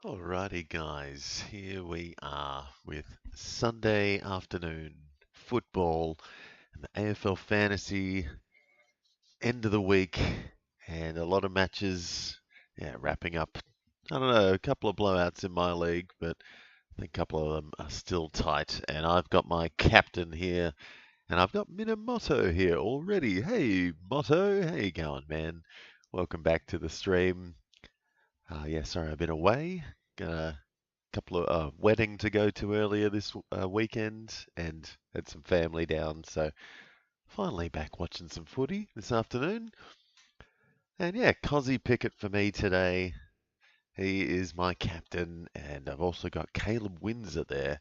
Alrighty, guys, here we are with Sunday afternoon football and the AFL fantasy end of the week, and a lot of matches. Yeah, wrapping up. I don't know, a couple of blowouts in my league, but I think a couple of them are still tight. And I've got my captain here, and I've got Minamoto here already. Hey, Motto, how you going, man? Welcome back to the stream. Yeah, sorry, I've been away. Gonna couple of wedding to go to earlier this weekend and had some family down. So finally back watching some footy this afternoon. And yeah, Cozzy Pickett for me today. He is my captain, and I've also got Caleb Windsor there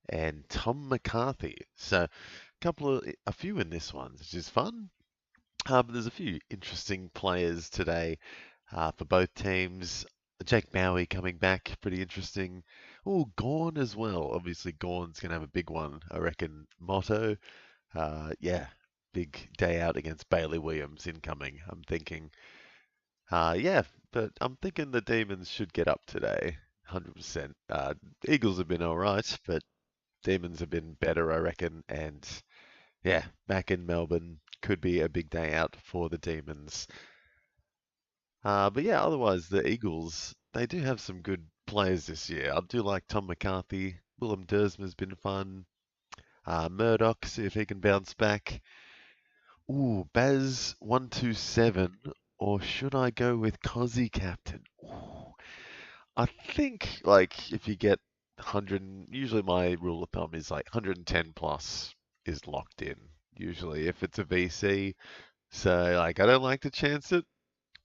and Tom McCarthy. So a few in this one, which is fun. But there's a few interesting players today for both teams. Jake Maui coming back, pretty interesting. Oh, Gorn as well. Obviously, Gorn's going to have a big one, I reckon. Motto, yeah, big day out against Bailey Williams incoming, I'm thinking. Yeah, but I'm thinking the Demons should get up today, 100%. Eagles have been all right, but Demons have been better, I reckon. And yeah, back in Melbourne, could be a big day out for the Demons. But yeah, otherwise the Eagles, they do have some good players this year. I do like Tom McCarthy. Willem Dersma's been fun. Murdoch, see if he can bounce back. Ooh, Baz127, or should I go with Cozzy captain? Ooh, I think like if you get 100, usually my rule of thumb is like 110 plus is locked in. Usually if it's a VC, so like I don't like to chance it.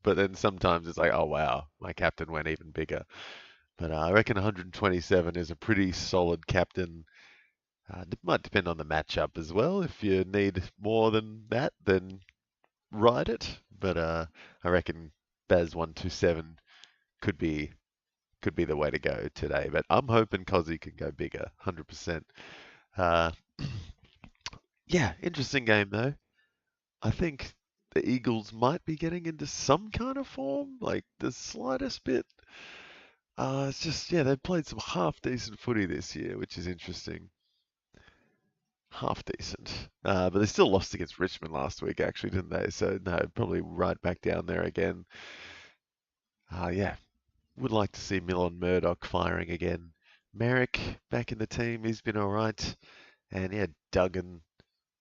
But then sometimes it's like, oh wow, my captain went even bigger. But I reckon 127 is a pretty solid captain. It might depend on the matchup as well. If you need more than that, then ride it. But I reckon Baz 127 could be could be the way to go today. But I'm hoping Cozzy can go bigger, 100%. Uh, yeah, interesting game though. I think the Eagles might be getting into some kind of form, like the slightest bit. It's just, yeah, they've played some half decent footy this year, which is interesting. Half decent. But they still lost against Richmond last week, actually, didn't they? So, no, probably right back down there again. Yeah, would like to see Milon Murdoch firing again. Merrick back in the team, he's been all right. And yeah, Duggan,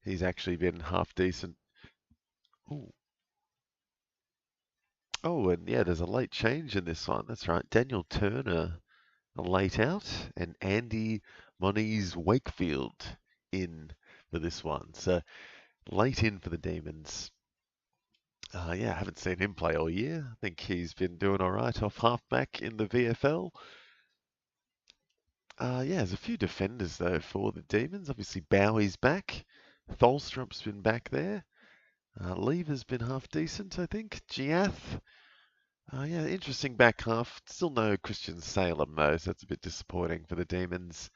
he's actually been half decent. Ooh. Oh, and yeah, there's a late change in this one. That's right. Daniel Turner a late out, and Andy Moniz Wakefield in for this one. So late in for the Demons. Yeah, I haven't seen him play all year. I think he's been doing all right off halfback in the VFL. Yeah, there's a few defenders though for the Demons. Obviously, Bowie's back. Tholstrup's been back there. Lever's been half decent, I think. Giath. Yeah, interesting back half. Still no Christian Salem though, so that's a bit disappointing for the Demons.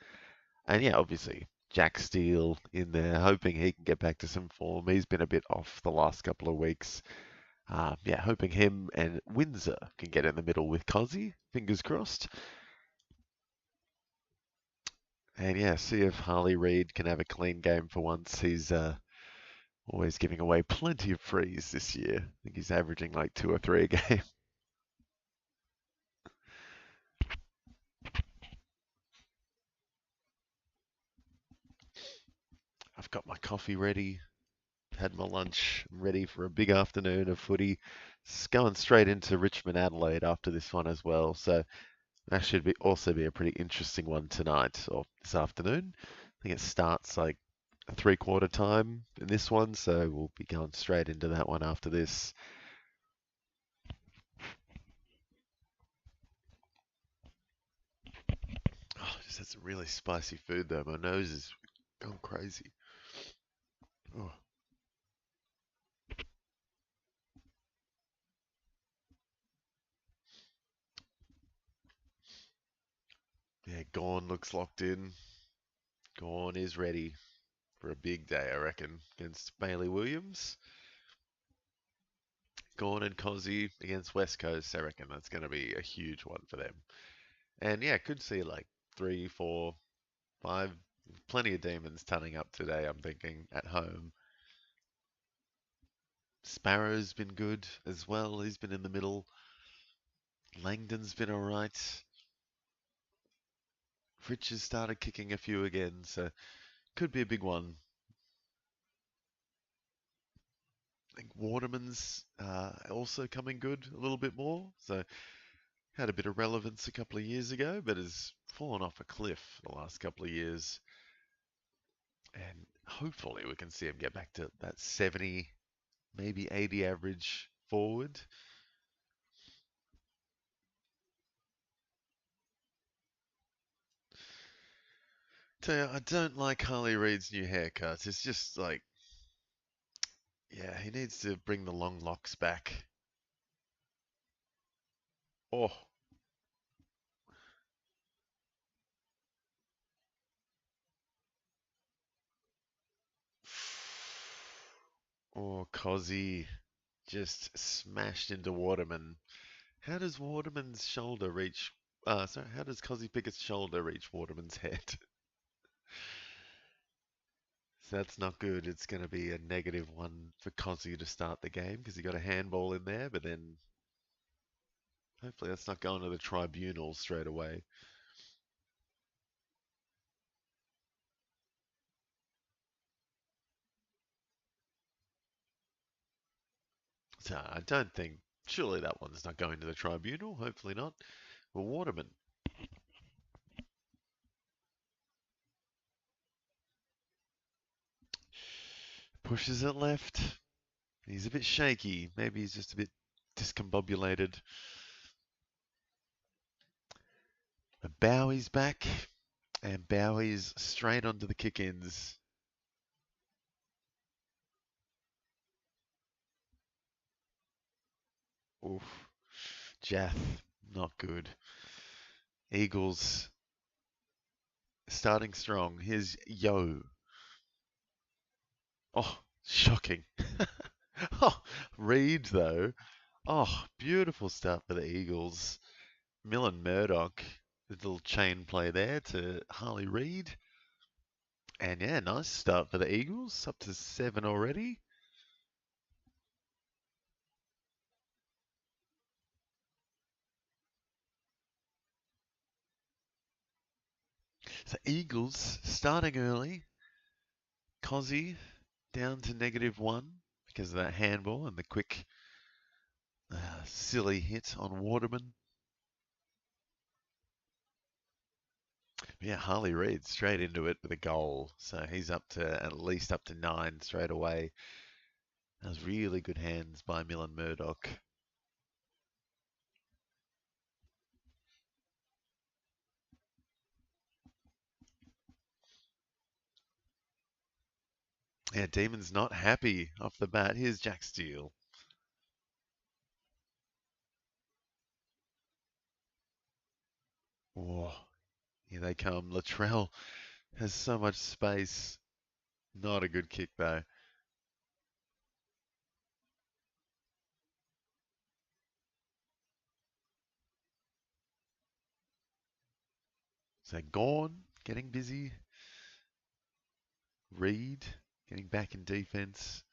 And yeah, obviously, Jack Steele in there, hoping he can get back to some form. He's been a bit off the last couple of weeks. Yeah, hoping him and Windsor can get in the middle with Cozzy. Fingers crossed. And yeah, see if Harley Reid can have a clean game for once. He's always giving away plenty of frees this year. I think he's averaging like 2 or 3 a game. I've got my coffee ready. Had my lunch. I'm ready for a big afternoon of footy. It's going straight into Richmond, Adelaide after this one as well. So that should be also be a pretty interesting one tonight or this afternoon. I think it starts like a 3/4 time in this one, so we'll be going straight into that one after this. Oh, just had some really spicy food though. My nose is going crazy. Oh, yeah, Gorn looks locked in. Gorn is ready for a big day, I reckon, against Bailey Williams. Gorn and Cozzy against West Coast, I reckon that's going to be a huge one for them. And yeah, could see like three, four, five, plenty of demons turning up today, I'm thinking, at home. Sparrow's been good as well. He's been in the middle. Langdon's been alright. Rich has started kicking a few again, so could be a big one. I think Waterman's also coming good a little bit more. So had a bit of relevance a couple of years ago, but has fallen off a cliff the last couple of years. And hopefully we can see him get back to that 70, maybe 80 average forward. Tell you, I don't like Harley Reid's new haircut. It's just like, yeah, he needs to bring the long locks back. Oh, oh, Cozzy just smashed into Waterman. How does Waterman's shoulder reach? Sorry, how does Cozzy Pickett's shoulder reach Waterman's head? So that's not good. It's going to be a -1 for Cozzy to start the game because he got a handball in there, but then hopefully that's not going to the tribunal straight away. So I don't think, surely that one's not going to the tribunal. Hopefully not. Well, Waterman pushes it left. He's a bit shaky. Maybe he's just a bit discombobulated. But Bowie's back, and Bowie's straight onto the kick-ins. Oof. Jath, not good. Eagles starting strong. Here's Yo. Oh, shocking. Oh, Reed, though. Oh, beautiful start for the Eagles. Millen Murdoch, the little chain play there to Harley Reid. And yeah, nice start for the Eagles. Up to 7 already. So Eagles starting early. Cozzy down to -1 because of that handball and the quick, silly hit on Waterman. Yeah, Harley Reid straight into it with a goal. So he's up to at least up to 9 straight away. That was really good hands by Millen Murdoch. Yeah, Demon's not happy off the bat. Here's Jack Steele. Oh, here they come. Latrell has so much space. Not a good kick though. So Gorn getting busy. Reed getting back in defense.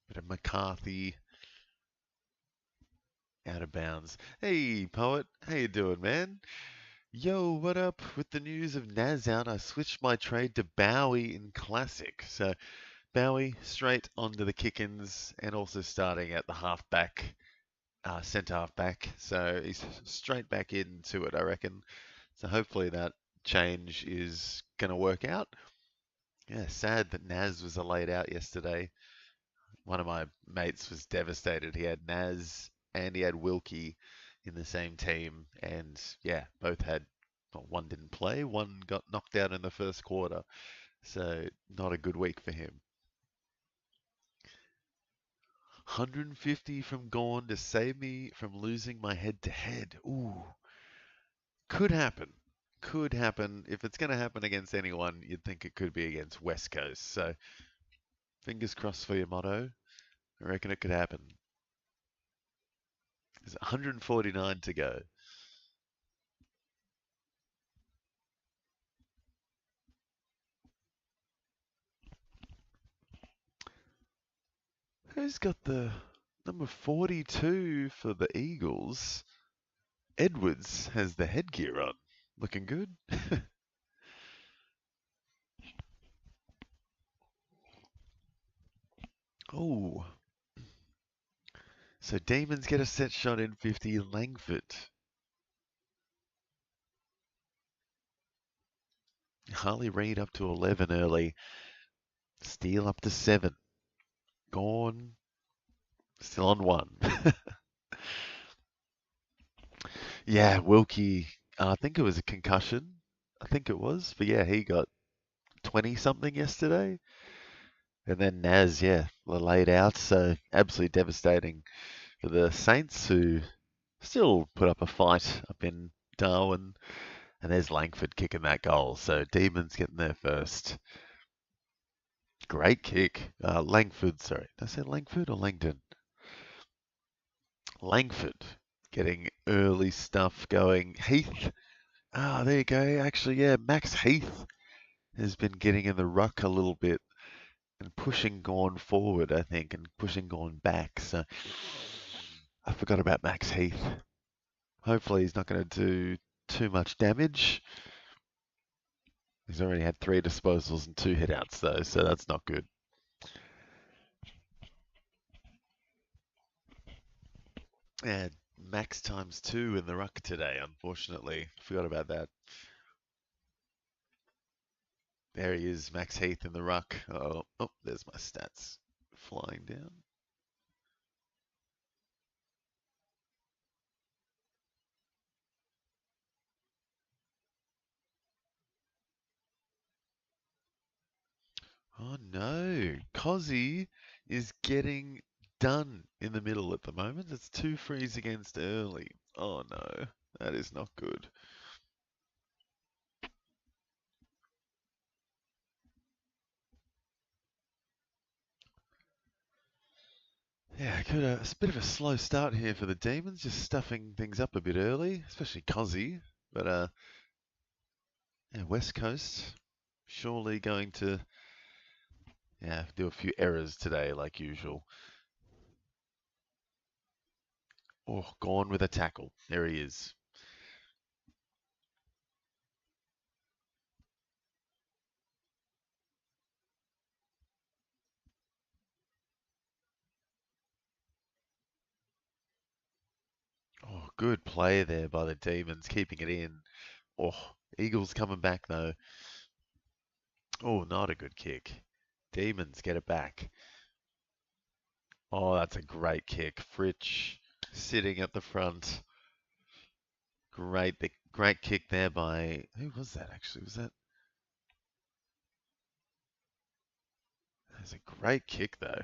Bit of McCarthy out of bounds. Hey, Poet. How you doing, man? Yo, what up? With the news of Naz out, I switched my trade to Bowie in Classic. So Bowie straight onto the kick-ins and also starting at the halfback, centre halfback. So he's straight back into it, I reckon. So hopefully that change is going to work out. Yeah, sad that Naz was a laid out yesterday. One of my mates was devastated. He had Naz and he had Wilkie in the same team, and yeah, both had. Well, one didn't play, one got knocked out in the first quarter, so not a good week for him. 150 from Gorn to save me from losing my head to head. Ooh, could happen. Could happen. If it's going to happen against anyone, you'd think it could be against West Coast. So fingers crossed for your motto. I reckon it could happen. There's 149 to go. Who's got the number 42 for the Eagles? Edwards has the headgear on. Looking good. Oh. So Demons get a set shot in 50. Langford. Harley Reid up to 11 early. Steele up to 7. Gone. Still on 1. Yeah, Wilkie. I think it was a concussion. I think it was. But yeah, he got 20 something yesterday. And then Naz, yeah, laid out. So absolutely devastating for the Saints, who still put up a fight up in Darwin. And there's Langford kicking that goal. So Demons getting there first. Great kick. Langford, sorry. Did I say Langford or Langdon? Langford getting early stuff going. Heath. There you go. Actually, yeah, Max Heath has been getting in the ruck a little bit and pushing Gawn forward, I think, and pushing Gawn back. So I forgot about Max Heath. Hopefully he's not going to do too much damage. He's already had 3 disposals and 2 hitouts, though, so that's not good. And Max times 2 in the ruck today, unfortunately. Forgot about that. There he is, Max Heath in the ruck. Oh, there's my stats flying down. Oh no, Cozzy is getting done in the middle at the moment. It's 2 frees against early. Oh no, that is not good. Yeah, good. It's a bit of a slow start here for the Demons, just stuffing things up a bit early, especially Cozzy. But yeah, West Coast surely going to do a few errors today, like usual. Oh, gone with a tackle. There he is. Oh, good play there by the Demons, keeping it in. Oh, Eagles coming back though. Oh, not a good kick. Demons get it back. Oh, that's a great kick. Fritsch sitting at the front. Great kick there by, who was that actually? Was that? That's a great kick though.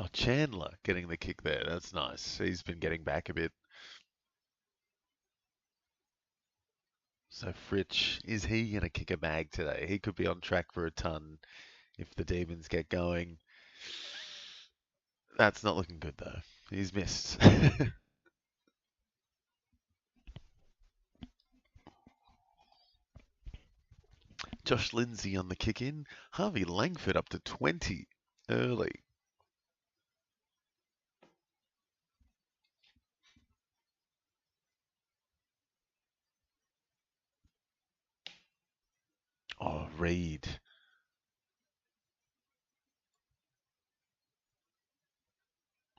Oh, Chandler getting the kick there. That's nice. He's been getting back a bit. So Fritsch, is he going to kick a bag today? He could be on track for a ton if the Demons get going. That's not looking good though. He's missed. Josh Lindsay on the kick in. Harvey Langford up to 20 early. Oh, Reid.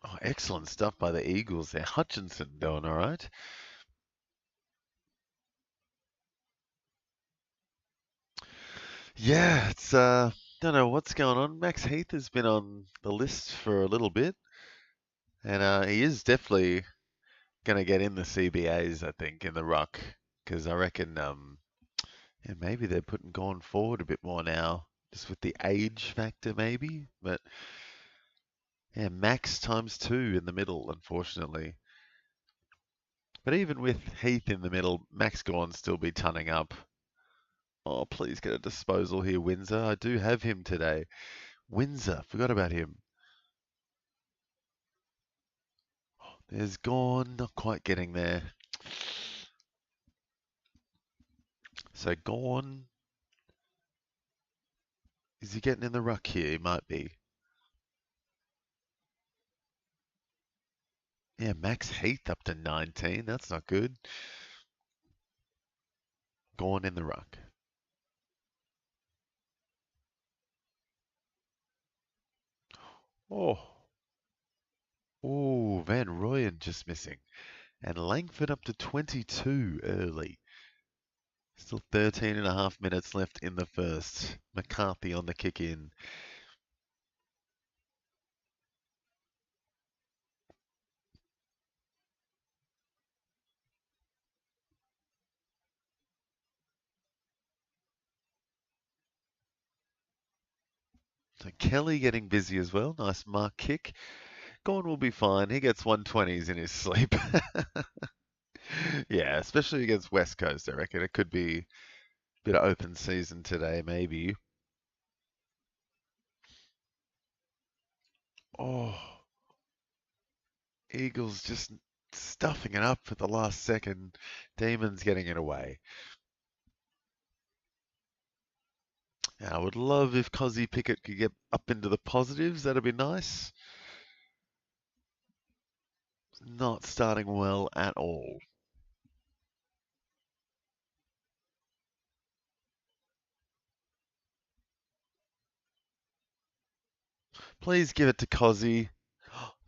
Oh, excellent stuff by the Eagles there. Hutchinson doing all right. Yeah, it's don't know what's going on. Max Heath has been on the list for a little bit, and he is definitely going to get in the CBAs, I think, in the ruck, because I reckon yeah, maybe they're putting Gawn forward a bit more now, just with the age factor, maybe. But yeah, Max times 2 in the middle, unfortunately. But even with Heath in the middle, Max Gawn still be tunning up. Oh, please get a disposal here, Windsor. I do have him today. Windsor, forgot about him. There's Gone, not quite getting there. So Gone, is he getting in the ruck here? He might be. Yeah, Max Heath up to 19. That's not good. Gone in the ruck. Oh, oh, Van Rooyen just missing. And Langford up to 22 early. Still 13 and a half minutes left in the first. McCarthy on the kick in. So Kelly getting busy as well. Nice mark kick. Gone will be fine. He gets 120s in his sleep. Yeah, especially against West Coast, I reckon. It could be a bit of open season today, maybe. Oh, Eagles just stuffing it up at the last second. Demons getting it away. I would love if Cozzy Pickett could get up into the positives. That'd be nice. Not starting well at all. Please give it to Cozzy.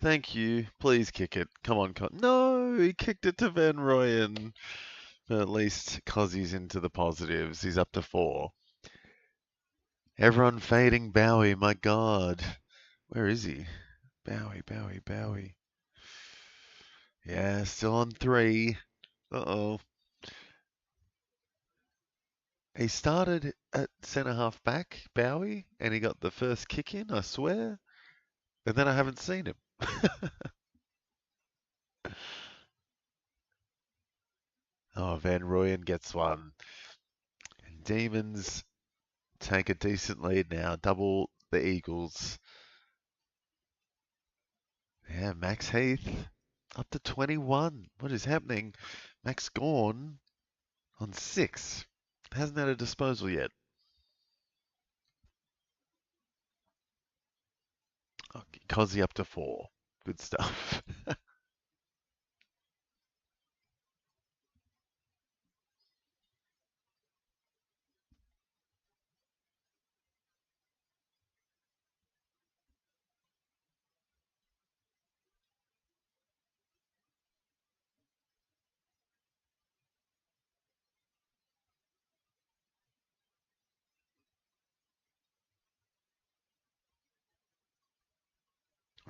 Thank you. Please kick it. Come on, No, he kicked it to Van Rooyen. But at least Cozzy's into the positives. He's up to 4. Everyone fading Bowie. My God. Where is he? Bowie. Yeah, still on 3. Uh-oh. He started at centre half back, Bowie, and he got the first kick in, I swear. And then I haven't seen him. Oh, Van Rooyen gets one. And Demons take a decent lead now. Double the Eagles. Yeah, Max Heath up to 21. What is happening? Max Gorn on 6. Hasn't had a disposal yet. Okay, Cozzy up to 4. Good stuff.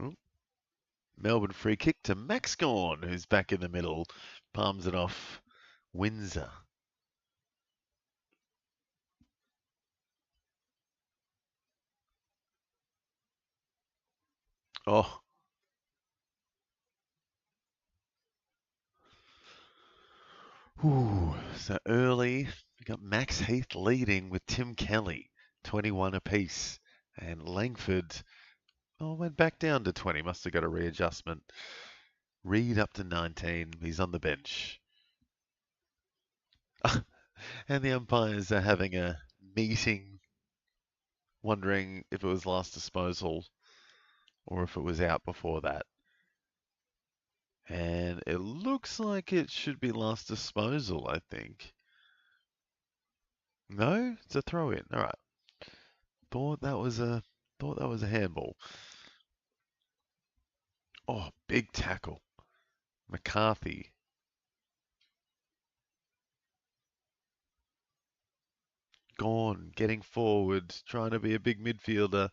Ooh, Melbourne free kick to Max Gorn, who's back in the middle. Palms it off. Windsor. Oh. Ooh, so early, we got Max Heath leading with Tim Kelly, 21 apiece. And Langford, went back down to 20. Must have got a readjustment. Reed up to 19. He's on the bench. And the umpires are having a meeting, wondering if it was last disposal or if it was out before that. And it looks like it should be last disposal, I think. No, it's a throw in. All right. Thought that was a handball. Oh, big tackle. McCarthy. Gone, getting forward, trying to be a big midfielder.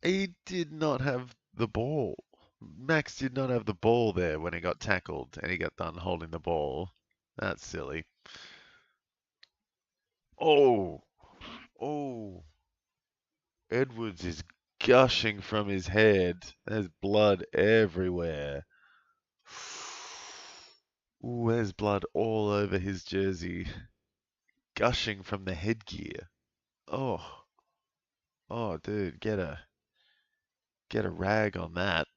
He did not have the ball. Max did not have the ball there when he got tackled and he got done holding the ball. That's silly. Oh, oh. Edwards is gushing from his head. There's blood everywhere. Ooh, there's blood all over his jersey. Gushing from the headgear. Oh, oh, dude, get her. get a rag on that.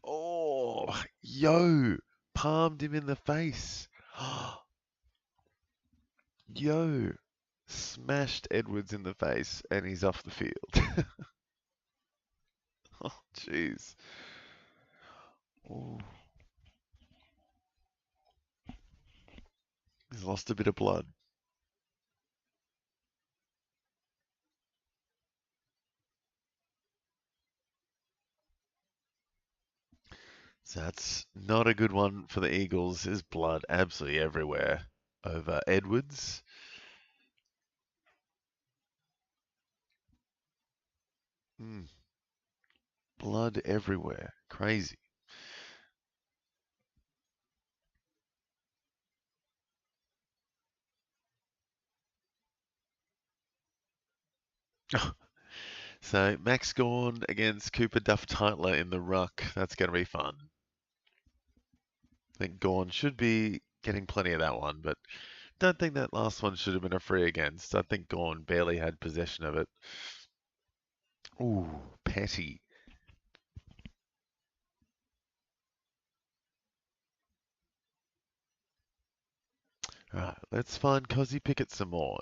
Oh, yo, palmed him in the face. Yo, smashed Edwards in the face and he's off the field. Oh, jeez. Oh, he's lost a bit of blood. So that's not a good one for the Eagles. There's blood absolutely everywhere over Edwards. Mm, blood everywhere. Crazy. So Max Gawn against Cooper Duff-Tytler in the ruck. That's going to be fun. I think Gawn should be getting plenty of that one, but don't think that last one should have been a free against. I think Gawn barely had possession of it. Ooh, Petty. Right, let's find Cozzy Pickett some more.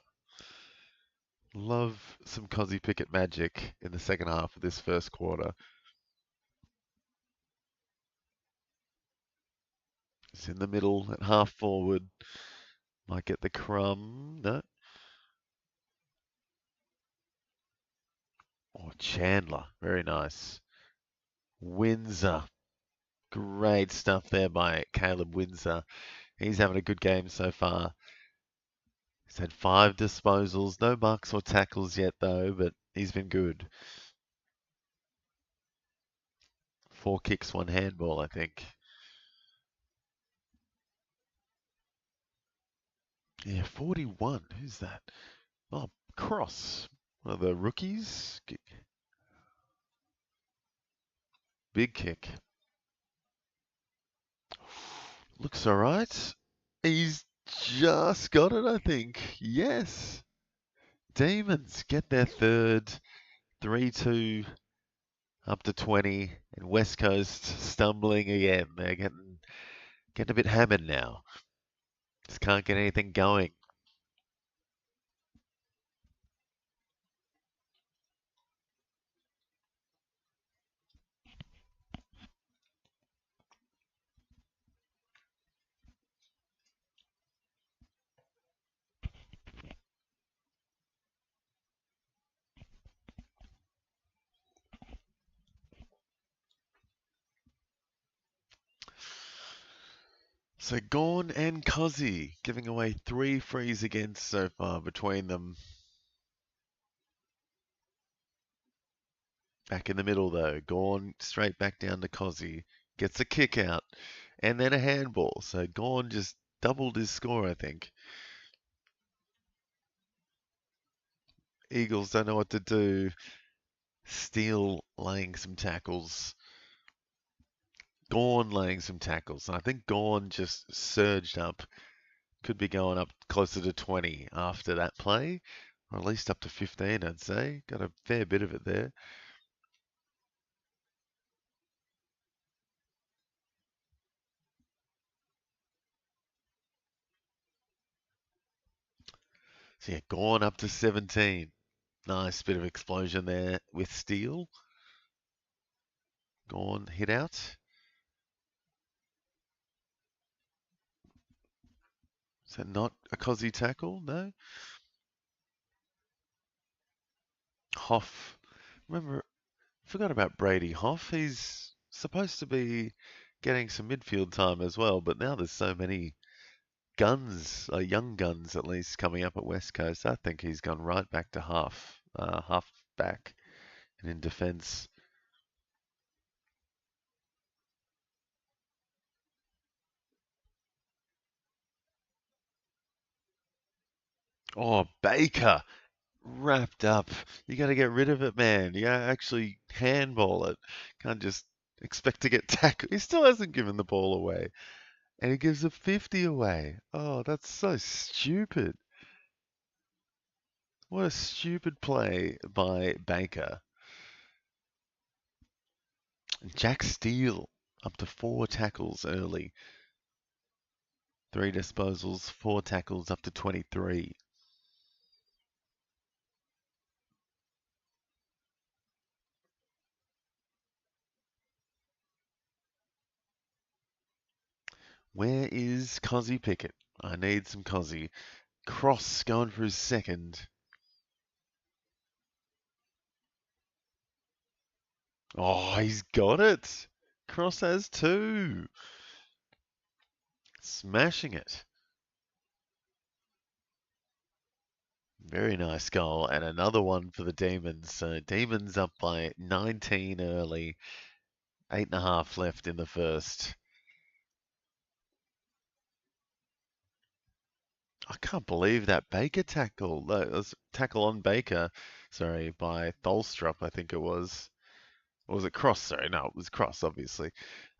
Love some Cozzy Pickett magic in the second half of this first quarter. It's in the middle at half forward. Might get the crumb. No. Oh, Chandler. Very nice. Windsor. Great stuff there by Caleb Windsor. He's having a good game so far. He's had 5 disposals. No marks or tackles yet, though, but he's been good. 4 kicks, 1 handball, I think. Yeah, 41. Who's that? Oh, Cross. One of the rookies. Big kick. Looks all right. He's just got it, I think. Yes. Demons get their third. 3-2 up to 20. And West Coast stumbling again. They're getting a bit hammered now. Just can't get anything going. So Gorn and Cozzy giving away 3 frees against so far between them. Back in the middle though, Gorn straight back down to Cozzy. Gets a kick out and then a handball. So Gorn just doubled his score, I think. Eagles don't know what to do. Steele laying some tackles. Gorn laying some tackles. I think Gorn just surged up. Could be going up closer to 20 after that play, or at least up to 15, I'd say. Got a fair bit of it there. So yeah, Gorn up to 17. Nice bit of explosion there with Steele. Gorn hit out. Is that not a Cozzy tackle? No. Hoff. Remember, forgot about Brady Hoff. He's supposed to be getting some midfield time as well, but now there's so many guns, young guns at least, coming up at West Coast. I think he's gone right back to half back and in defence. Oh, Baker wrapped up. You got to get rid of it, man. You got to actually handball it. Can't just expect to get tackled. He still hasn't given the ball away. And he gives a 50 away. Oh, that's so stupid. What a stupid play by Baker. Jack Steele up to 4 tackles early. 3 disposals, 4 tackles up to 23. Where is Cozzy Pickett? I need some Cozzy. Cross going for his second. Oh, he's got it. Cross has 2. Smashing it. Very nice goal. And another one for the Demons. So Demons up by 19 early. 8.5 left in the first. I can't believe that Baker tackle. That was tackle on Baker. Sorry, by Tholstrup, I think it was. Or was it Cross? Sorry, no, it was Cross, obviously.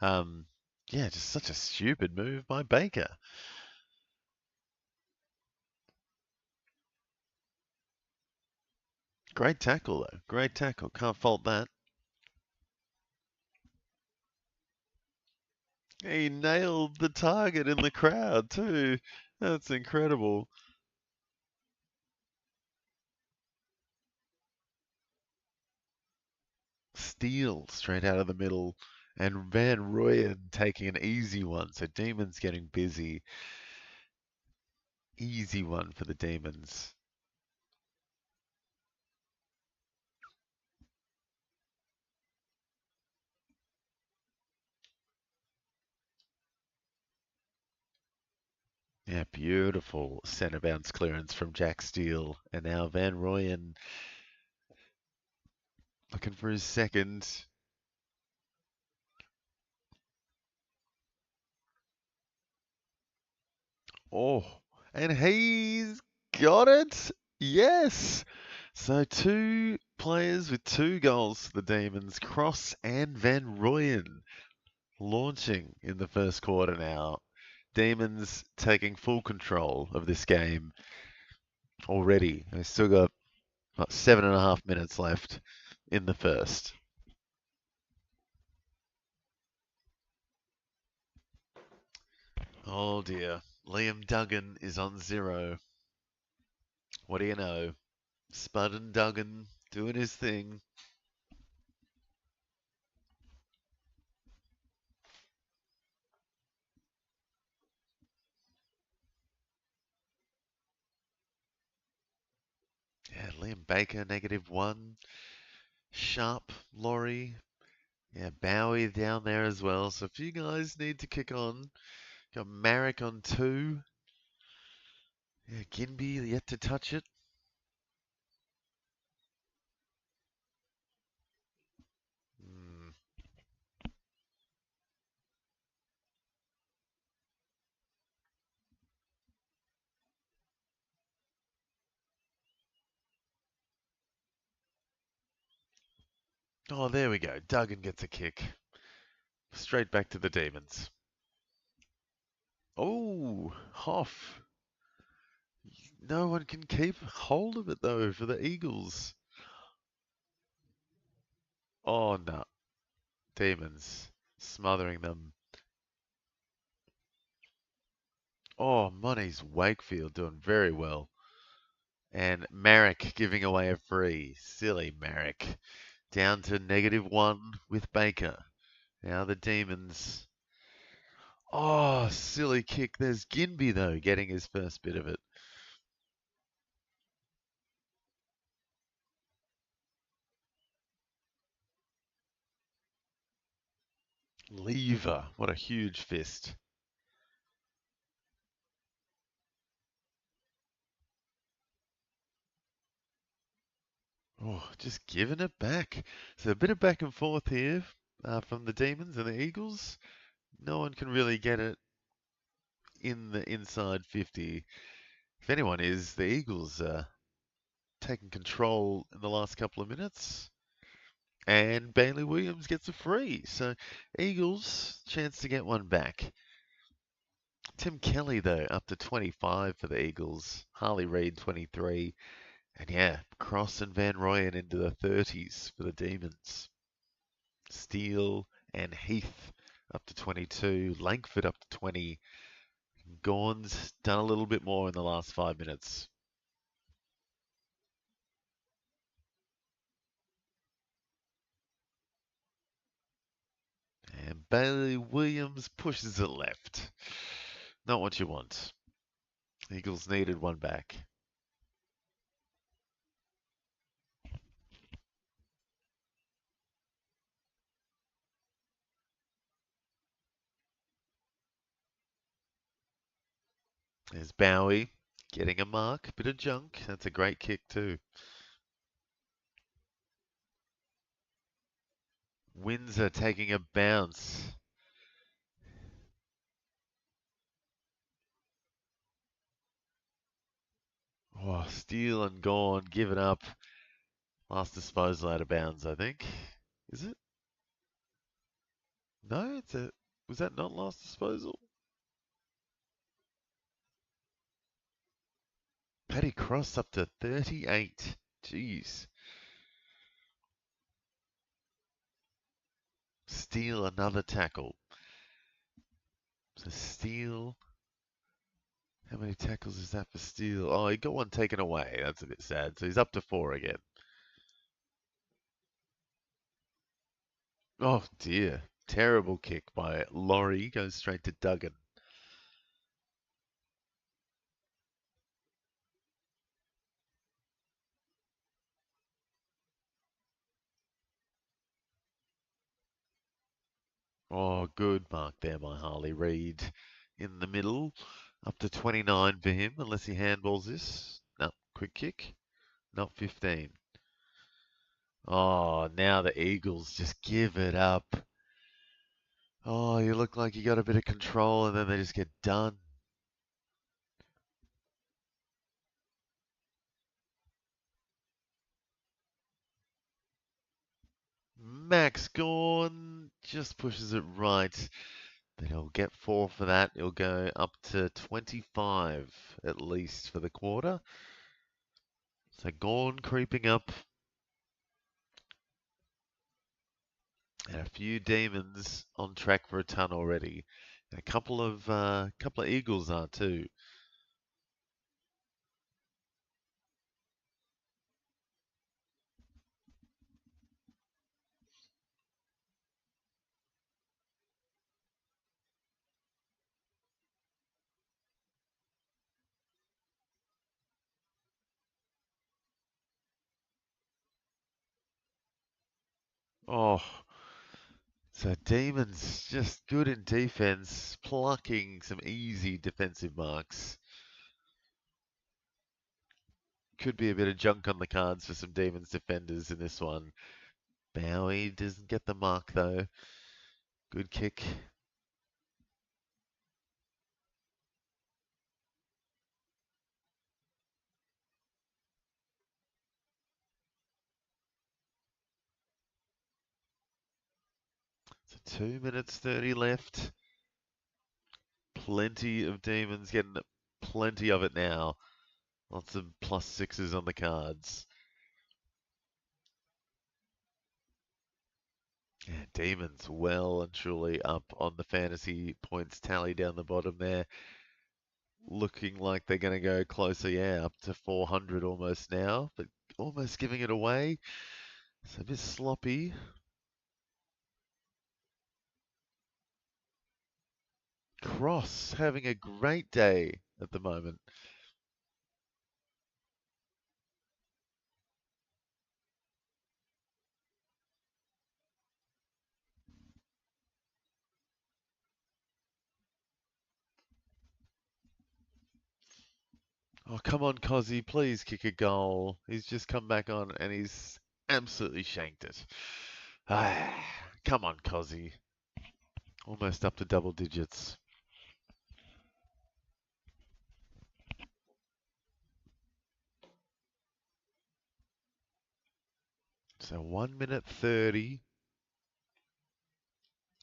Um, yeah, just such a stupid move by Baker. Great tackle, though. Great tackle. Can't fault that. He nailed the target in the crowd, too. That's incredible. Steele straight out of the middle. And Van Rooyen taking an easy one. So Demons getting busy. Easy one for the Demons. Yeah, beautiful centre bounce clearance from Jack Steele. And now Van Rooyen looking for his second. Oh, and he's got it. Yes. So 2 players with 2 goals for the Demons, Cross and Van Rooyen, launching in the first quarter now. Demons taking full control of this game already. They've still got 7.5 minutes left in the first. Oh dear. Liam Duggan is on 0. What do you know? Spud and Duggan doing his thing. Yeah, Liam Baker, -1. Sharp, Laurie. Yeah, Bowie down there as well. So if you guys need to kick on, got Marek on 2. Yeah, Ginby yet to touch it. Hmm. Oh, there we go. Duggan gets a kick. Straight back to the Demons. Oh, Hoff. No one can keep hold of it though for the Eagles. Oh no. Demons smothering them. Oh, Money's Wakefield doing very well. And Marek giving away a free. Silly Marek. Down to -1 with Baker. Now the Demons. Oh, silly kick. There's Ginby though, getting his first bit of it. Lever. What a huge fist. Oh, just giving it back. So a bit of back and forth here from the Demons and the Eagles. No one can really get it in the inside 50. If anyone is, the Eagles taking control in the last couple of minutes. And Bailey Williams gets a free. So Eagles, chance to get one back. Tim Kelly, though, up to 25 for the Eagles. Harley Reid, 23. And yeah, Cross and Van Rooyen into the 30s for the Demons. Steele and Heath up to 22, Langford up to 20. Gawn's done a little bit more in the last 5 minutes. And Bailey Williams pushes it left. Not what you want. Eagles needed one back. There's Bowie getting a mark, bit of junk. That's a great kick too. Windsor taking a bounce. Oh, Steele and Gawn, give it up. Last disposal out of bounds, I think. Is it? No, was that not last disposal? Paddy Cross up to 38. Jeez. Steele another tackle. So Steele. How many tackles is that for Steele? Oh, he got one taken away. That's a bit sad. So he's up to 4 again. Oh dear. Terrible kick by Laurie. Goes straight to Duggan. Oh, good mark there by Harley Reid in the middle. Up to 29 for him, unless he handballs this. No, quick kick. Not 15. Oh, now the Eagles just give it up. Oh, you look like you got a bit of control and then they just get done. Max Gawn just pushes it right. But he'll get 4 for that. He'll go up to 25 at least for the quarter. So Gawn creeping up. And a few Demons on track for a ton already. And a couple of Eagles are too. Oh, so Demons just good in defense, plucking some easy defensive marks. Could be a bit of junk on the cards for some Demons defenders in this one. Bowie doesn't get the mark though. Good kick. So 2 minutes 30 left. Plenty of Demons getting plenty of it now. Lots of +6s on the cards. Yeah, Demons well and truly up on the fantasy points tally down the bottom there. Looking like they're going to go closer, yeah, up to 400 almost now, but almost giving it away. So a bit sloppy. Cross having a great day at the moment. Oh, come on, Cozzy, please kick a goal. He's just come back on and he's absolutely shanked it. Ah, come on, Cozzy. Almost up to double digits. So 1 minute 30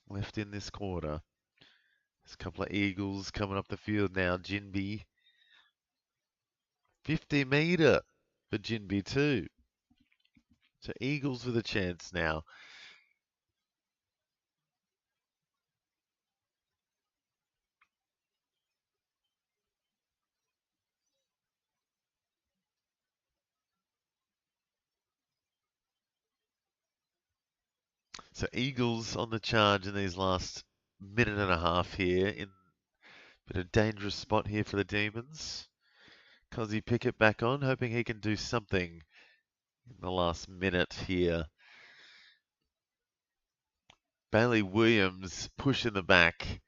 left in this quarter. There's a couple of Eagles coming up the field now. Jinby. 50 metre for Jinby too. So Eagles with a chance now. So Eagles on the charge in these last minute and a half here, in a bit of dangerous spot here for the Demons. Cozzy Pickett back on, hoping he can do something in the last minute here. Bailey Williams push in the back,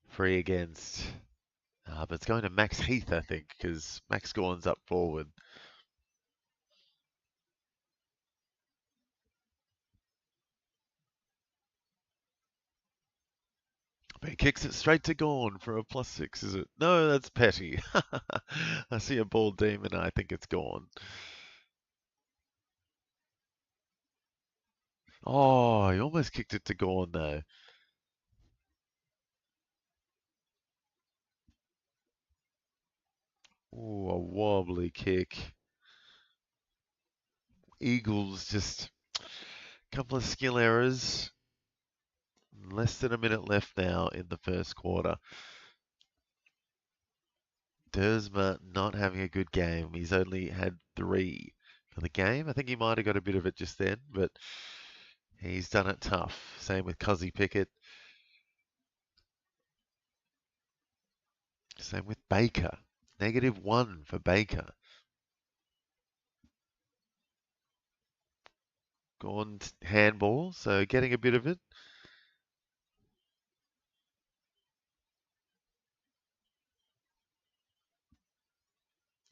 free against. But it's going to Max Heath, I think, because Max Gawn's up forward. But he kicks it straight to Gawn for a +6, is it? No, that's Petty. I see a ball demon, I think it's Gawn. Oh, he almost kicked it to Gawn, though. Ooh, a wobbly kick. Eagles just a couple of skill errors. Less than a minute left now in the first quarter. Dersma not having a good game. He's only had 3 for the game. I think he might have got a bit of it just then, but he's done it tough. Same with Cozzy Pickett. Same with Baker. -1 for Baker. Gone handball, so getting a bit of it.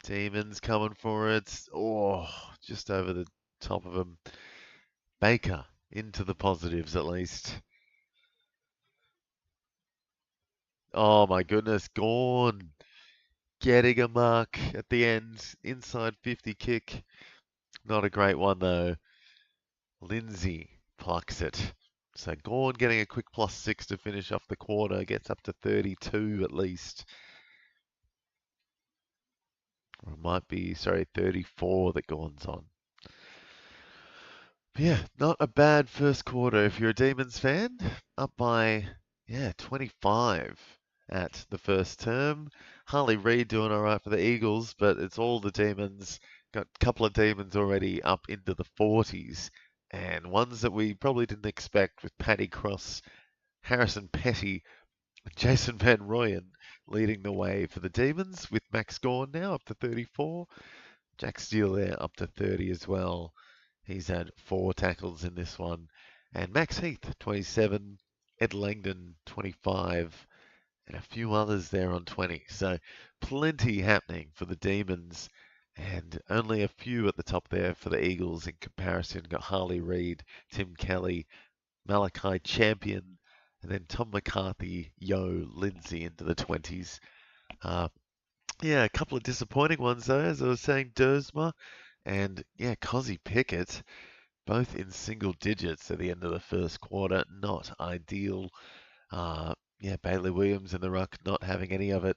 Demons coming for it. Oh, just over the top of him. Baker into the positives at least. Oh my goodness, Gawn getting a mark at the end. Inside 50 kick. Not a great one though. Lindsay plucks it. So Gawn getting a quick +6 to finish off the quarter. Gets up to 32 at least. Or it might be, sorry, 34 that Gawn's on. But yeah, not a bad first quarter if you're a Demons fan. Up by, 25 at the first term. Harley Reid doing all right for the Eagles, but it's all the Demons. Got a couple of Demons already up into the 40s, and ones that we probably didn't expect with Paddy Cross, Harrison Petty, and Jason Van Rooyen leading the way for the Demons, with Max Gawn now up to 34. Jack Steele there up to 30 as well. He's had 4 tackles in this one. And Max Heath, 27. Ed Langdon, 25. And a few others there on 20. So plenty happening for the Demons. And only a few at the top there for the Eagles in comparison. Got Harley Reid, Tim Kelly, Malachi Champion, and then Tom McCarthy, Lindsay into the 20s. Yeah, a couple of disappointing ones though, as I was saying, Dersma and Cozzy Pickett, both in single digits at the end of the first quarter. Not ideal. Bailey Williams in the ruck not having any of it.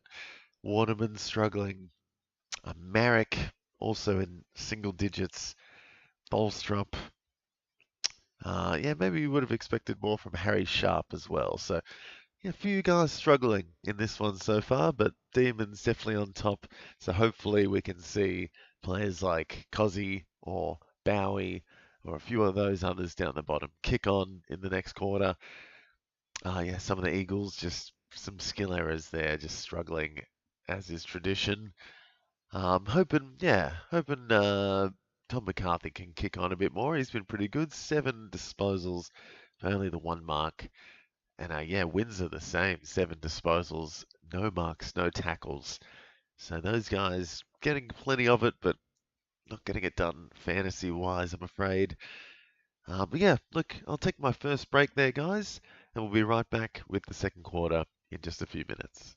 Waterman struggling. Marek also in single digits. Bolstrup. Maybe you would have expected more from Harry Sharp as well. So a few guys struggling in this one so far, but Demons definitely on top. So hopefully we can see players like Cozzy or Bowie or a few of those others down the bottom kick on in the next quarter. Some of the Eagles, just some skill errors there, just struggling as is tradition. Hoping Tom McCarthy can kick on a bit more. He's been pretty good. 7 disposals, only the 1 mark. And Windsor the same, 7 disposals, no marks, no tackles. So those guys getting plenty of it, but not getting it done fantasy-wise, I'm afraid. Look, I'll take my first break there, guys, and we'll be right back with the second quarter in just a few minutes.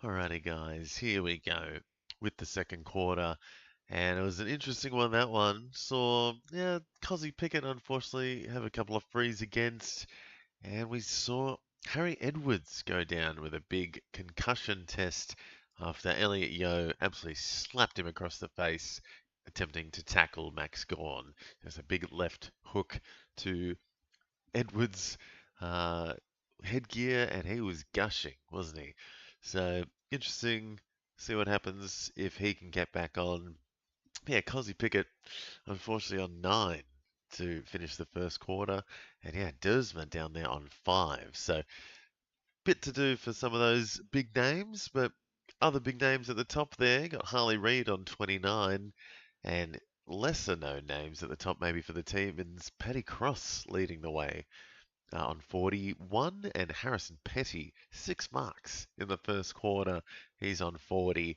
Alrighty, guys, here we go with the second quarter. And it was an interesting one, that one. Saw, yeah, Cozzy Pickett, unfortunately, have a couple of frees against. And we saw Harry Edwards go down with a big concussion test after Elliot Yeo absolutely slapped him across the face, attempting to tackle Max Gawn. There's a big left hook to Edwards' uh, headgear, and he was gushing, wasn't he? So interesting. See what happens if he can get back on. Yeah, Cozzy Pickett, unfortunately, on 9 to finish the first quarter. And yeah, Dersman down there on 5. So, bit to do for some of those big names, but other big names at the top there. Got Harley Reid on 29, and lesser known names at the top maybe for the team. And Paddy Cross leading the way on 41, and Harrison Petty, 6 marks in the first quarter. He's on 40.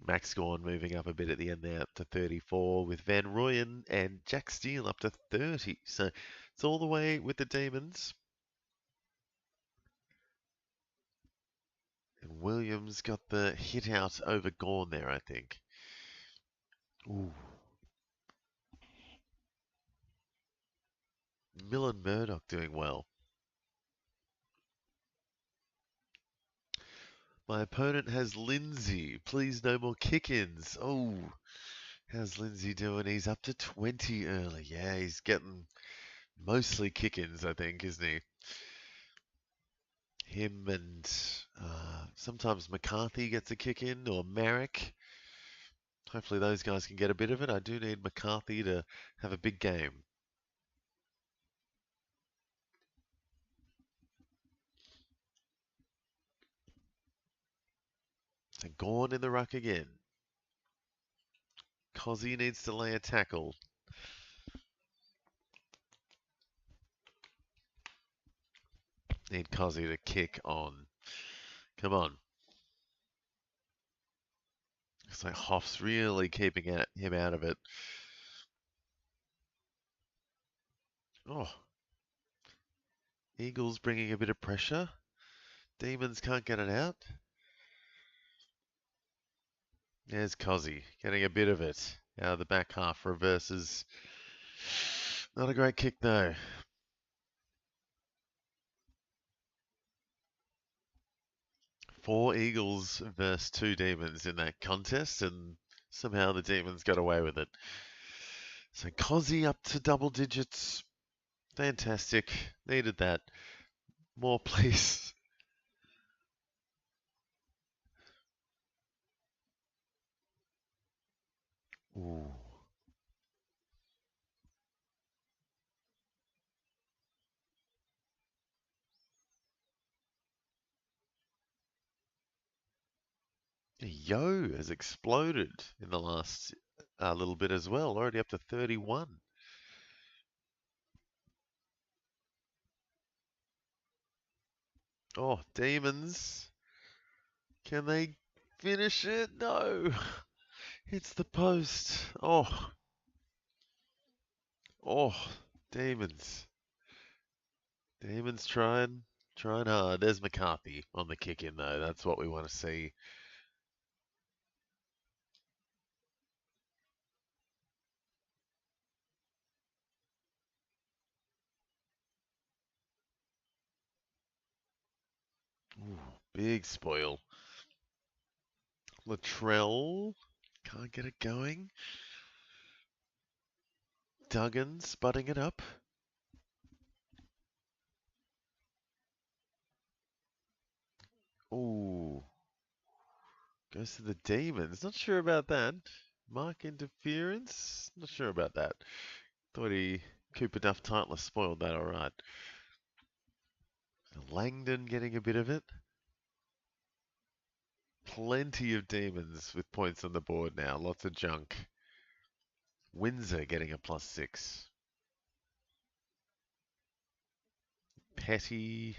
Max Gawn moving up a bit at the end there, up to 34, with Van Rooyen and Jack Steele up to 30. So it's all the way with the Demons. And Williams got the hit out over Gawn there, I think. Ooh. Millen Murdoch doing well. My opponent has Lindsay. Please no more kick-ins. Oh, how's Lindsay doing? He's up to 20 early. Yeah, he's getting mostly kick-ins, I think, isn't he? Him and sometimes McCarthy gets a kick-in, or Marek. Hopefully those guys can get a bit of it. I do need McCarthy to have a big game. And Gawn in the ruck again. Cozzy needs to lay a tackle. Need Cozzy to kick on. Come on. Looks like Hoff's really keeping him out of it. Oh. Eagles bringing a bit of pressure. Demons can't get it out. There's Cozzy getting a bit of it out of the back half. Reverses. Not a great kick though. 4 Eagles versus 2 Demons in that contest, and somehow the Demons got away with it. So Cozzy up to double digits. Fantastic. Needed that. More, please. Ooh. Yo has exploded in the last little bit as well, already up to 31. Oh, Demons. Can they finish it? No. It's the post. Oh. Oh, Demons. Demons trying hard. There's McCarthy on the kick in though. That's what we want to see. Ooh, big spoil. Latrell can't get it going. Duggan's butting it up. Ooh. Goes to the Demons. Not sure about that. Mark interference? Not sure about that. Thought Cooper Duff Titler spoiled that alright. Langdon getting a bit of it. Plenty of Demons with points on the board now. Lots of junk. Windsor getting a +6. Petty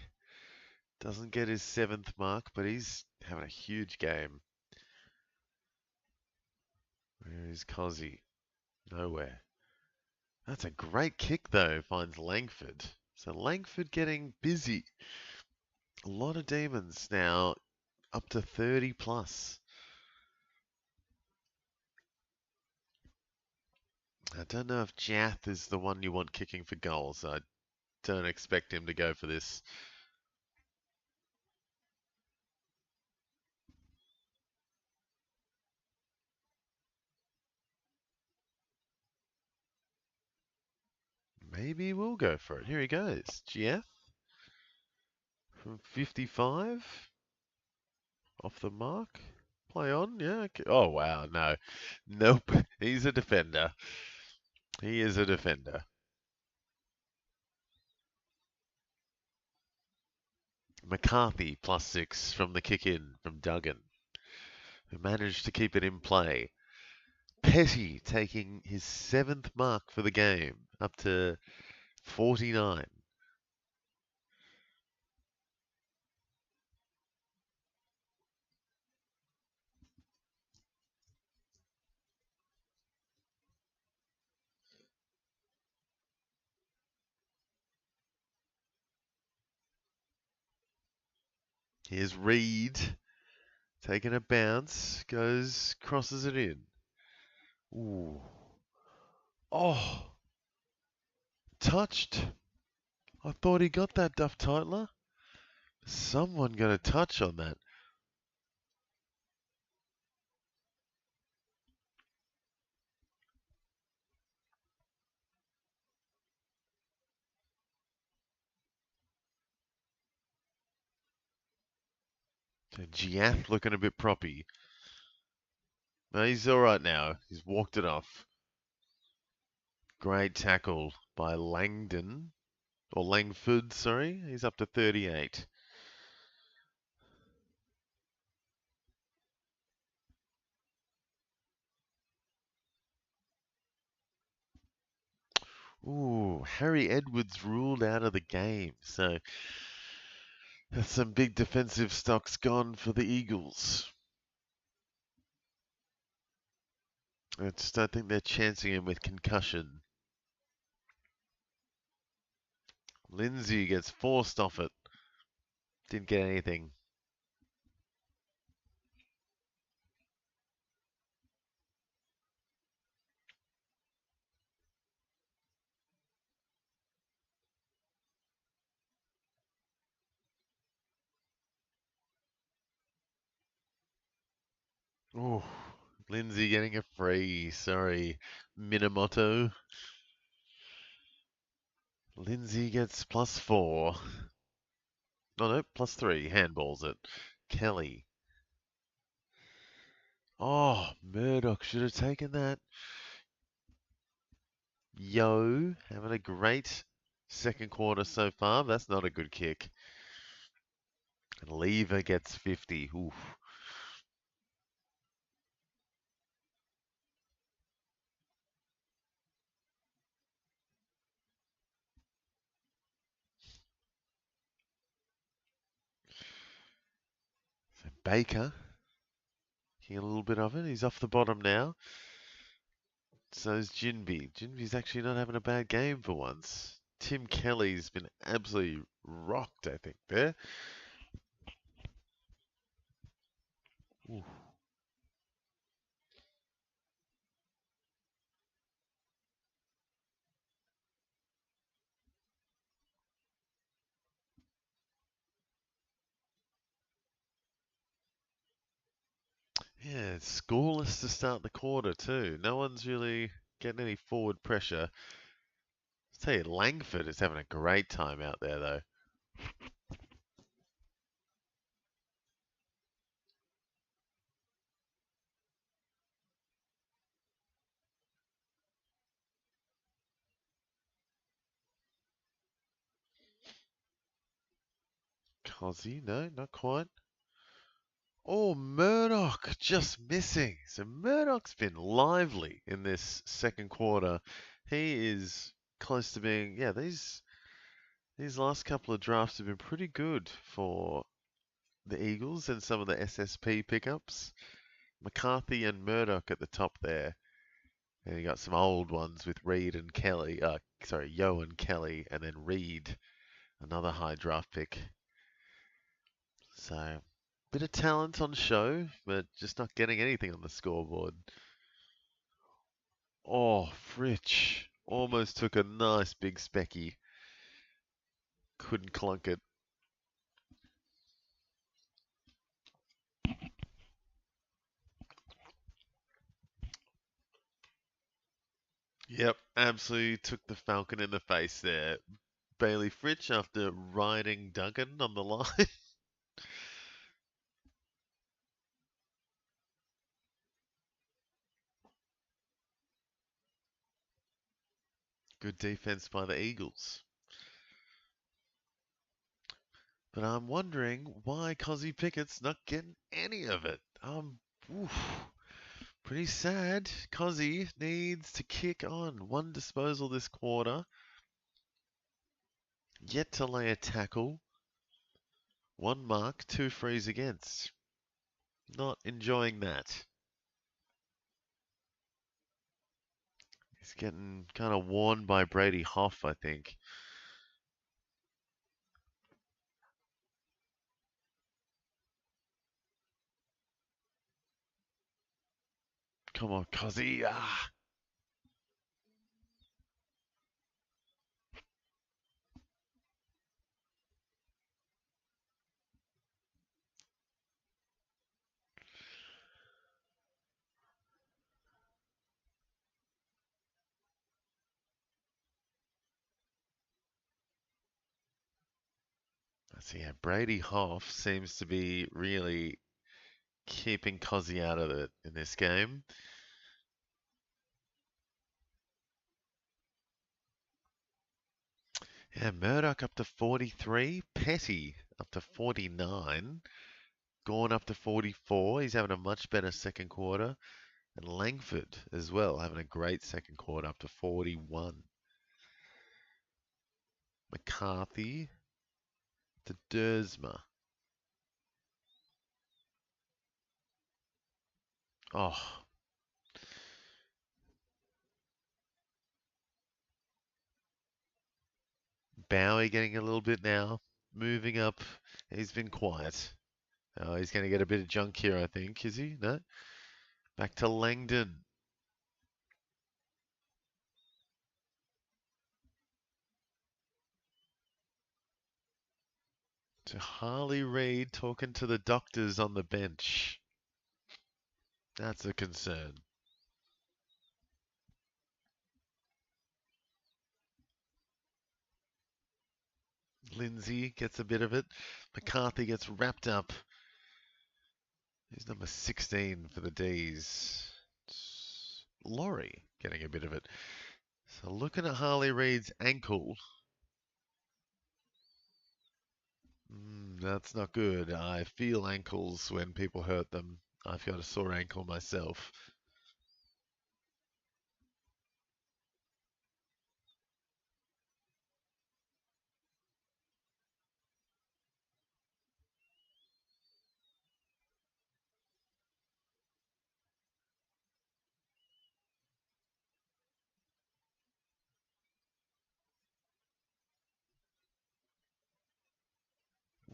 doesn't get his 7th mark, but he's having a huge game. Where is Cozzy? Nowhere. That's a great kick though, finds Langford. So Langford getting busy. A lot of Demons now up to 30 plus. I don't know if Jath is the one you want kicking for goals. I don't expect him to go for this. Maybe he will go for it. Here he goes. Jath from 55. Off the mark. Play on, yeah. Okay. Oh, wow, no. Nope. He's a defender. He is a defender. McCarthy +6 from the kick in from Duggan, who managed to keep it in play. Petty taking his 7th mark for the game, up to 49. Here's Reed taking a bounce, crosses it in. Ooh. Oh, touched. I thought he got that, Duff Titler. Someone got a touch on that. So Giath looking a bit proppy. No, he's all right now. He's walked it off. Great tackle by Langdon, or Langford, sorry. He's up to 38. Ooh, Harry Edwards ruled out of the game. So that's some big defensive stocks gone for the Eagles. I just don't think they're chancing him with concussion. Lindsay gets forced off it. Didn't get anything. Ooh, Lindsay getting a free. Sorry, Minamoto. Lindsay gets +4. No, +3. Handballs it. Kelly. Oh, Murdoch should have taken that. Yo, having a great second quarter so far. That's not a good kick. And Lever gets 50. Oof. So Baker, getting a little bit of it. He's off the bottom now. So's Jinby. Jinby's actually not having a bad game for once. Tim Kelly's been absolutely rocked, I think, there. Ooh. Yeah, it's scoreless to start the quarter too. No one's really getting any forward pressure. I'll tell you, Langford is having a great time out there though. Cozzy, no, not quite. Oh, Murdoch just missing. So Murdoch's been lively in this second quarter. He is close to being, yeah, these last couple of drafts have been pretty good for the Eagles and some of the SSP pickups. McCarthy and Murdoch at the top there. And you got some old ones with Reed and Kelly. Yo and Kelly, and then Reed, another high draft pick. So Bit of talent on show, but just not getting anything on the scoreboard. Oh, Fritch almost took a nice big specky. Couldn't clunk it. Yep, absolutely took the Falcon in the face there. Bailey Fritch after riding Duggan on the line. Good defense by the Eagles. But I'm wondering why Cozzy Pickett's not getting any of it. Oof, pretty sad. Cozzy needs to kick on. One disposal this quarter. Yet to lay a tackle. One mark, two frees against. Not enjoying that. He's getting kind of worn by Brady Hoff, I think. Come on, Cozzy. Ah. So yeah, Brady Hoff seems to be really keeping Cozzy out of it in this game. Yeah, Murdoch up to 43, Petty up to 49, Gorn up to 44. He's having a much better second quarter. And Langford as well, having a great second quarter up to 41. McCarthy to Dersma. Oh, Bowie getting a little bit now. Moving up. He's been quiet. Oh, he's going to get a bit of junk here, I think. Is he? No? Back to Langdon. To Harley Reid talking to the doctors on the bench. That's a concern. Lindsay gets a bit of it. McCarthy gets wrapped up. He's number 16 for the D's. Laurie getting a bit of it. So looking at Harley Reid's ankle. That's not good. I feel ankles when people hurt them. I've got a sore ankle myself.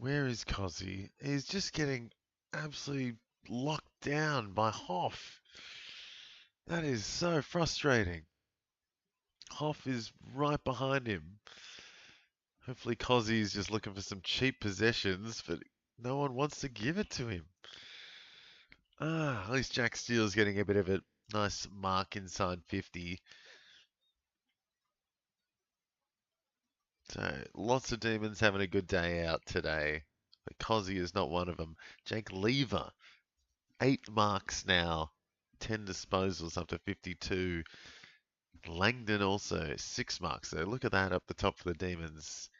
Where is Cozzy? He's just getting absolutely locked down by Hoff. That is so frustrating. Hoff is right behind him. Hopefully Cozzy is just looking for some cheap possessions, but no one wants to give it to him. At least Jack Steele's getting a bit of a nice mark inside 50. So lots of demons having a good day out today. But Cozzy is not one of them. Jake Lever, 8 marks now. 10 disposals up to 52. Langdon also 6 marks. So look at that up the top for the Demons.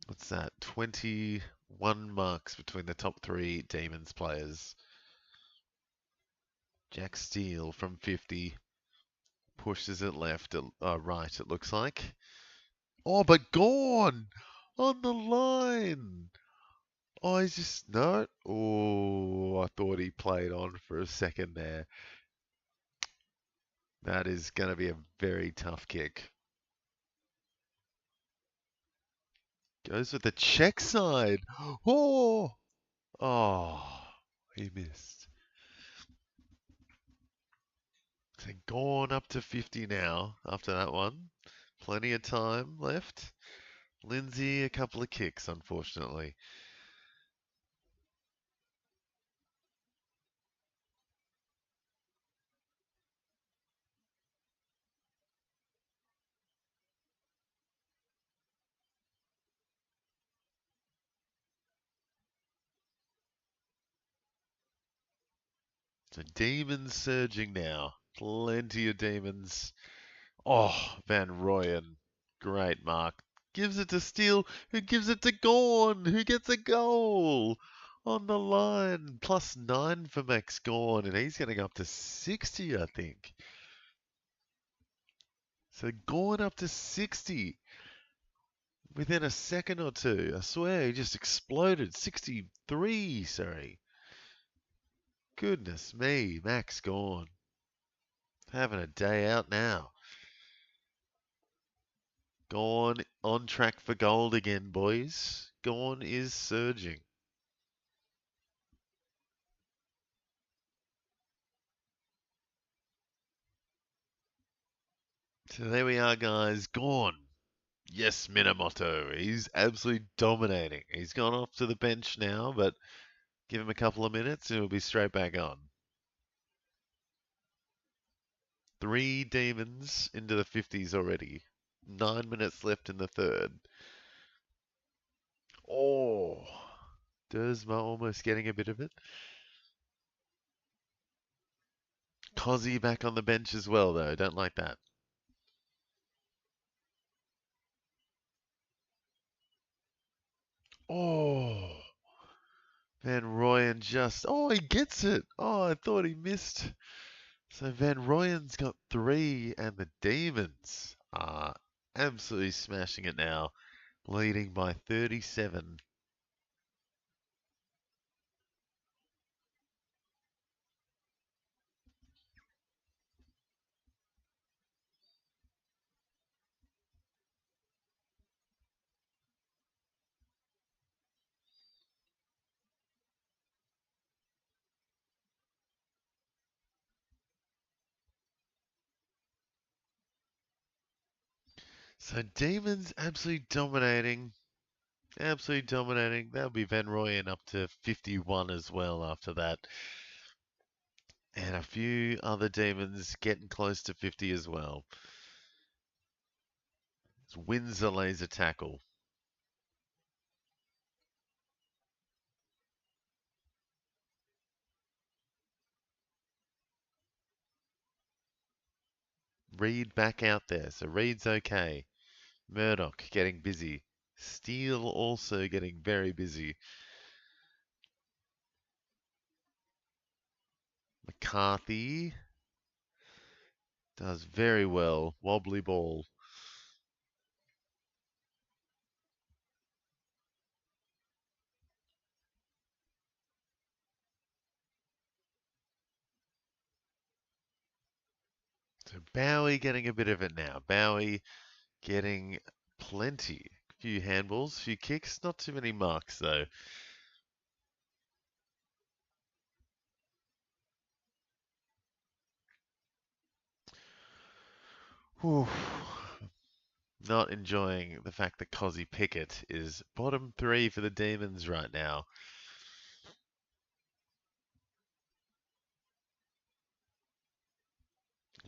What's that? 21 marks between the top 3 Demons players. Jack Steele from 50 pushes it left, right. It looks like. Oh, but gone on the line. Oh, he's just no. Oh, I thought he played on for a second there. That is going to be a very tough kick. Goes with the check side. Oh, Oh, he missed. So gone up to 50 now after that one. Plenty of time left. Lindsay, a couple of kicks, unfortunately. So demons surging now. Plenty of demons. Oh, Van Rooyen. Great mark. Gives it to Steele, who gives it to Gorn, who gets a goal on the line. +9 for Max Gorn, and he's getting up to 60, I think. So Gorn up to 60 within a second or two. I swear, he just exploded. 63, sorry. Goodness me, Max Gorn. Having a day out now. Gorn on track for gold again, boys. Gorn is surging. So there we are, guys. Gorn. Yes, Minamoto. He's absolutely dominating. He's gone off to the bench now, but give him a couple of minutes and he'll be straight back on. 3 demons into the 50s already. 9 minutes left in the third. Oh, Dersma almost getting a bit of it. Cozzy back on the bench as well, though. Don't like that. Oh, Van Rooyen just. Oh, he gets it. Oh, I thought he missed. So Van Rooyen's got 3, and the Demons are absolutely smashing it now, leading by 37. So Demons absolutely dominating. Absolutely dominating. That'll be Van Rooyen up to 51 as well after that. And a few other Demons getting close to 50 as well. Wins the laser tackle. Reed back out there. So Reed's okay. Murdoch getting busy. Steele also getting very busy. McCarthy does very well. Wobbly ball. So Bowie getting a bit of it now. Bowie getting plenty. A few handballs, a few kicks. Not too many marks though. Whew. Not enjoying the fact that Cozzy Pickett is bottom 3 for the Demons right now.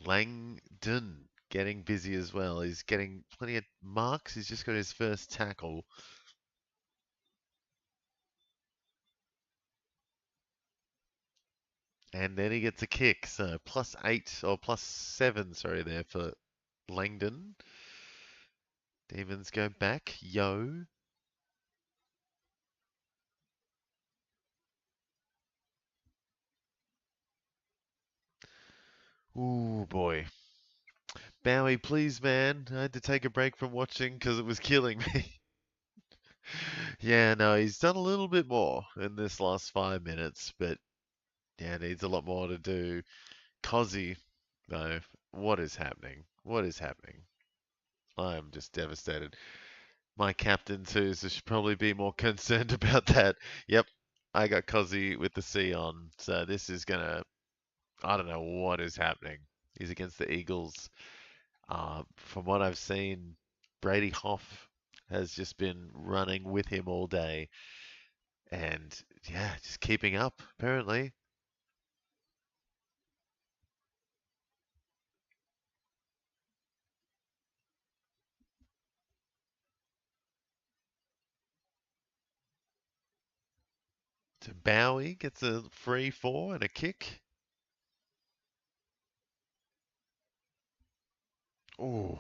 Langdon getting busy as well. He's getting plenty of marks. He's just got his first tackle. And then he gets a kick. So +8 or +7, sorry, there for Langdon. Demons go back. Yo. Ooh, boy. Bowie, please, man. I had to take a break from watching because it was killing me. Yeah, no, he's done a little bit more in this last 5 minutes, but yeah, needs a lot more to do. Cozzy, though, what is happening? What is happening? I am just devastated. My captain, too, so should probably be more concerned about that. Yep, I got Cozzy with the C on. So this is gonna. I don't know what is happening. He's against the Eagles. From what I've seen, Brady Hoff has just been running with him all day, and yeah, just keeping up apparently. So Bowie gets a free four and a kick. Oh,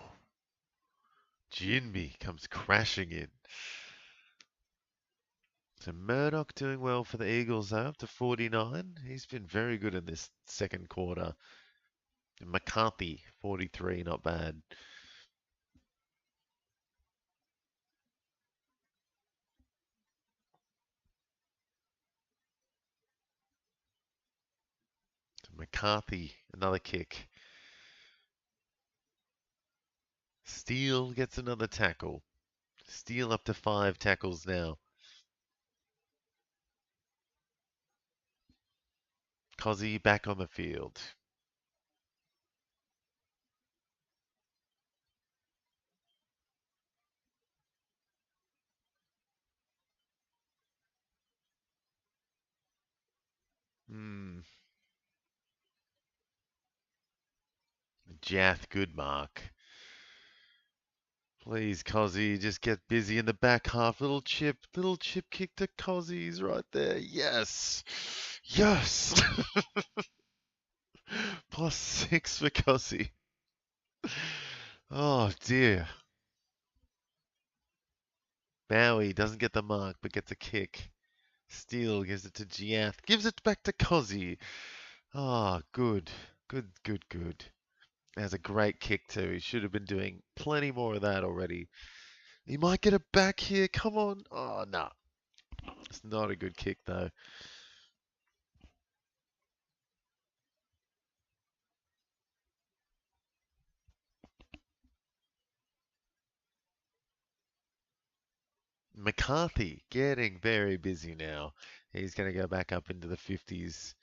Jinbi comes crashing in. So Murdoch doing well for the Eagles though, up to 49. He's been very good in this second quarter. And McCarthy, 43, not bad. So McCarthy, another kick. Steele gets another tackle. Steele up to 5 tackles now. Cozzy back on the field. Hmm. Jath, good mark. Please, Cozzy, just get busy in the back half. Little chip kick to Cozzy's right there. Yes. Yes. +6 for Cozzy. Oh dear. Bowie doesn't get the mark but gets a kick. Steele gives it to Giath. Gives it back to Cozzy. Ah, good. Good, good, good. Has a great kick too. He should have been doing plenty more of that already. He might get it back here. Come on. Oh, no. It's not a good kick though. McCarthy getting very busy now. He's going to go back up into the 50s.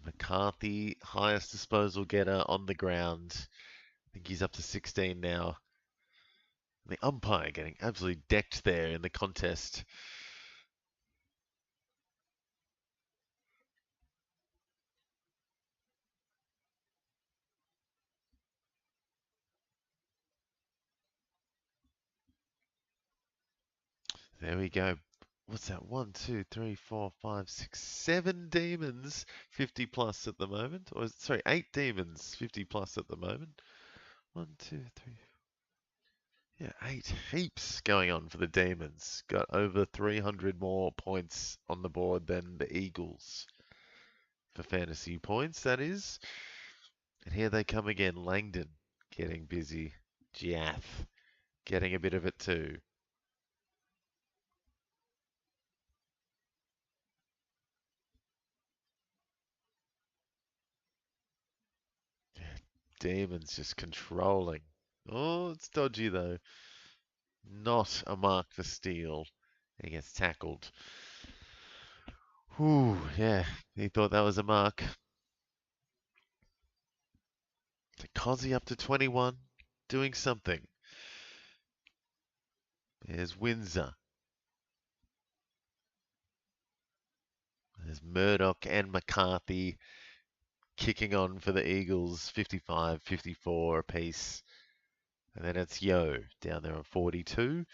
McCarthy, highest disposal getter on the ground. I think he's up to 16 now. The umpire getting absolutely decked there in the contest. There we go. What's that? 1, 2, 3, 4, 5, 6, 7 demons 50 plus at the moment. Or sorry, 8 demons 50 plus at the moment. 1, 2, 3. Yeah, 8 heaps going on for the demons. Got over 300 more points on the board than the Eagles for fantasy points, that is. And here they come again. Langdon getting busy. Giath getting a bit of it too. Demons just controlling. Oh, it's dodgy though. Not a mark for Steele. He gets tackled. Whew, yeah, he thought that was a mark. So Cozzy up to 21, doing something. There's Windsor. There's Murdoch and McCarthy kicking on for the Eagles, 55, 54 apiece. And then it's Yo down there on 42.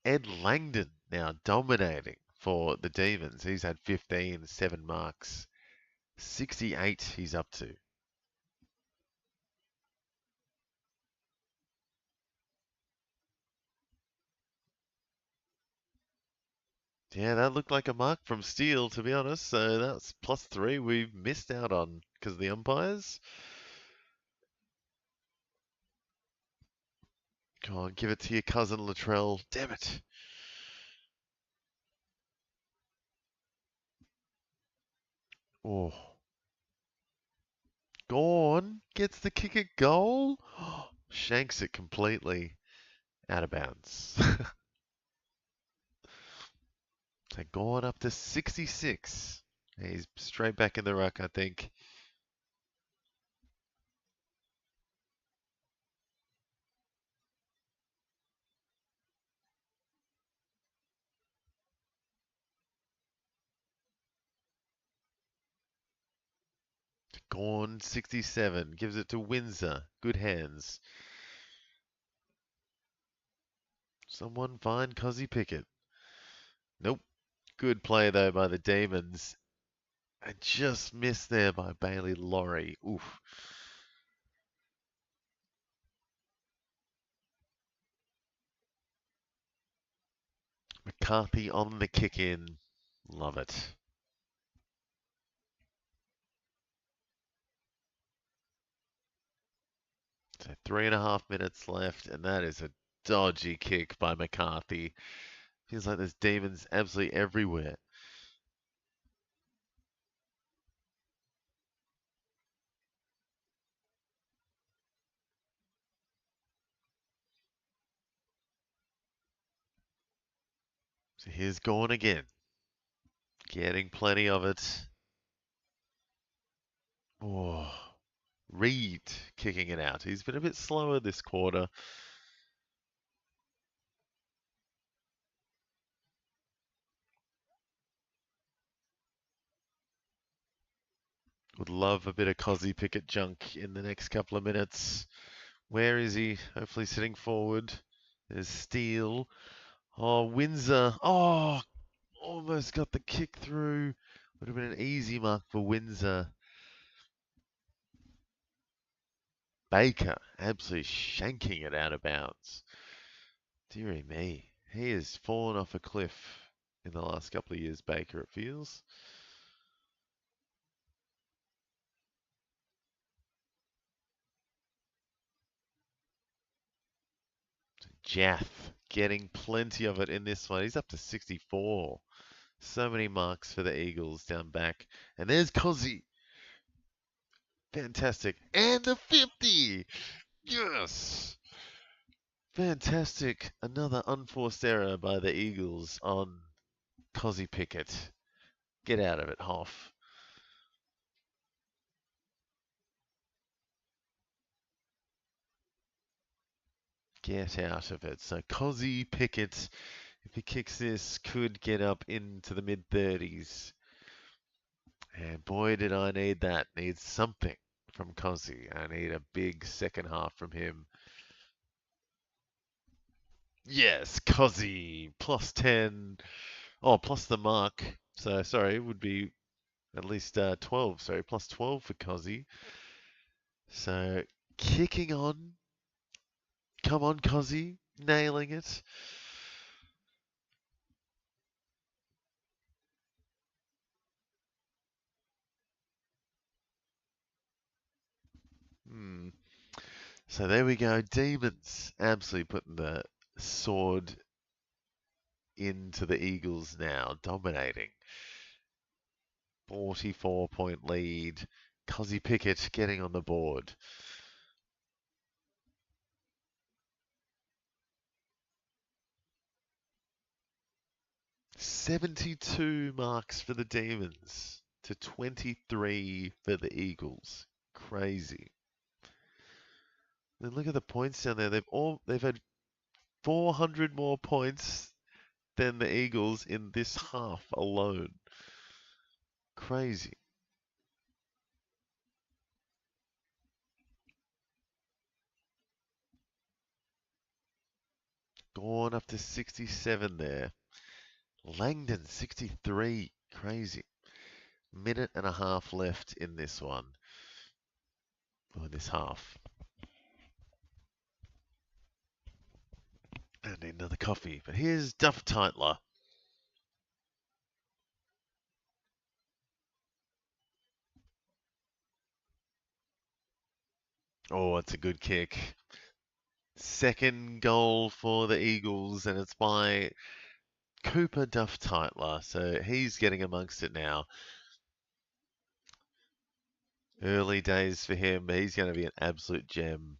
Ed Langdon now dominating for the Demons. He's had 15, 7 marks. 68 he's up to. Yeah, that looked like a mark from Steele, to be honest. So that's +3 we've missed out on because of the umpires. Come on, give it to your cousin Latrell. Damn it. Oh. Gone gets the kick at goal. Shanks it completely. Out of bounds. So gone up to 66. He's straight back in the ruck, I think. Gone 67. Gives it to Windsor. Good hands. Someone find Cozzy Pickett. Nope. Good play, though, by the Demons. I just missed there by Bailey Laurie. Oof. McCarthy on the kick in. Love it. So 3.5 minutes left, and that is a dodgy kick by McCarthy. Feels like there's Demons absolutely everywhere. So here's Gorn again. Getting plenty of it. Oh, Reed kicking it out. He's been a bit slower this quarter. Would love a bit of Cozzy Pickett junk in the next couple of minutes. Where is he? Hopefully sitting forward. There's Steele. Oh, Windsor. Oh, almost got the kick through. Would have been an easy mark for Windsor. Baker absolutely shanking it out of bounds. Deary me. He has fallen off a cliff in the last couple of years, Baker, it feels. Jaff getting plenty of it in this one. He's up to 64. So many marks for the Eagles down back. And there's Cozzy. Fantastic. And the 50. Yes. Fantastic. Another unforced error by the Eagles on Cozzy Pickett. Get out of it, Hoff. Get out of it. So Cozzy Pickett, if he kicks this, could get up into the mid-30s. And boy, did I need that. Need something from Cozzy. I need a big second half from him. Yes, Cozzy, plus 10. Oh, plus the mark. So, sorry, it would be at least 12. Sorry, plus 12 for Cozzy. So, kicking on. Come on, Cozzy. Nailing it. So there we go. Demons absolutely putting the sword into the Eagles now, dominating. 44-point lead. Cozzy Pickett getting on the board. $72 marks for the Demons to 23 for the Eagles. Crazy. Then look at the points down there. They've had 400 more points than the Eagles in this half alone. Crazy. Gone up to 67 there. Langdon 63. Crazy. Minute and a half left in this one. Or this half. I need another coffee. But here's Duff Titler. Oh, it's a good kick. Second goal for the Eagles, and it's by Cooper Duff Titler. So he's getting amongst it now. Early days for him, but he's going to be an absolute gem.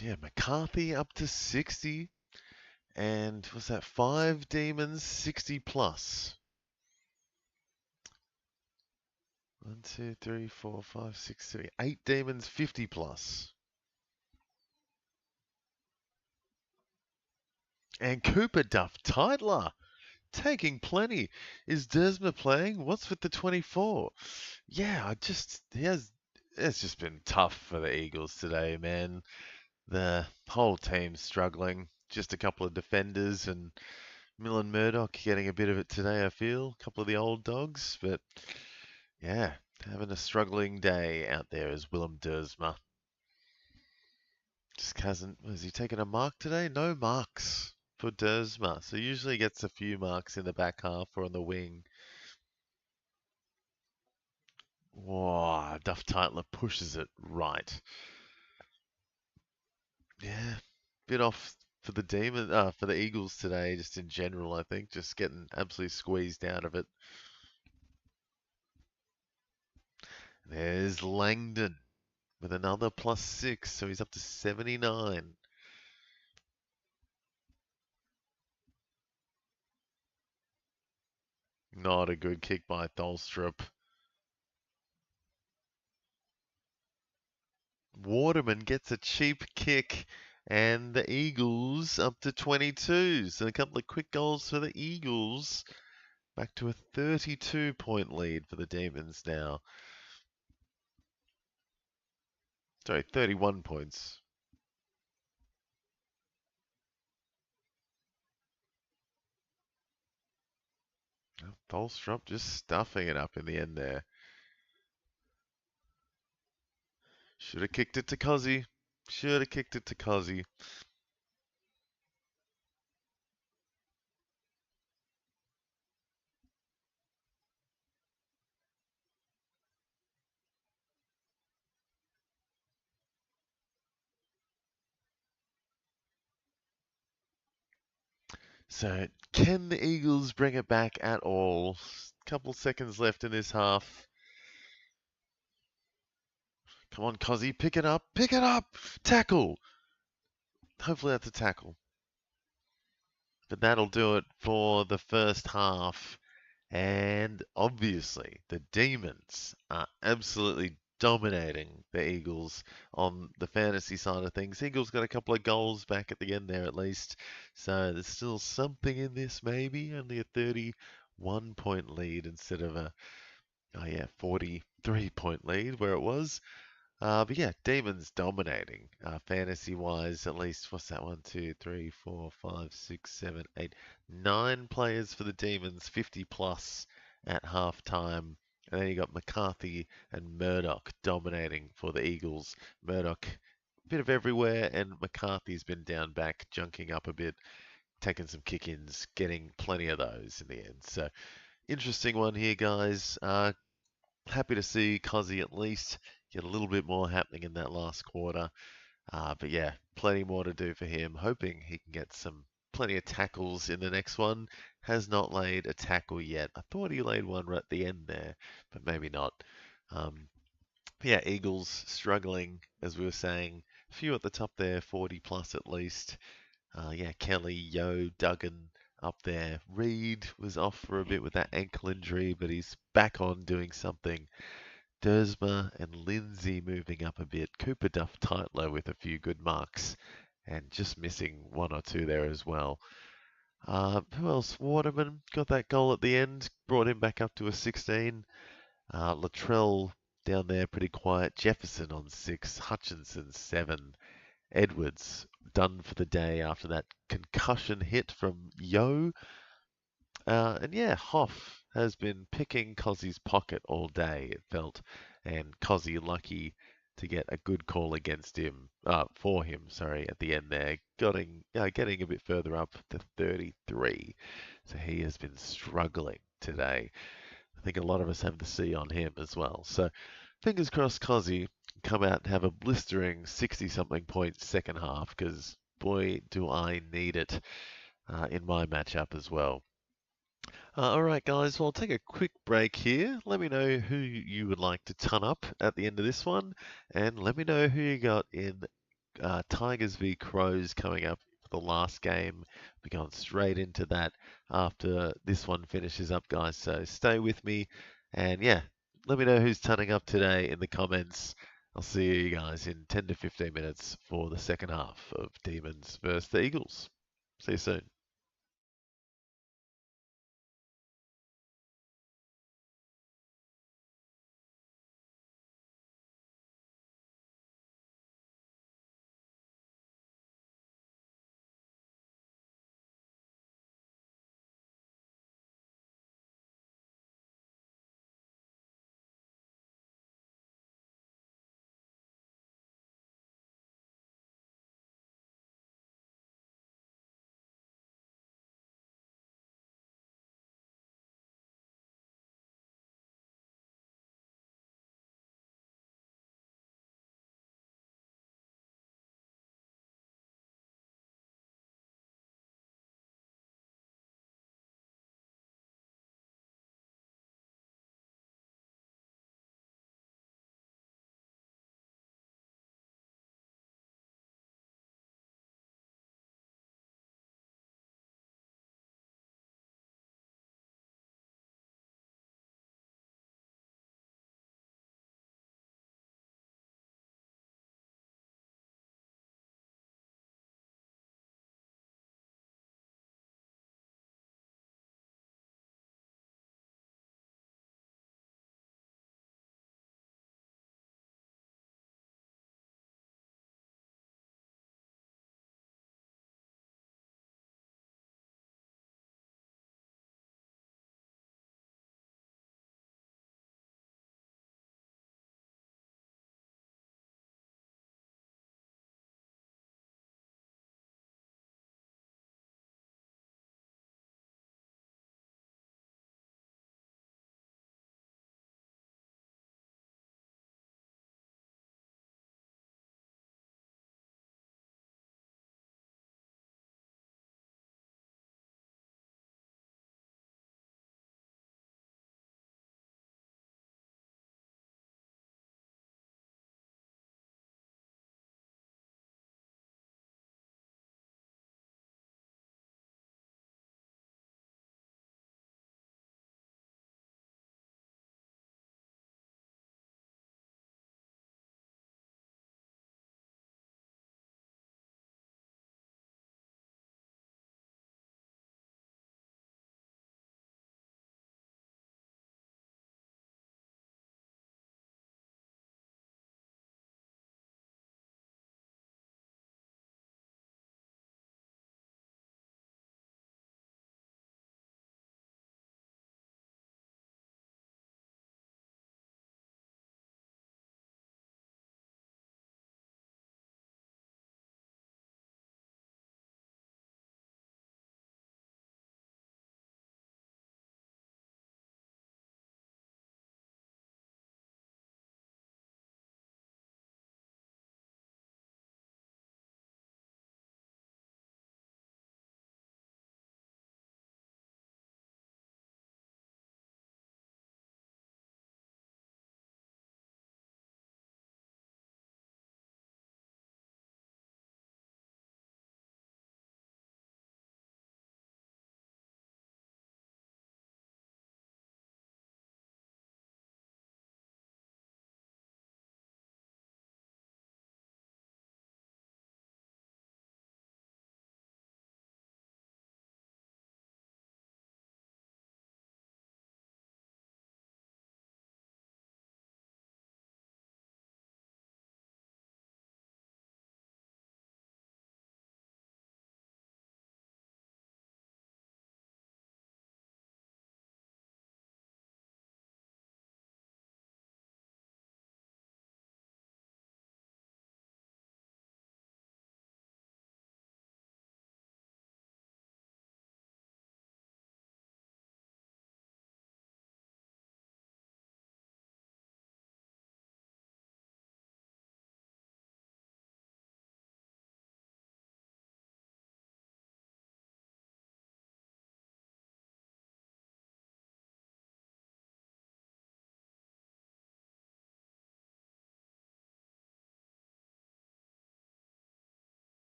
Yeah, McCarthy up to 60. And was that 5 Demons 60 plus? 1, 2, 3, 4, 5, 6, 7, 8 Demons 50 plus. And Cooper Duff Titler taking plenty. Is Dersma playing? What's with the 24? Yeah, it's just been tough for the Eagles today, man. The whole team's struggling. Just a couple of defenders and Millen Murdoch getting a bit of it today, I feel. A couple of the old dogs, but yeah, having a struggling day out there is Willem Dersma. Just hasn't. Was he taking a mark today? No marks for Dersma. So usually he gets a few marks in the back half or on the wing. Wow, Duff Titler pushes it right. Yeah, bit off for for the Eagles today, just in general, I think. Just getting absolutely squeezed out of it. There's Langdon with another +6, so he's up to 79. Not a good kick by Tholstrup. Waterman gets a cheap kick, and the Eagles up to 22. So a couple of quick goals for the Eagles. Back to a 32-point lead for the Demons now. Sorry, 31 points. Tholstrup just stuffing it up in the end there. Should have kicked it to Cozzy. Should have kicked it to Cozzy. So, can the Eagles bring it back at all? Couple seconds left in this half. Come on, Cozzy, pick it up. Pick it up. Tackle. Hopefully that's a tackle. But that'll do it for the first half. And obviously, the Demons are absolutely dominating the Eagles on the fantasy side of things. Eagles got a couple of goals back at the end there, at least. So there's still something in this, maybe. Only a 31-point lead instead of a, 43-point lead where it was. But yeah, Demons dominating fantasy wise. At least what's that? 1, 2, 3, 4, 5, 6, 7, 8, 9 players for the Demons, 50 plus at halftime. And then you got McCarthy and Murdoch dominating for the Eagles. Murdoch, a bit of everywhere, and McCarthy's been down back, junking up a bit, taking some kick-ins, getting plenty of those in the end. So interesting one here, guys. Happy to see Cozzy at least get a little bit more happening in that last quarter. But yeah, plenty more to do for him. Hoping he can get plenty of tackles in the next one. Has not laid a tackle yet. I thought he laid one right at the end there, but maybe not. Yeah, Eagles struggling, as we were saying. A few at the top there, 40 plus at least. Yeah, Kelly, Yo, Duggan up there. Reed was off for a bit with that ankle injury, but he's back on doing something. Dersma and Lindsay moving up a bit. Cooper Duff Titler with a few good marks. And just missing one or two there as well. Who else? Waterman got that goal at the end. Brought him back up to a 16. Latrell down there pretty quiet. Jefferson on 6. Hutchinson 7. Edwards done for the day after that concussion hit from Yo. And yeah, Hoff has been picking Cozzy's pocket all day, it felt. And Cozzy lucky to get a good call against him, for him, sorry, at the end there. Getting a bit further up to 33. So he has been struggling today. I think a lot of us have the C on him as well. So fingers crossed Cozzy come out and have a blistering 60-something points second half, because boy, do I need it in my matchup as well. All right, guys, well, I'll take a quick break here. Let me know who you would like to ton up at the end of this one, and let me know who you got in Tigers v Crows coming up for the last game. We're going straight into that after this one finishes up, guys. So stay with me, and yeah, let me know who's turning up today in the comments. I'll see you guys in 10 to 15 minutes for the second half of Demons versus the Eagles. See you soon.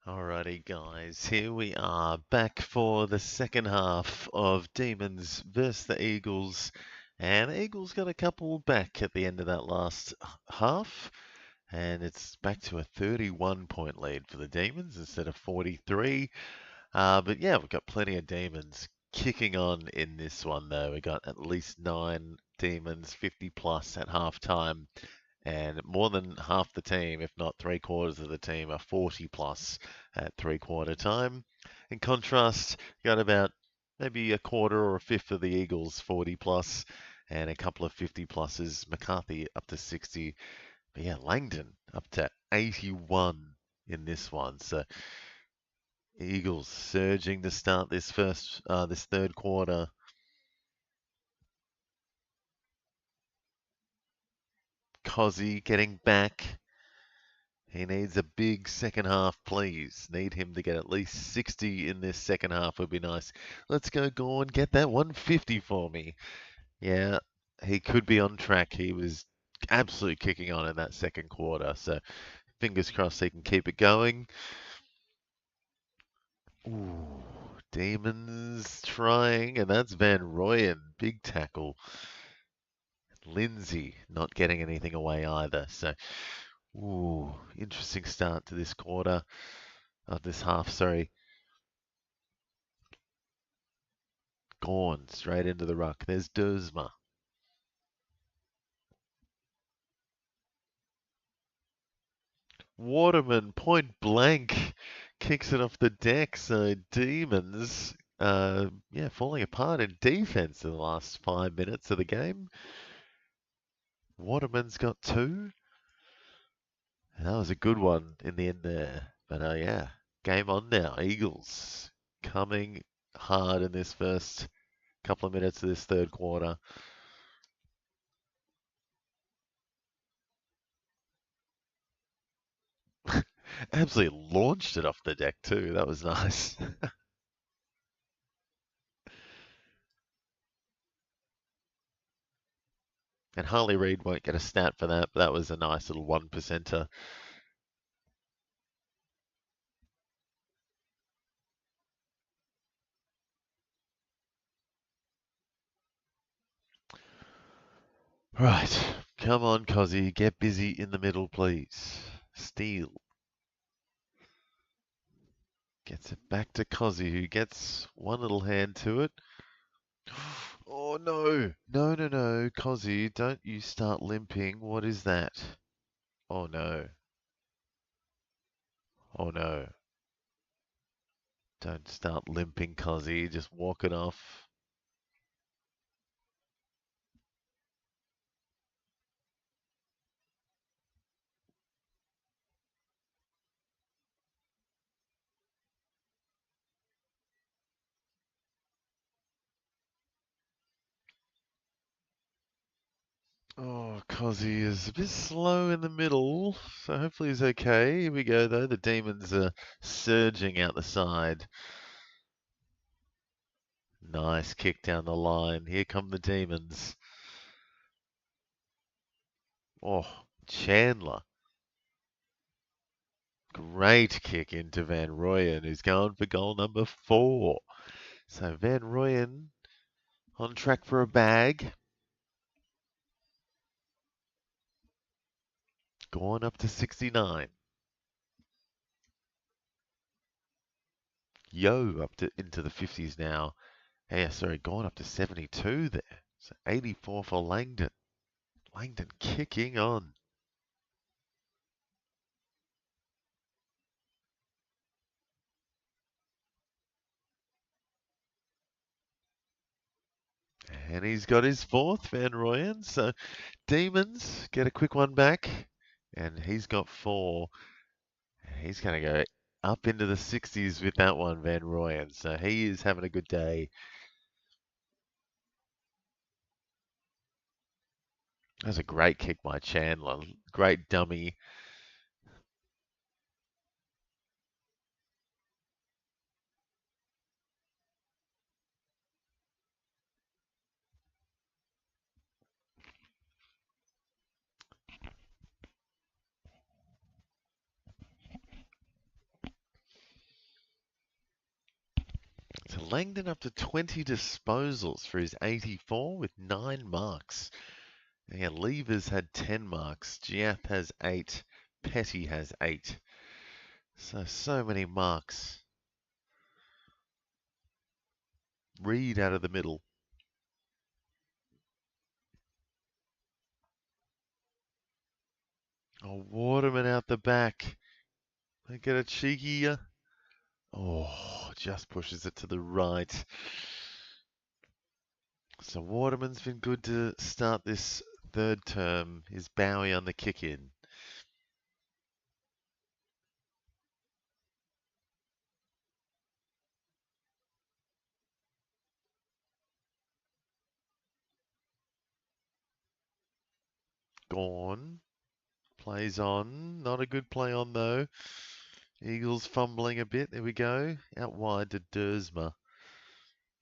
Alrighty, guys, here we are back for the second half of Demons versus the Eagles. And the Eagles got a couple back at the end of that last half. And it's back to a 31-point lead for the Demons instead of 43. But yeah, we've got plenty of Demons kicking on in this one, though. We got at least 9 Demons, 50 plus at half time. And more than half the team, if not three-quarters of the team, are 40 plus at three-quarter time. In contrast, you got about maybe a quarter or a fifth of the Eagles 40 plus, and a couple of 50 pluses. McCarthy up to 60, but yeah, Langdon up to 81 in this one. So Eagles surging to start this third quarter. Cozzy getting back. He needs a big second half, please. Need him to get at least 60 in this second half would be nice. Let's go, Gorn. Get that 150 for me. Yeah, he could be on track. He was absolutely kicking on in that second quarter. So fingers crossed he can keep it going. Ooh, Demons trying, and that's Van Rooyen. Big tackle. Lindsay not getting anything away either. So, ooh, interesting start to this quarter. This half, sorry. Gone straight into the ruck. There's Dersma. Waterman, point blank, kicks it off the deck. So Demons, yeah, falling apart in defense in the last 5 minutes of the game. Waterman's got 2. And that was a good one in the end there. But yeah, game on now. Eagles coming hard in this first couple of minutes of this third quarter. Absolutely launched it off the deck too. That was nice. And Harley Reid won't get a stat for that, but that was a nice little 1%er. Right, come on, Cozzy, get busy in the middle, please. Steele gets it back to Cozzy, who gets one little hand to it. Oh no, no, no, no, Cozzy, don't you start limping. What is that? Oh no. Oh no. Don't start limping, Cozzy. Just walk it off. Oh, Cozzy is a bit slow in the middle, so hopefully he's okay. Here we go, though. The Demons are surging out the side. Nice kick down the line. Here come the Demons. Oh, Chandler. Great kick into Van Rooyen, who's going for goal number 4. So Van Rooyen on track for a bag. Going up to 69. Yo, up to into the 50s now. Yeah, sorry, going up to 72 there. So 84 for Langdon. Langdon kicking on. And he's got his 4th, Van Rooyen. So Demons get a quick one back. And he's got 4. He's going to go up into the 60s with that one, Van Rooyen. So he is having a good day. That was a great kick by Chandler. Great dummy. Langdon up to 20 disposals for his 84 with 9 marks. Yeah, Levers had 10 marks. Giath has 8. Petty has 8. So many marks. Reed out of the middle. Oh, Waterman out the back. They get a cheeky. Oh, just pushes it to the right. So Waterman's been good to start this third term. Is Bowie on the kick in? Gone. Plays on. Not a good play on though. Eagles fumbling a bit. There we go. Out wide to Dersma.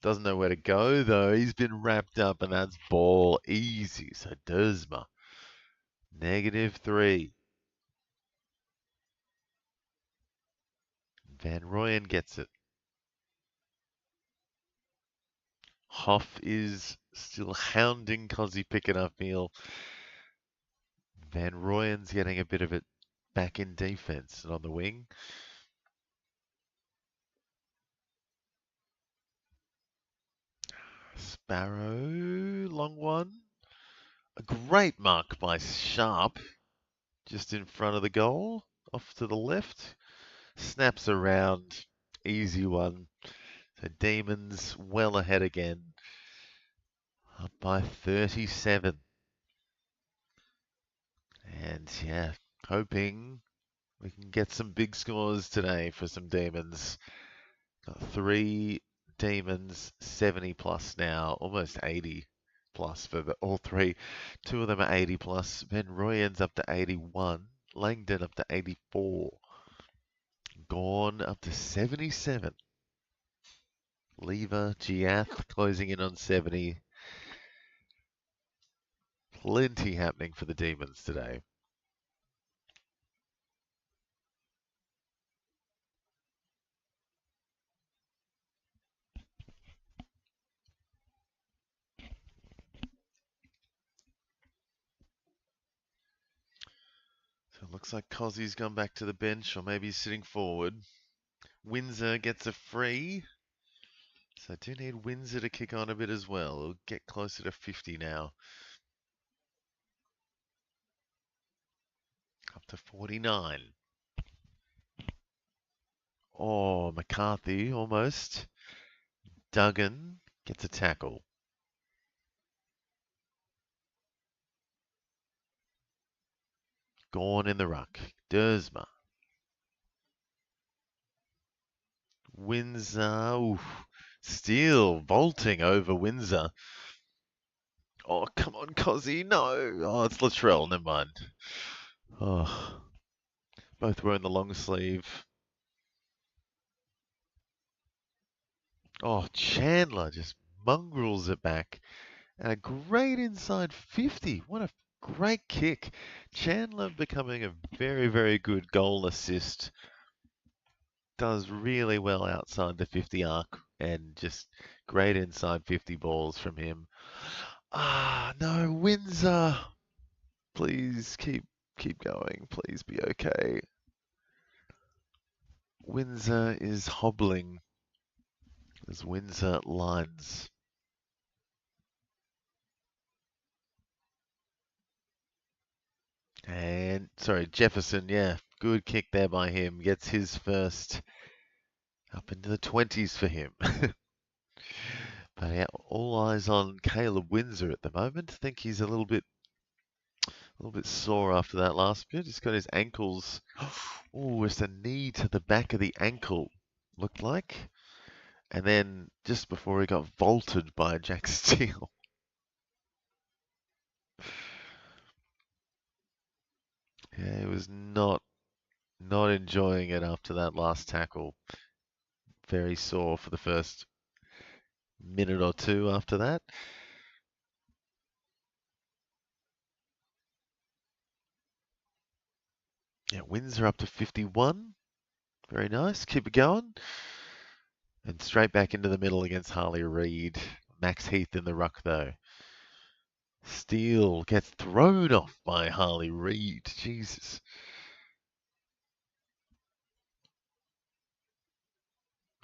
Doesn't know where to go though. He's been wrapped up and that's ball easy. So Dersma. -3. Van Rooyen gets it. Hoff is still hounding Cozzy Pickett upfield. Van Rooyen's getting a bit of it back in defense and on the wing. Sparrow, long one. A great mark by Sharp, just in front of the goal, off to the left. Snaps around, easy one. So Demons well ahead again, up by 37. And yeah, hoping we can get some big scores today for some Demons. Got 3 Demons, 70 plus now, almost 80 plus for all 3. 2 of them are 80 plus. Van Rooyen's up to 81. Langdon up to 84. Gone up to 77. Lever, Giath closing in on 70. Plenty happening for the Demons today. So it looks like Cozzy's gone back to the bench, or maybe he's sitting forward. Windsor gets a free. So I do need Windsor to kick on a bit as well. It'll get closer to 50 now. Up to 49. Oh, McCarthy almost. Duggan gets a tackle. Gone in the ruck. Dersma. Windsor. Oof. Steele vaulting over Windsor. Oh, come on, Cozzy. No. Oh, it's Latrell. Never mind. Oh, both wearing the long sleeve. Oh, Chandler just mongrels it back. And a great inside 50. What a great kick. Chandler becoming a very, very good goal assist. Does really well outside the 50 arc and just great inside 50 balls from him. Ah, no, Windsor. Please keep going. Please be okay. Windsor is hobbling as Windsor lines. And, sorry, Jefferson, yeah, good kick there by him. Gets his first up into the 20s for him. But yeah, all eyes on Caleb Windsor at the moment. I think he's a little bit sore after that last bit. He's got his ankles. Oh, it's a knee to the back of the ankle, looked like. And then just before he got vaulted by Jack Steele. Yeah, he was not enjoying it after that last tackle. Very sore for the first minute or two after that. Yeah, Windsor up to 51. Very nice. Keep it going. And straight back into the middle against Harley Reid. Max Heath in the ruck, though. Steele gets thrown off by Harley Reid. Jesus.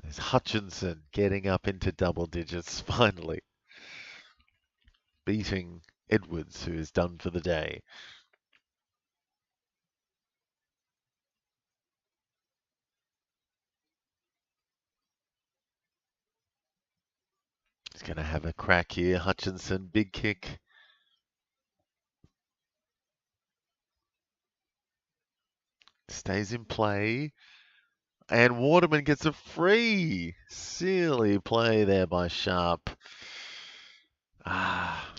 There's Hutchinson getting up into double digits finally. Beating Edwards, who is done for the day. He's going to have a crack here. Hutchinson, big kick. Stays in play. And Waterman gets a free. Silly play there by Sharp. Ah.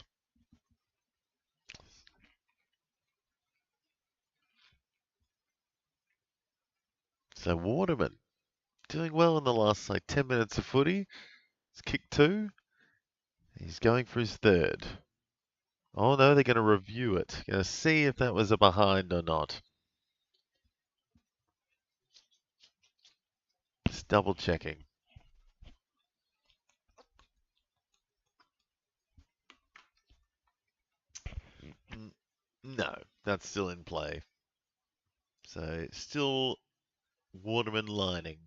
So Waterman doing well in the last 10 minutes of footy. He's kicked 2. He's going for his 3rd. Oh no, they're going to review it. Going to see if that was a behind or not. Just double checking. No, that's still in play. So still Waterman lining.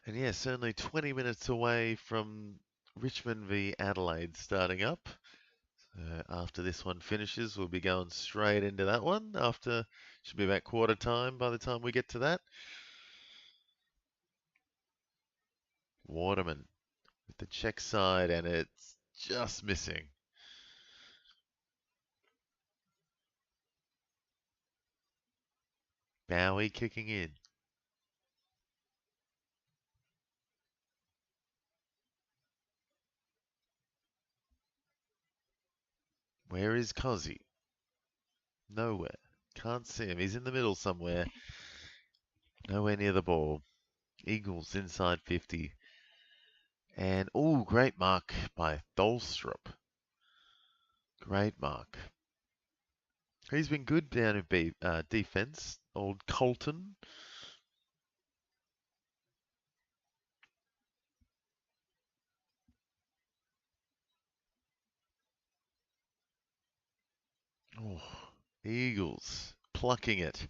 And yeah, certainly 20 minutes away from Richmond v Adelaide starting up. After this one finishes, we'll be going straight into that one. Should be about quarter time by the time we get to that. Waterman with the check side, and it's just missing. Bowie kicking in. Where is Cozzy? Nowhere. Can't see him. He's in the middle somewhere. Nowhere near the ball. Eagles inside 50. And, oh, great mark by Tholstrup. Great mark. He's been good down in defense. Old Colton. Oh, Eagles plucking it.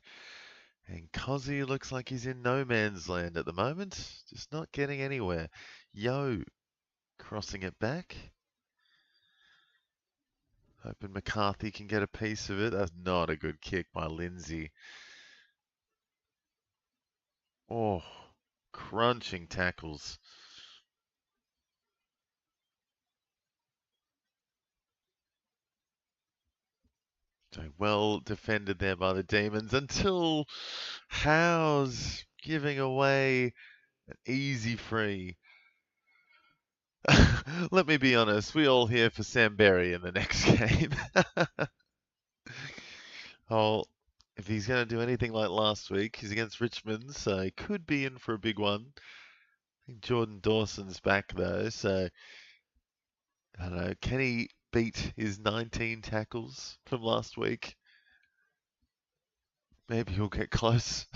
And Cozzy looks like he's in no man's land at the moment. Just not getting anywhere. Yo crossing it back. Hoping McCarthy can get a piece of it. That's not a good kick by Lindsay. Oh, crunching tackles. So well defended there by the Demons until Howe's giving away an easy free. Let me be honest, we all here for Sam Berry in the next game. Oh, if he's going to do anything like last week, he's against Richmond, so he could be in for a big one. I think Jordan Dawson's back though, so I don't know. Can he beat his 19 tackles from last week? Maybe he'll get close.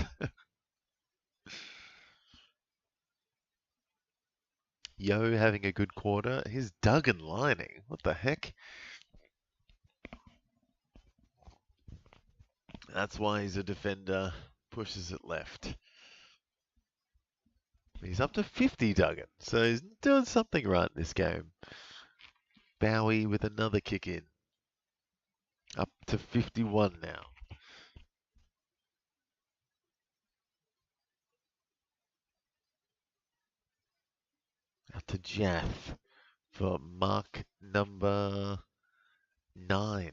Yo having a good quarter. Here's Duggan lining. What the heck? That's why he's a defender. Pushes it left. He's up to 50, Duggan. So he's doing something right in this game. Bowie with another kick in. Up to 51 now. Out to Jaff for mark number 9.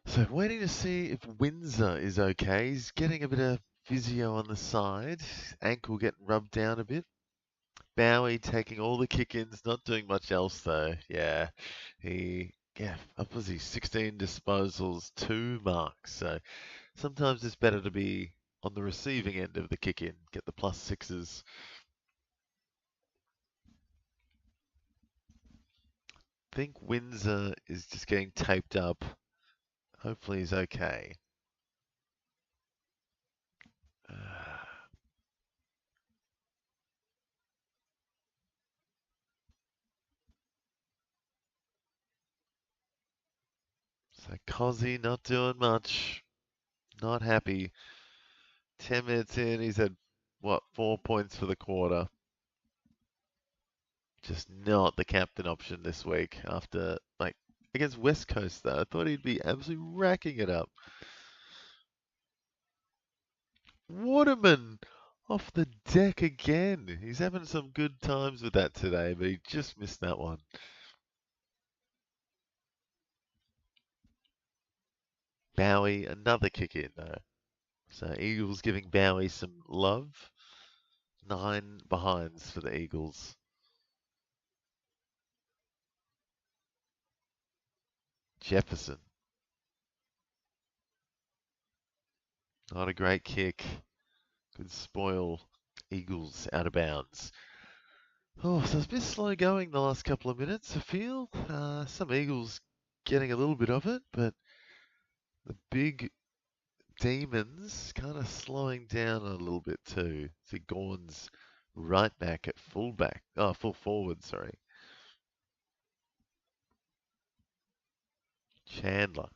So waiting to see if Windsor is okay. He's getting a bit of physio on the side. Ankle getting rubbed down a bit. Bowie taking all the kick-ins, not doing much else though. Yeah, up was he 16 disposals, 2 marks. So sometimes it's better to be on the receiving end of the kick-in, get the plus sixes. I think Windsor is just getting taped up. Hopefully he's okay. So Cozzy not doing much. Not happy. 10 minutes in, he's had, what, 4 points for the quarter. Just not the captain option this week after, like, against West Coast, though. I thought he'd be absolutely racking it up. Waterman off the deck again. He's having some good times with that today, but he just missed that one. Bowie, another kick in, though. So Eagles giving Bowie some love. 9 behinds for the Eagles. Jefferson. Not a great kick. Could spoil Eagles out of bounds. Oh, so it's a bit slow going the last couple of minutes, I feel. Some Eagles getting a little bit of it, but the big Demons kind of slowing down a little bit too. See Gorn's right back at fullback. Oh, full forward, sorry. Chandler.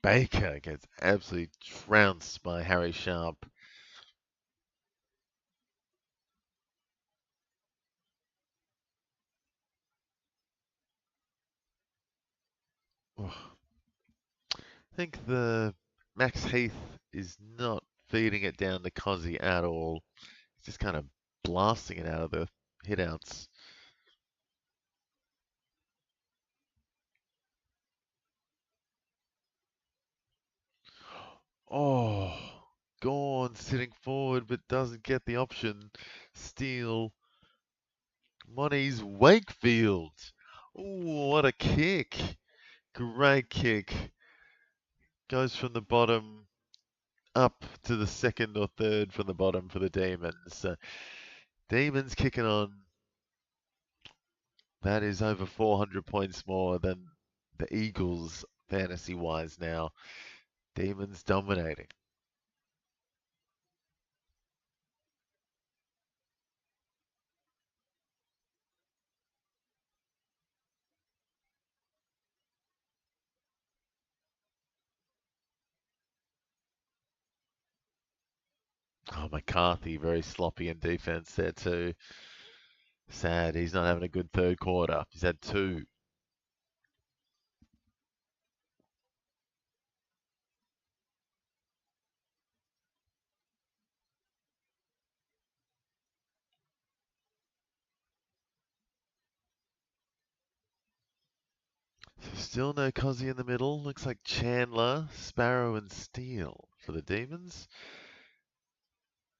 Baker gets absolutely trounced by Harry Sharp. Oh, I think the Max Heath is not feeding it down to Cozzy at all. He's just kind of blasting it out of the hitouts. Oh, Gorn sitting forward but doesn't get the option. Steal. Monty's Wakefield. Ooh, what a kick. Great kick. Goes from the bottom up to the second or third from the bottom for the Demons. Demons kicking on. That is over 400 points more than the Eagles fantasy-wise now. Demons dominating. Oh, McCarthy, very sloppy in defense there too. Sad, he's not having a good third quarter. He's had 2. Still no Cozzy in the middle. Looks like Chandler, Sparrow, and Steele for the Demons.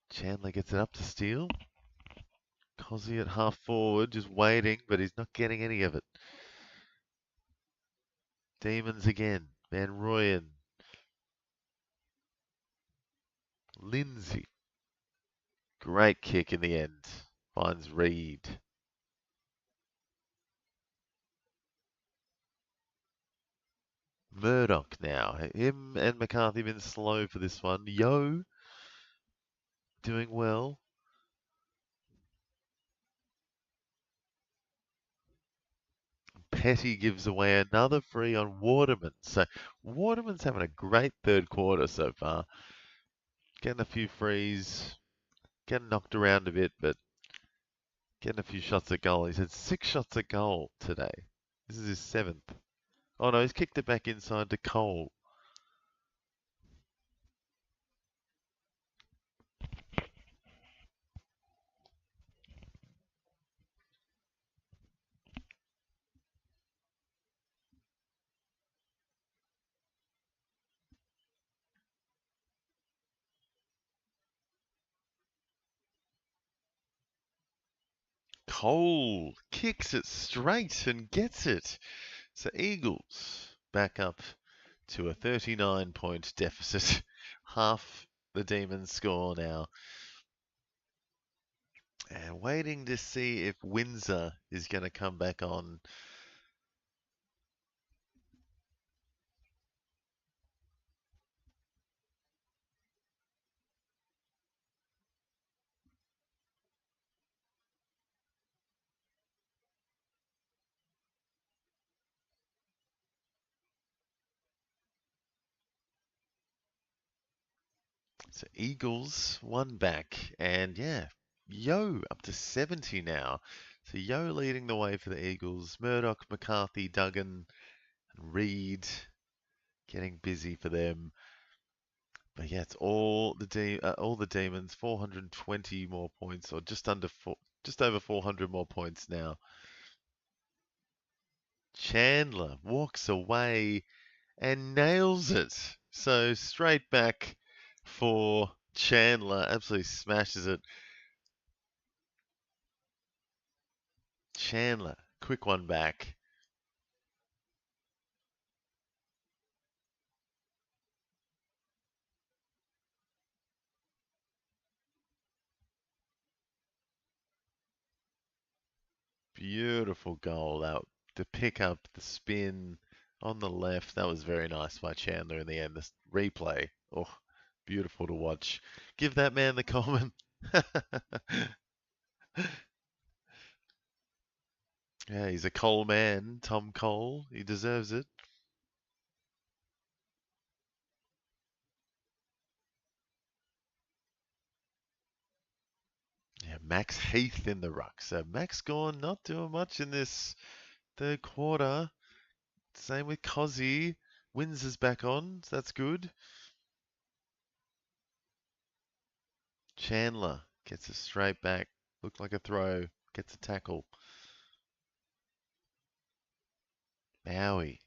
Chandler gets it up to Steele. Cozzy at half forward, just waiting, but he's not getting any of it. Demons again. Van Rooyen. Lindsay. Great kick in the end. Finds Reed. Murdoch now. Him and McCarthy have been slow for this one. Yo doing well. Petty gives away another free on Waterman. So Waterman's having a great third quarter so far. Getting a few frees, getting knocked around a bit, but getting a few shots at goal. He's had 6 shots at goal today. This is his 7th. Oh no, he's kicked it back inside to Cole. Cole kicks it straight and gets it. So Eagles back up to a 39-point deficit. Half the Demons score now. And waiting to see if Windsor is going to come back on. So Eagles one back, and yeah, Yo up to 70 now. So Yo leading the way for the Eagles. Murdoch, McCarthy, Duggan, and Reed getting busy for them. But yeah, it's all the Demons. 420 more points, or just over 400 more points now. Chandler walks away and nails it. So straight back for Chandler. Absolutely smashes it. Chandler, quick one back. Beautiful goal out to pick up the spin on the left. That was very nice by Chandler in the end. This replay, oh, beautiful to watch. Give that man the comment. Yeah, he's a Cole man, Tom Cole. He deserves it. Yeah, Max Heath in the ruck. So Max Gorn not doing much in this third quarter. Same with Cozzy. Wins is back on, so that's good. Chandler gets it straight back. Looked like a throw. Gets a tackle. Bowie.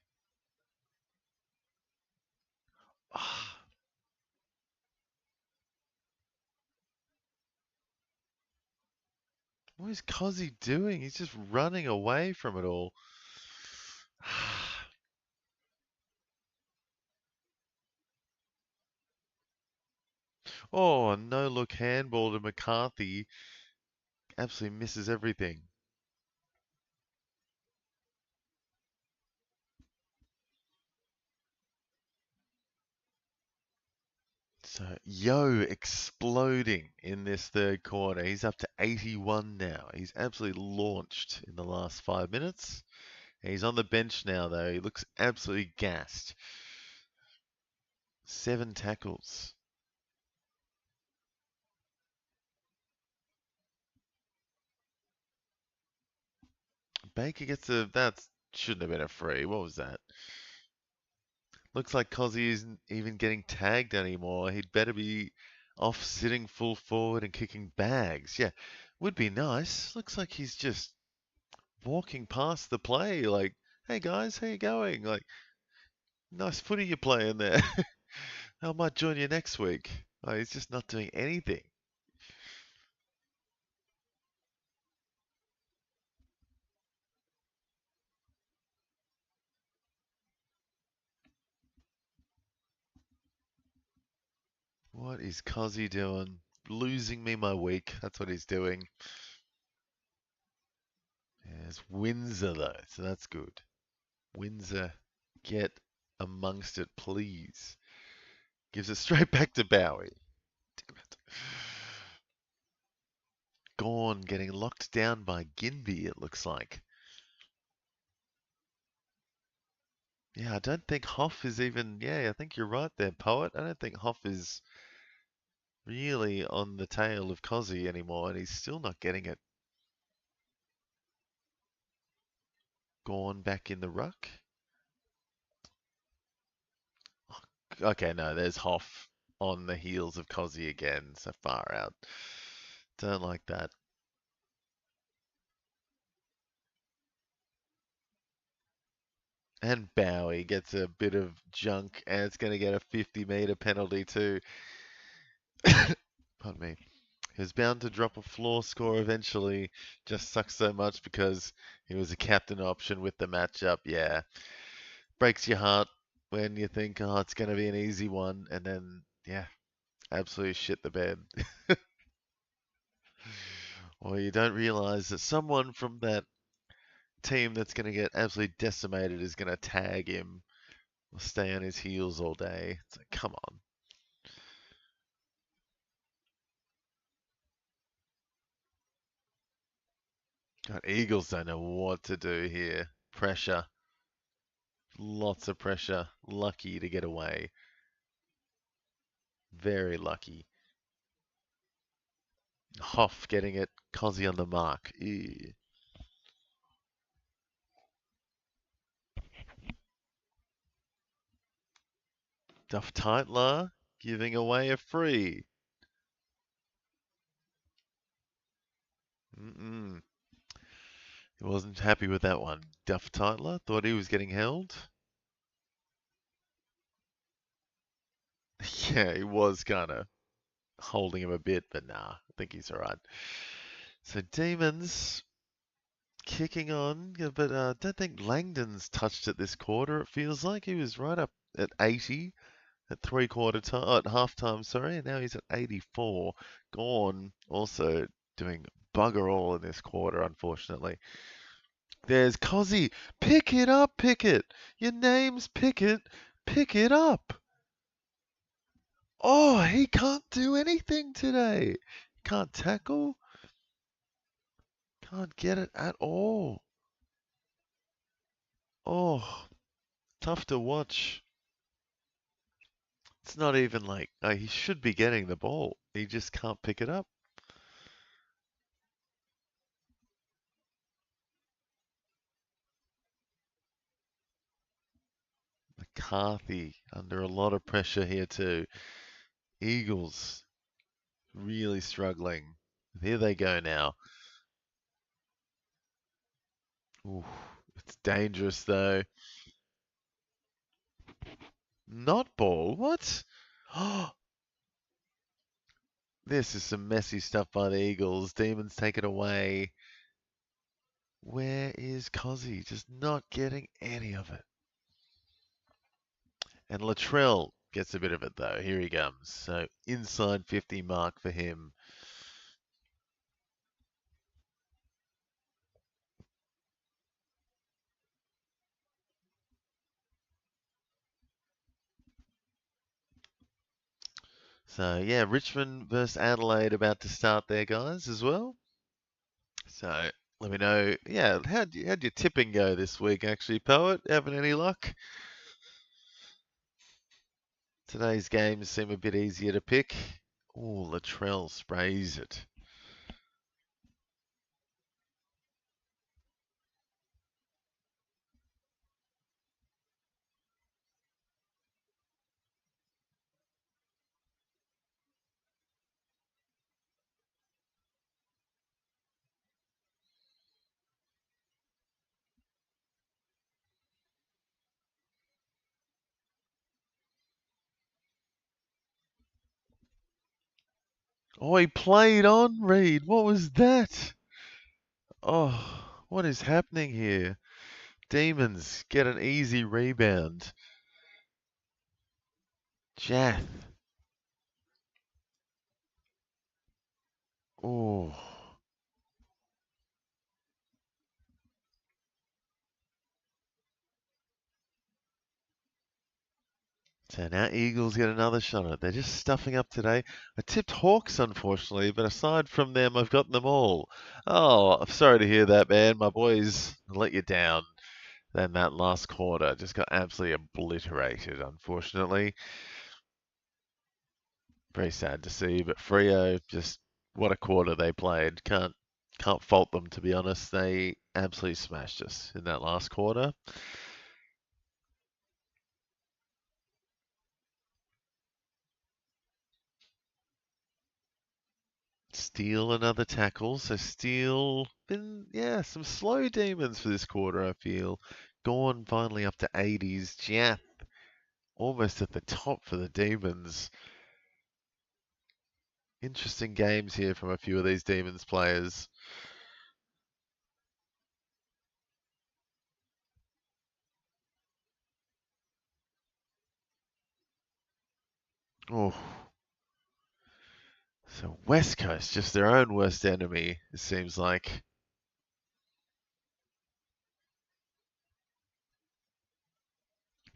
Ah, what is Cozzy doing? He's just running away from it all. Oh, no look handball to McCarthy. Absolutely misses everything. So Yo exploding in this third quarter. He's up to 81 now. He's absolutely launched in the last 5 minutes. He's on the bench now, though. He looks absolutely gassed. 7 tackles. Baker gets that shouldn't have been a free. What was that? Looks like Cozzy isn't even getting tagged anymore. He'd better be off sitting full forward and kicking bags. Yeah, would be nice. Looks like he's just walking past the play like, hey guys, how you going? Like, nice footy you're playing there. I might join you next week. Like, he's just not doing anything. What is Cozzy doing? Losing me my week. That's what he's doing. Yeah, it's Windsor though, so that's good. Windsor, get amongst it, please. Gives it straight back to Bowie. Damn it. Gorn getting locked down by Ginby, it looks like. Yeah, I don't think Hoff is even. Yeah, I think you're right there, Poet. I don't think Hoff is really on the tail of Cozzy anymore, and he's still not getting it. Gorn back in the ruck. Okay, no, there's Hoff on the heels of Cozzy again, so far out. Don't like that. And Bowie gets a bit of junk, and it's going to get a 50-meter penalty too. Pardon me. He was bound to drop a floor score eventually. Just sucks so much because he was a captain option with the matchup. Yeah, breaks your heart when you think, oh, it's going to be an easy one, and then, yeah, absolutely shit the bed. Or you don't realize that someone from that team that's going to get absolutely decimated is going to tag him or stay on his heels all day. It's like, come on. God, Eagles don't know what to do here. Pressure. Lots of pressure. Lucky to get away. Very lucky. Hoff getting it. Cozzy on the mark. Ew. Duff Tightler giving away a free. Mm-mm. He wasn't happy with that one. Duff Tightler thought he was getting held. Yeah, he was kind of holding him a bit, but nah, I think he's all right. So Demons kicking on, yeah, but I don't think Langdon's touched it this quarter. It feels like he was right up at 80 at three-quarter time, at halftime, sorry, and now he's at 84. Gone also doing bugger all in this quarter, unfortunately. There's Cozzy. Pick it up, Pickett. Your name's Pickett. Pick it up. Oh, he can't do anything today. Can't tackle. Can't get it at all. Oh, tough to watch. It's not even like he should be getting the ball. He just can't pick it up. McCarthy under a lot of pressure here too. Eagles really struggling. Here they go now. Ooh, it's dangerous though. Not ball. What? This is some messy stuff by the Eagles. Demons take it away. Where is Cozzy? Just not getting any of it. And Latrell gets a bit of it though. Here he comes. So inside 50 mark for him. So yeah, Richmond versus Adelaide about to start there, guys, as well. So let me know. Yeah, how'd your tipping go this week, actually, Poet? Having any luck? Today's games seem a bit easier to pick. Oh, Latrell sprays it. Oh, he played on, Reed. What was that? Oh, what is happening here? Demons get an easy rebound. Jath. Oh. So now Eagles get another shot at it. They're just stuffing up today. I tipped Hawks, unfortunately, but aside from them, I've got them all. Oh, I'm sorry to hear that, man. My boys let you down. Then that last quarter just got absolutely obliterated, unfortunately. Very sad to see, but Freo, just what a quarter they played. Can't fault them, to be honest. They absolutely smashed us in that last quarter. Steele another tackle. So Steele been some slow demons for this quarter, I feel. Gone finally up to 80s. Jath almost at the top for the demons. Interesting games here from a few of these Demons players. Oh, so West Coast, just their own worst enemy, it seems like.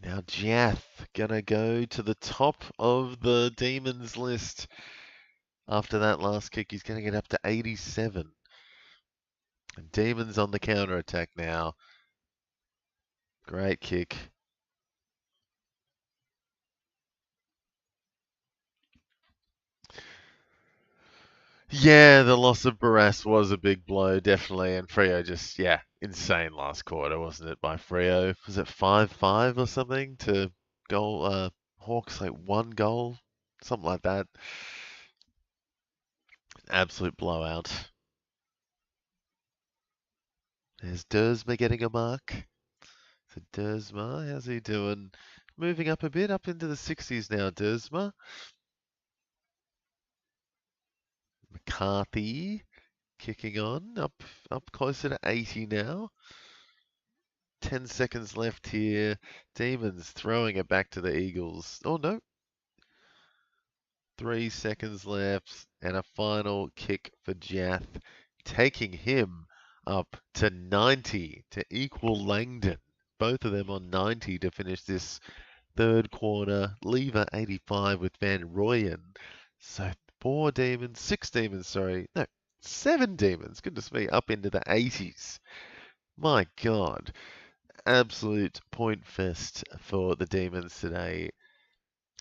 Now Jath gonna go to the top of the Demons list. After that last kick, he's gonna get up to 87. And Demons on the counter attack now. Great kick. Yeah, the loss of Barras was a big blow, definitely. And Freo just, yeah, insane last quarter, wasn't it, by Freo? Was it 5-5 or something to goal? Hawks like one goal, something like that. Absolute blowout. There's Dersma getting a mark. So Dersma, how's he doing? Moving up a bit, up into the 60s now, Dersma. McCarthy kicking on, up closer to 80 now. 10 seconds left here. Demons throwing it back to the Eagles. Oh no. 3 seconds left. And a final kick for Jath, taking him up to 90 to equal Langdon. Both of them on 90 to finish this third quarter. Lever 85 with Van Rooyen. So 7 Demons, goodness me, up into the 80s. My God. Absolute point fest for the Demons today.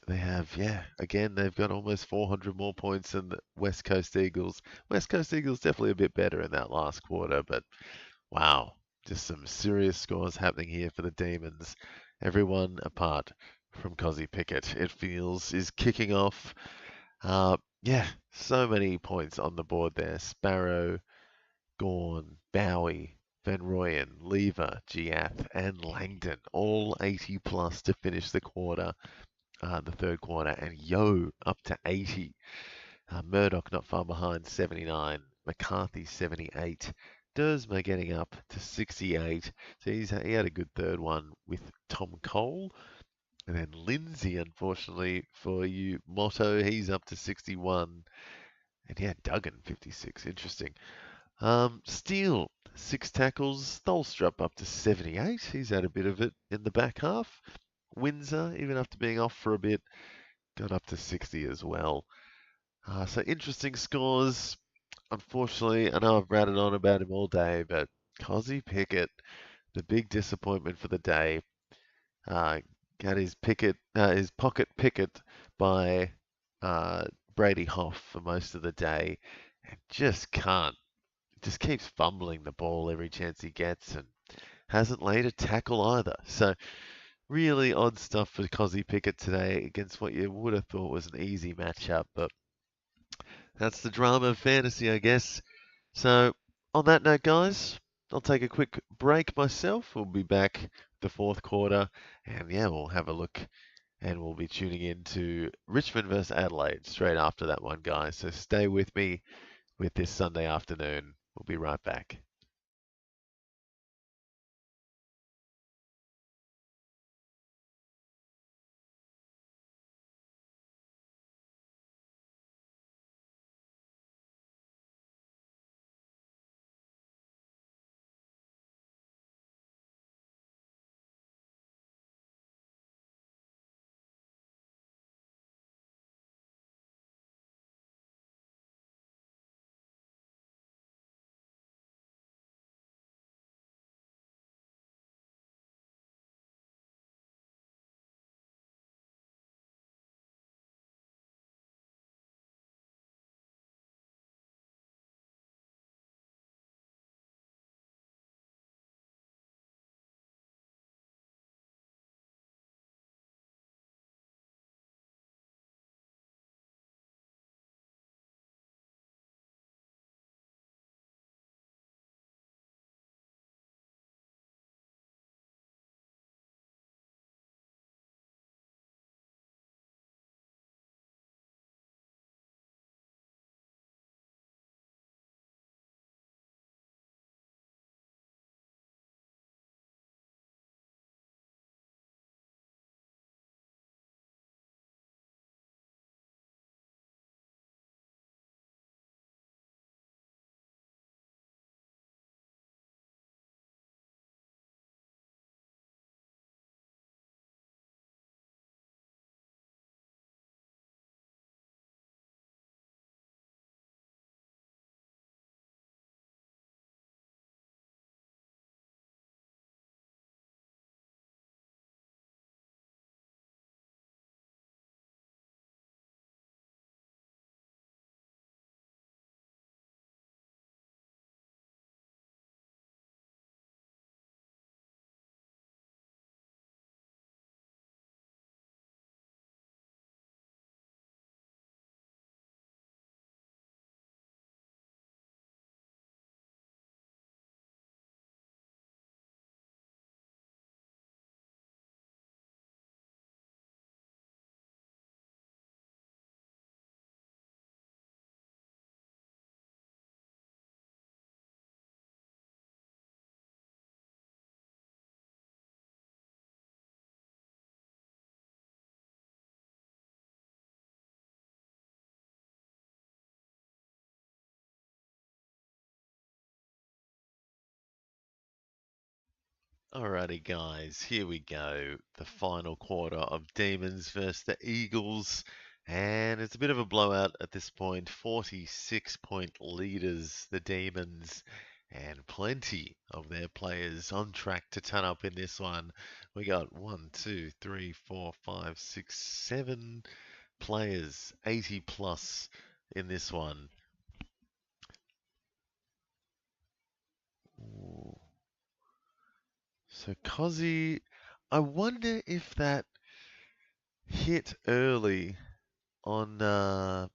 They have, yeah, again, they've got almost 400 more points than the West Coast Eagles. West Coast Eagles definitely a bit better in that last quarter, but wow, just some serious scores happening here for the Demons. Everyone apart from Cozzy Pickett, it feels, is kicking off. Yeah, so many points on the board there. Sparrow, Gawn, Bowie, Van Rooyen, Lever, Giath, and Langdon, all 80 plus to finish the quarter, the third quarter, and Yo up to 80. Murdoch not far behind, 79. McCarthy, 78. Dersma getting up to 68. So he had a good third one with Tom Cole. And then Lindsay, unfortunately for you, Motto, he's up to 61. And yeah, Duggan, 56. Interesting. Steele, 6 tackles. Tholstrup up to 78. He's had a bit of it in the back half. Windsor, even after being off for a bit, got up to 60 as well. So interesting scores. Unfortunately, I know I've rattled on about him all day, but Cozzy Pickett, the big disappointment for the day, got his pocket picket by Brady Hoff for most of the day, and just keeps fumbling the ball every chance he gets, and hasn't laid a tackle either. So really odd stuff for Cozzy Pickett today against what you would have thought was an easy matchup, but that's the drama of fantasy, I guess. So, on that note, guys, I'll take a quick break myself. We'll be back the fourth quarter, and yeah, we'll have a look, and we'll be tuning in to Richmond versus Adelaide straight after that one, guys. So stay with me with this Sunday afternoon. We'll be right back. Alrighty, guys, here we go. The final quarter of Demons versus the Eagles. And it's a bit of a blowout at this point. 46-point leaders, the Demons, and plenty of their players on track to turn up in this one. We got 1, 2, 3, 4, 5, 6, 7 players, 80 plus in this one. Ooh. So Cozzy, I wonder if that hit early on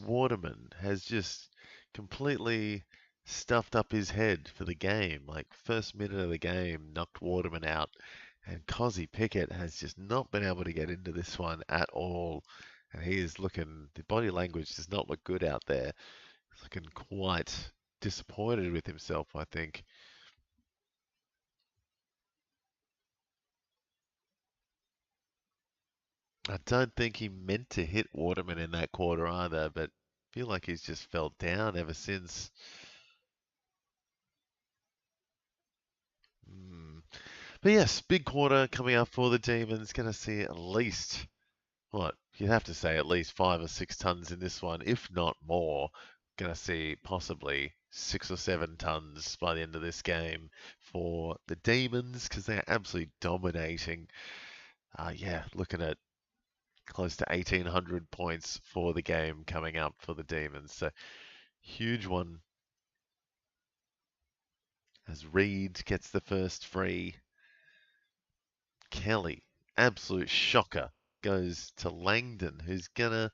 Waterman has just completely stuffed up his head for the game. Like first minute of the game, knocked Waterman out, and Cozzy Pickett has just not been able to get into this one at all. And he is looking, the body language does not look good out there. He's looking quite disappointed with himself, I think. I don't think he meant to hit Waterman in that quarter either, but I feel like he's just fell down ever since. Hmm. But yes, big quarter coming up for the Demons. Going to see at least, what, you'd have to say at least 5 or 6 tons in this one, if not more. Going to see possibly 6 or 7 tons by the end of this game for the Demons because they're absolutely dominating. Yeah, looking at close to 1,800 points for the game coming up for the Demons. So huge one as Reed gets the first free. Kelly, absolute shocker, goes to Langdon, who's gonna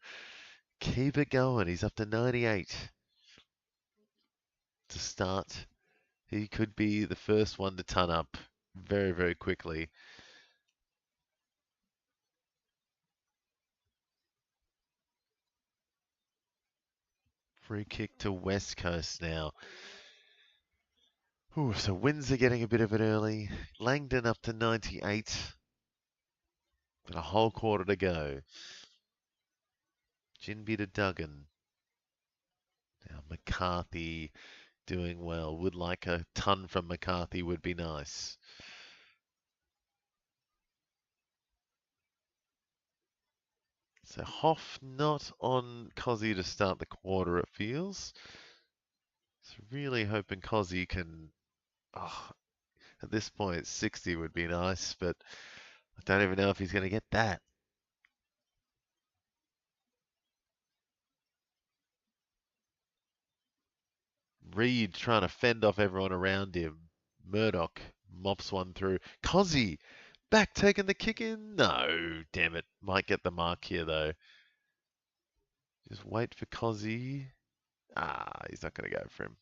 keep it going. He's up to 98 to start. He could be the first one to ton up very, very quickly. Free kick to West Coast now. Ooh, so Windsor getting a bit of it early. Langdon up to 98. Got a whole quarter to go. Jinby to Duggan. Now McCarthy doing well. Would like a ton from McCarthy would be nice. So Hoff not on Cozzy to start the quarter, it feels. So really hoping Cozzy can, oh, at this point 60 would be nice, but I don't even know if he's going to get that. Reed trying to fend off everyone around him. Murdoch mops one through. Cozzy back taking the kick in. No, damn it. Might get the mark here though. Just wait for Cozzy. Ah, he's not going to go for him.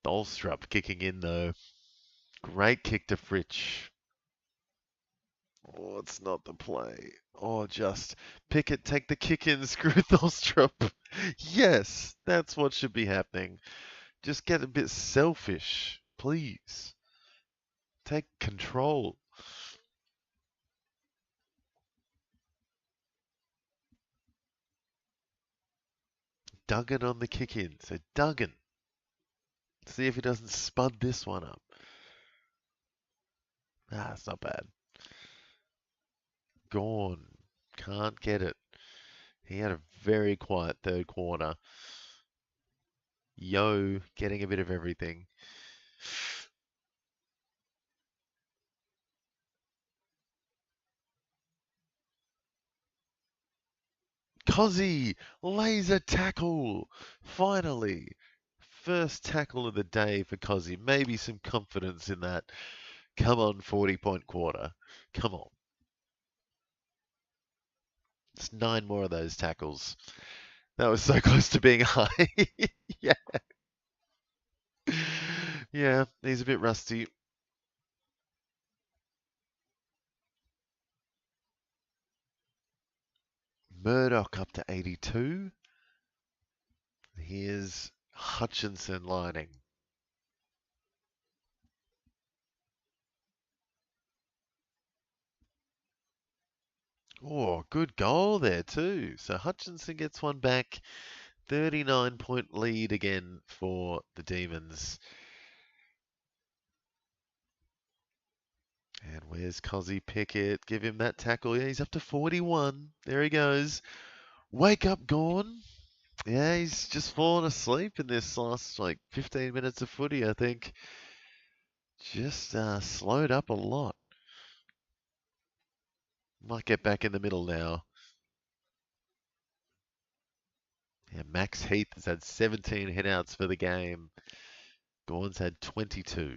Dolstrup kicking in though. Great kick to Fritsch. Oh, it's not the play. Oh, just Pickett take the kick in, screw Dolstrup. Yes, that's what should be happening. Just get a bit selfish, please. Take control. Duggan on the kick in. So Duggan. See if he doesn't spud this one up. Ah, it's not bad. Gone. Can't get it. He had a very quiet third quarter. Yo getting a bit of everything. Cozzy laser tackle. Finally. First tackle of the day for Cozzy. Maybe some confidence in that. Come on, 40-point quarter. Come on. It's 9 more of those tackles. That was so close to being high. Yeah. Yeah, he's a bit rusty. Murdoch up to 82. Here's Hutchinson lining. Oh, good goal there too. So Hutchinson gets one back. 39-point lead again for the Demons. And where's Cozzy Pickett? Give him that tackle. Yeah, he's up to 41. There he goes. Wake up, Gorn. Yeah, he's just fallen asleep in this last, 15 minutes of footy, I think. Just slowed up a lot. Might get back in the middle now. Yeah, Max Heath has had 17 hitouts for the game. Gorn's had 22.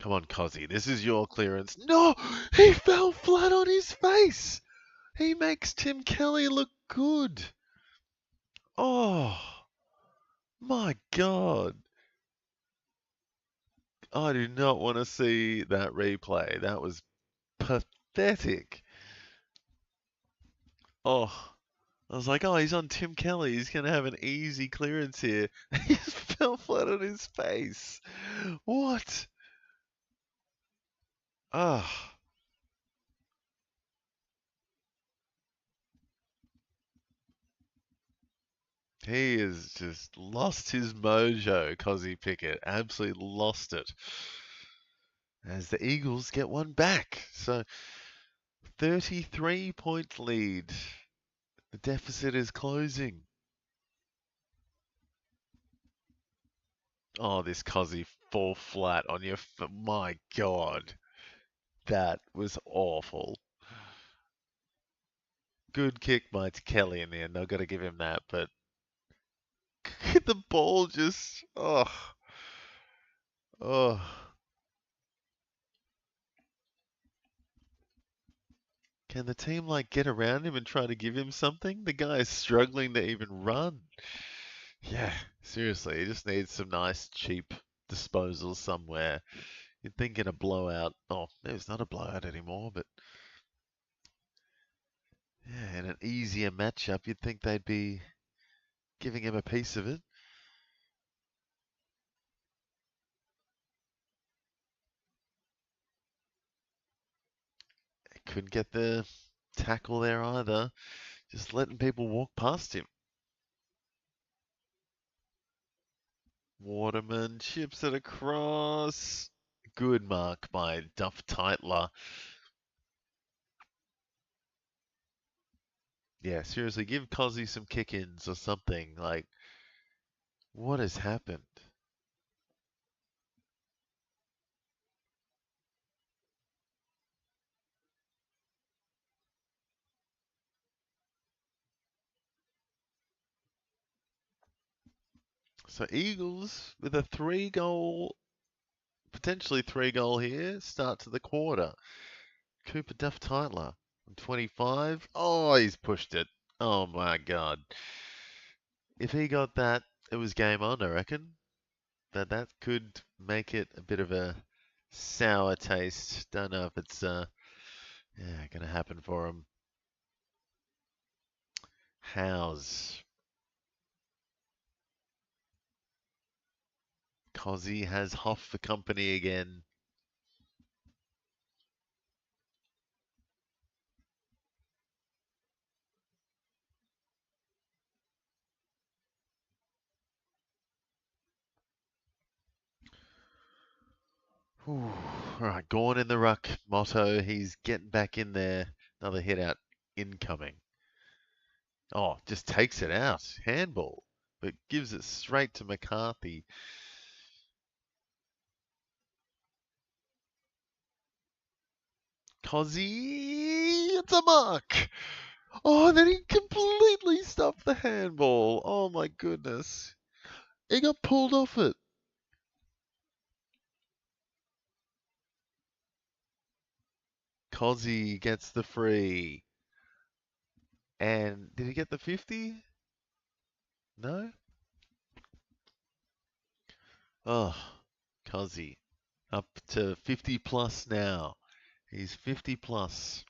Come on, Cozzy. This is your clearance. No! He fell flat on his face! He makes Tim Kelly look good. Oh, my God. I do not want to see that replay. That was pathetic. Oh, I was like, oh, he's on Tim Kelly. He's going to have an easy clearance here. He just fell flat on his face. What? Ah. He has just lost his mojo, Cozzy Pickett. Absolutely lost it. As the Eagles get one back. So 33-point lead. The deficit is closing. Oh, this Cozzy fall flat on your... My God. That was awful. Good kick by Kelly in the end. I've got to give him that, but the ball just... Oh. Oh. Can the team, get around him and try to give him something? The guy is struggling to even run. Yeah, seriously, he just needs some nice, cheap disposals somewhere. You'd think in a blowout... Oh, it's not a blowout anymore, but... Yeah, in an easier matchup, you'd think they'd be giving him a piece of it. Couldn't get the tackle there either. Just letting people walk past him. Waterman chips it across. Good mark by Duff Titler. Yeah, seriously, give Cozzy some kick-ins or something. What has happened? So Eagles with a potentially three-goal here, start to the quarter. Cooper Duff Titler on 25. Oh, he's pushed it. Oh my God. If he got that, it was game on, I reckon. That could make it a bit of a sour taste. Don't know if it's gonna happen for him. Howes. Cozzy has Hoff for company again. All right, Gorn in the ruck motto. He's getting back in there. Another hit out incoming. Oh, just takes it out. Handball. But gives it straight to McCarthy. Cozzy, it's a mark. Oh, and then he completely stopped the handball. Oh my goodness. He got pulled off it. Cozzy gets the free. And did he get the 50? No? Oh, Cozzy. Up to 50 plus now. He's 50 plus.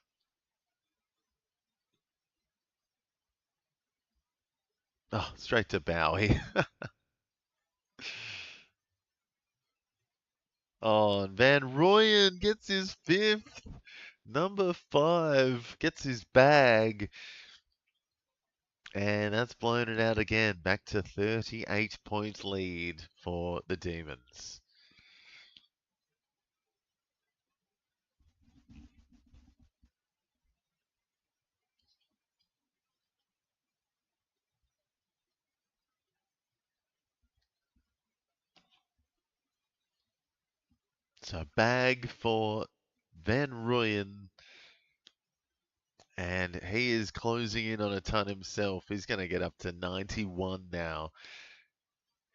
Oh, straight to Bowie. Oh, and Van Rooyen gets his fifth. Number 5 gets his bag. And that's blown it out again. Back to 38-point lead for the Demons. So bag for Van Rooyen. And he is closing in on a ton himself. He's going to get up to 91 now.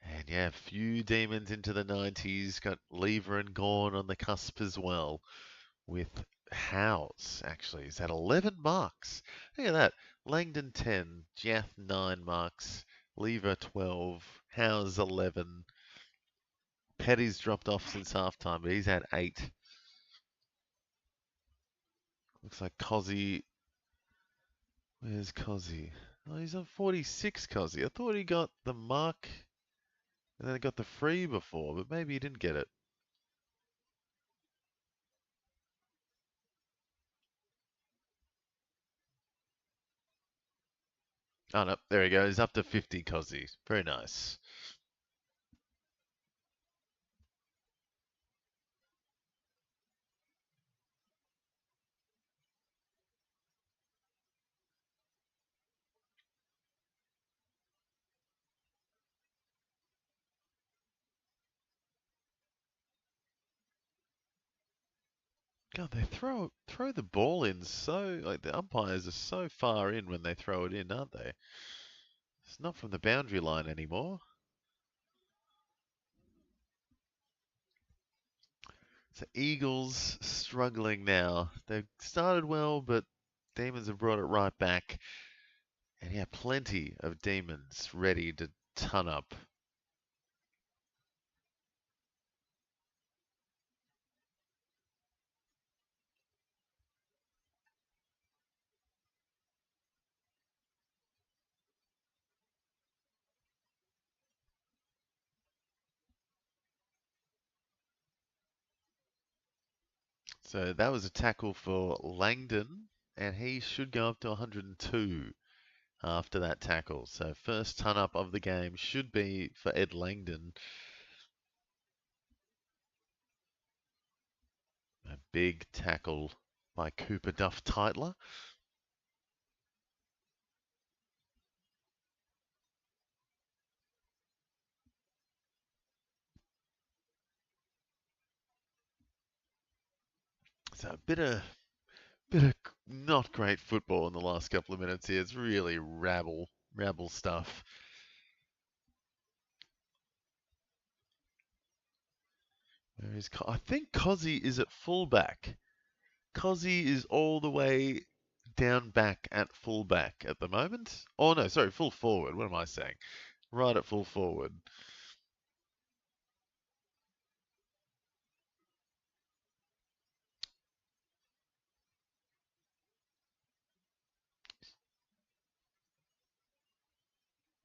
And yeah, few Demons into the 90s. Got Lever and Gorn on the cusp as well. With Howes, actually. He's had 11 marks. Look at that. Langdon 10, Jath 9 marks, Lever 12, Howes 11. Petty's dropped off since halftime, but he's had 8. Looks like Cozzy. Where's Cozzy? Oh, he's on 46, Cozzy. I thought he got the mark and then he got the free before, but maybe he didn't get it. Oh, no, there he goes. Up to 50, Cozzy. Very nice. God, they throw the ball in so, like, the umpires are so far in when they throw it in, aren't they? It's not from the boundary line anymore. So Eagles struggling now. They've started well, but Demons have brought it right back. And yeah, plenty of Demons ready to ton up. So that was a tackle for Langdon, and he should go up to 102 after that tackle. So first ton up of the game should be for Ed Langdon. A big tackle by Cooper Duff Titler. So a bit of not great football in the last couple of minutes here. It's really rabble stuff. Where is I think Cozzy is at fullback. Cozzy is all the way down back at fullback at the moment. Oh no, sorry, full forward. What am I saying? Right at full forward.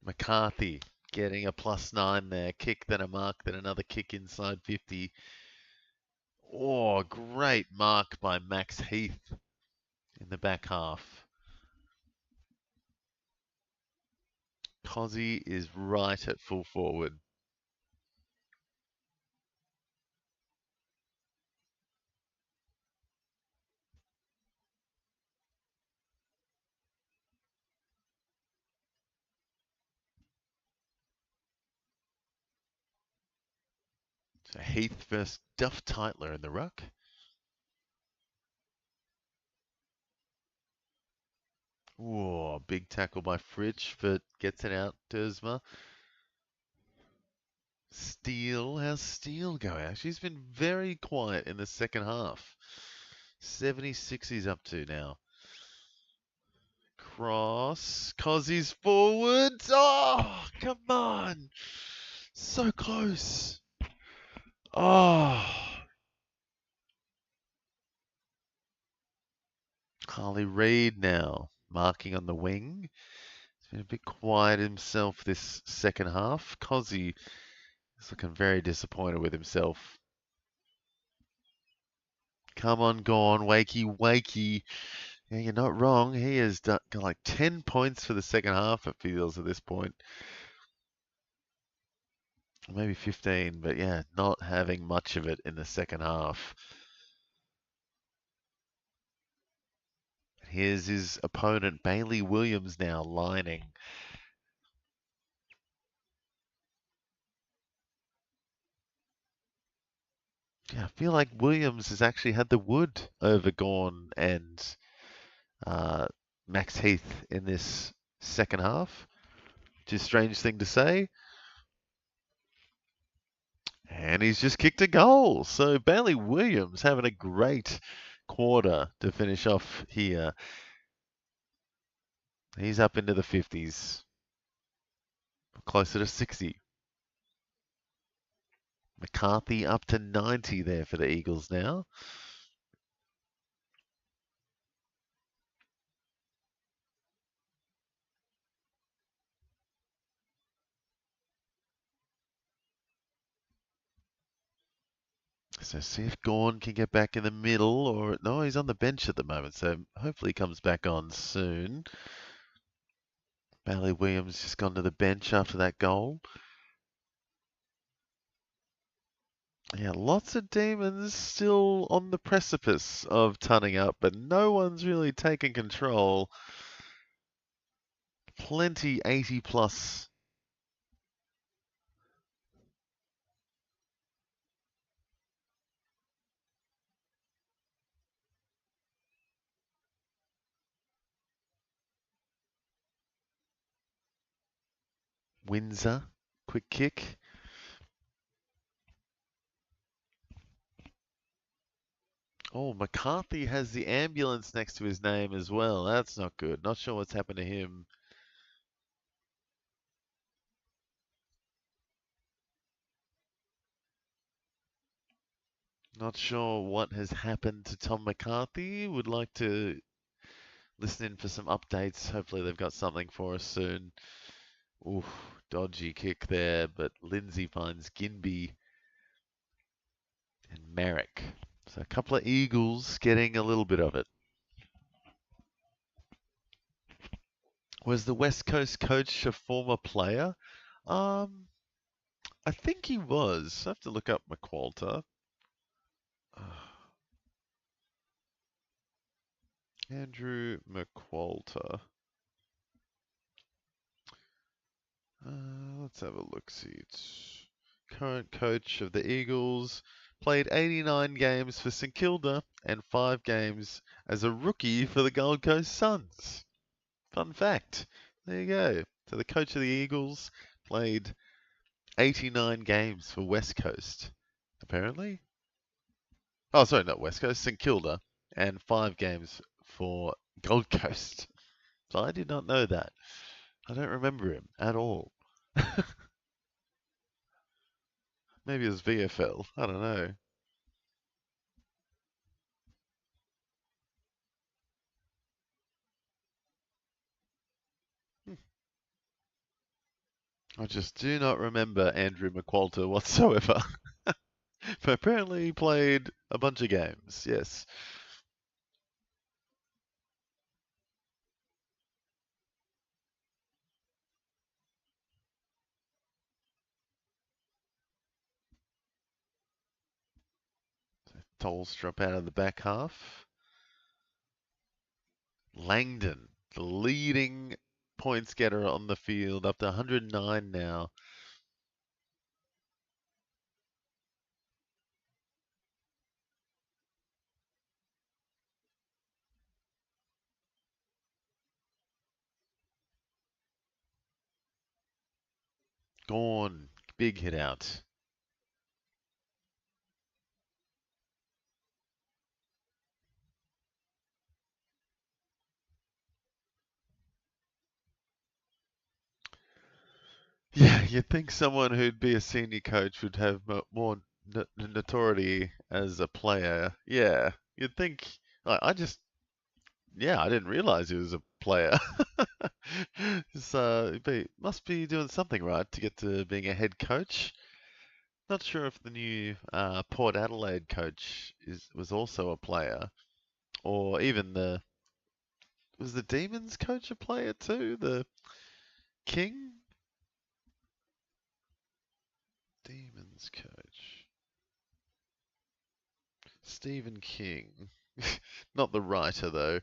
McCarthy getting a +9 there. Kick, then a mark, then another kick inside 50. Oh, great mark by Max Heath in the back half. Cozzy is right at full forward. So Heath versus Duff Titler in the ruck. Whoa, big tackle by Fritsch, but gets it out, Dersma. Steele, how's Steele going? She's been very quiet in the second half. 76 he's up to now. Cross, Cozzy's forward. Oh, come on. So close. Oh. Harley Reid now, marking on the wing. Been a bit quiet himself this second half. Cozzy is looking very disappointed with himself. Come on, go on, Wakey, Wakey. Yeah, you're not wrong. He has got like 10 points for the second half, it feels, at this point. Maybe 15, but yeah, not having much of it in the second half. Here's his opponent, Bailey Williams, now lining. Yeah, I feel like Williams has actually had the wood over Gawn and Max Heath in this second half, which is a strange thing to say. And he's just kicked a goal. So Bailey Williams having a great quarter to finish off here. He's up into the 50s, closer to 60. McCarthy up to 90 there for the Eagles now. So see if Gawn can get back in the middle, or no, he's on the bench at the moment, so hopefully he comes back on soon. Bailey Williams just gone to the bench after that goal. Yeah, lots of demons still on the precipice of turning up, but no one's really taken control. Plenty 80 plus. Windsor, quick kick. Oh, McCarthy has the ambulance next to his name as well. That's not good. Not sure what's happened to him. Not sure what has happened to Tom McCarthy. Would like to listen in for some updates. Hopefully they've got something for us soon. Oof, dodgy kick there, but Lindsay finds Ginby and Merrick. So a couple of Eagles getting a little bit of it. Was the West Coast coach a former player? I think he was. I have to look up McQualter. Andrew McQualter. Let's have a look. See, it's current coach of the Eagles. Played 89 games for St Kilda and 5 games as a rookie for the Gold Coast Suns. Fun fact. There you go. So the coach of the Eagles played 89 games for West Coast, apparently. Oh, sorry, not West Coast, St Kilda, and 5 games for Gold Coast. So I did not know that. I don't remember him at all. Maybe it was VFL. I don't know. I just do not remember Andrew McQualter whatsoever. But apparently he played a bunch of games, yes. Tolstrup out of the back half. Langdon, the leading points getter on the field, up to 109 now. Gone. Big hit out. Yeah, you'd think someone who'd be a senior coach would have more notoriety as a player. Yeah, you'd think. I just Yeah, I didn't realize he was a player. Must be doing something right to get to being a head coach. Not sure if the new Port Adelaide coach was also a player, or even was the Demons coach a player too? The King Demons coach, Stephen King, not the writer though.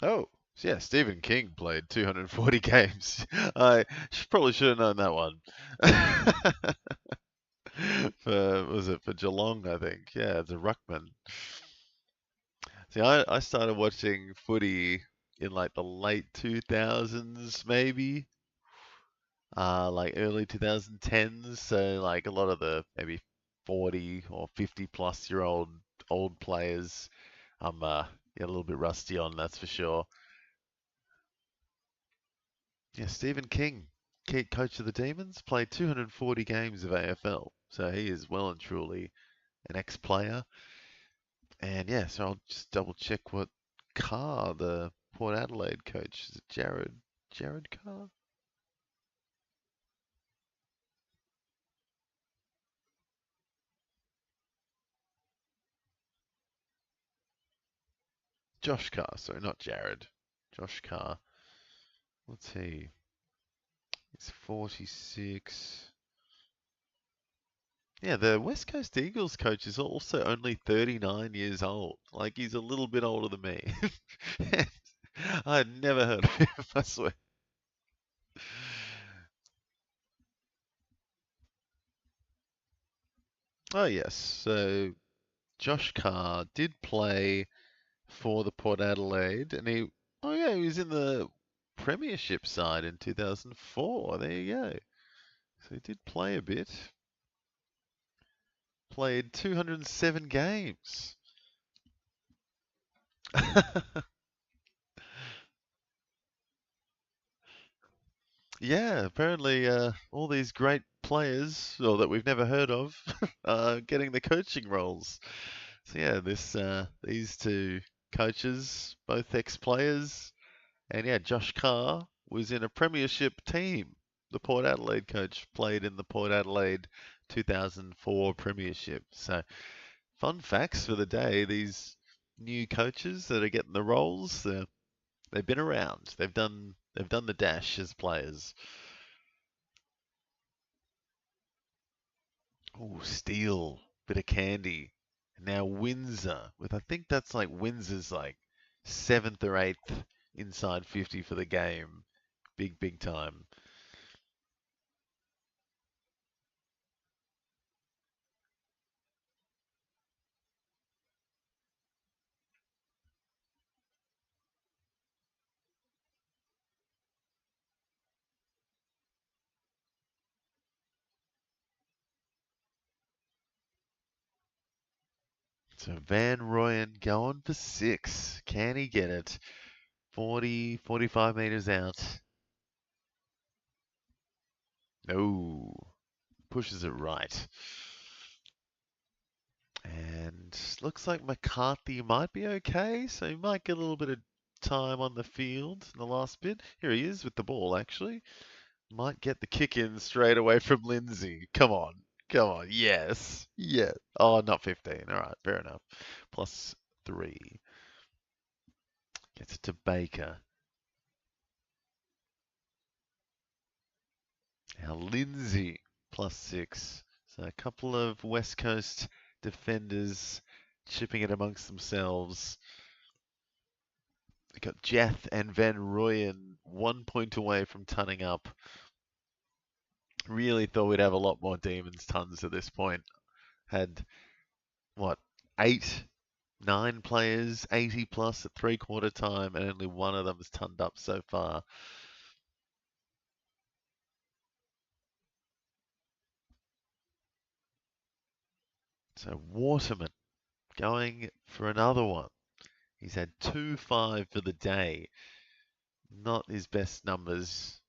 Oh, yeah, Stephen King played 240 games. I probably should have known that one. For Geelong, I think. Yeah, it's a ruckman. See, I started watching footy in like the late 2000s, maybe, like early 2010s. So like a lot of the maybe 40 or 50 plus year old players, I'm yeah, a little bit rusty on, that's for sure. Yeah, Stephen King, coach of the Demons, played 240 games of AFL. So he is well and truly an ex-player. And yeah, so I'll just double check what Carr, the Port Adelaide coach, is it Jared Carr? Josh Carr, sorry, not Jared. Josh Carr. What's he? He's 46. Yeah, the West Coast Eagles coach is also only 39 years old. Like, he's a little bit older than me. I had never heard of him, I swear. Oh, yes. So, Josh Carr did play for the Port Adelaide, and oh yeah, he was in the Premiership side in 2004. There you go. So he did play a bit. Played 207 games. Yeah, apparently all these great players, or that we've never heard of, are getting the coaching roles. So yeah, these two coaches, both ex-players, and yeah, Josh Carr was in a premiership team. The Port Adelaide coach played in the Port Adelaide 2004 premiership. So fun facts for the day. These new coaches that are getting the roles, they've been around. They've done the dash as players. Oh, Steel, bit of candy. Now Windsor, with I think that's like Windsor's like seventh or eighth inside 50 for the game. Big time. So Van Royen going for six. Can he get it? 40, 45 meters out. No. Pushes it right. And looks like McCarthy might be okay, so he might get a little bit of time on the field in the last bit. Here he is with the ball, actually. Might get the kick in straight away from Lindsay. Come on. Come on. Yes. Yeah. Oh, not 15. All right. Fair enough. Plus three. Gets it to Baker. Now Lindsay plus six. So a couple of West Coast defenders chipping it amongst themselves. We got Jeth and Van Rooyen 1 point away from tunning up. Really thought we'd have a lot more Demons tons at this point. Had what, eight, nine players, 80 plus at three-quarter time, and only one of them has tunned up so far. So Waterman going for another one. He's had 2-5 for the day. Not his best numbers.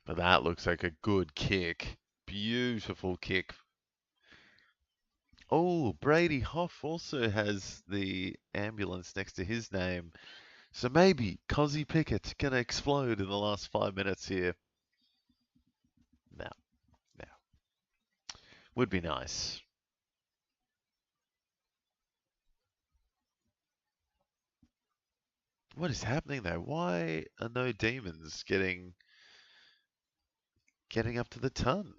But that looks like a good kick. Beautiful kick. Oh, Brady Hoff also has the ambulance next to his name. So maybe Cozzy Pickett's going to explode in the last 5 minutes here. No, no. Would be nice. What is happening though? Why are no demons getting up to the ton?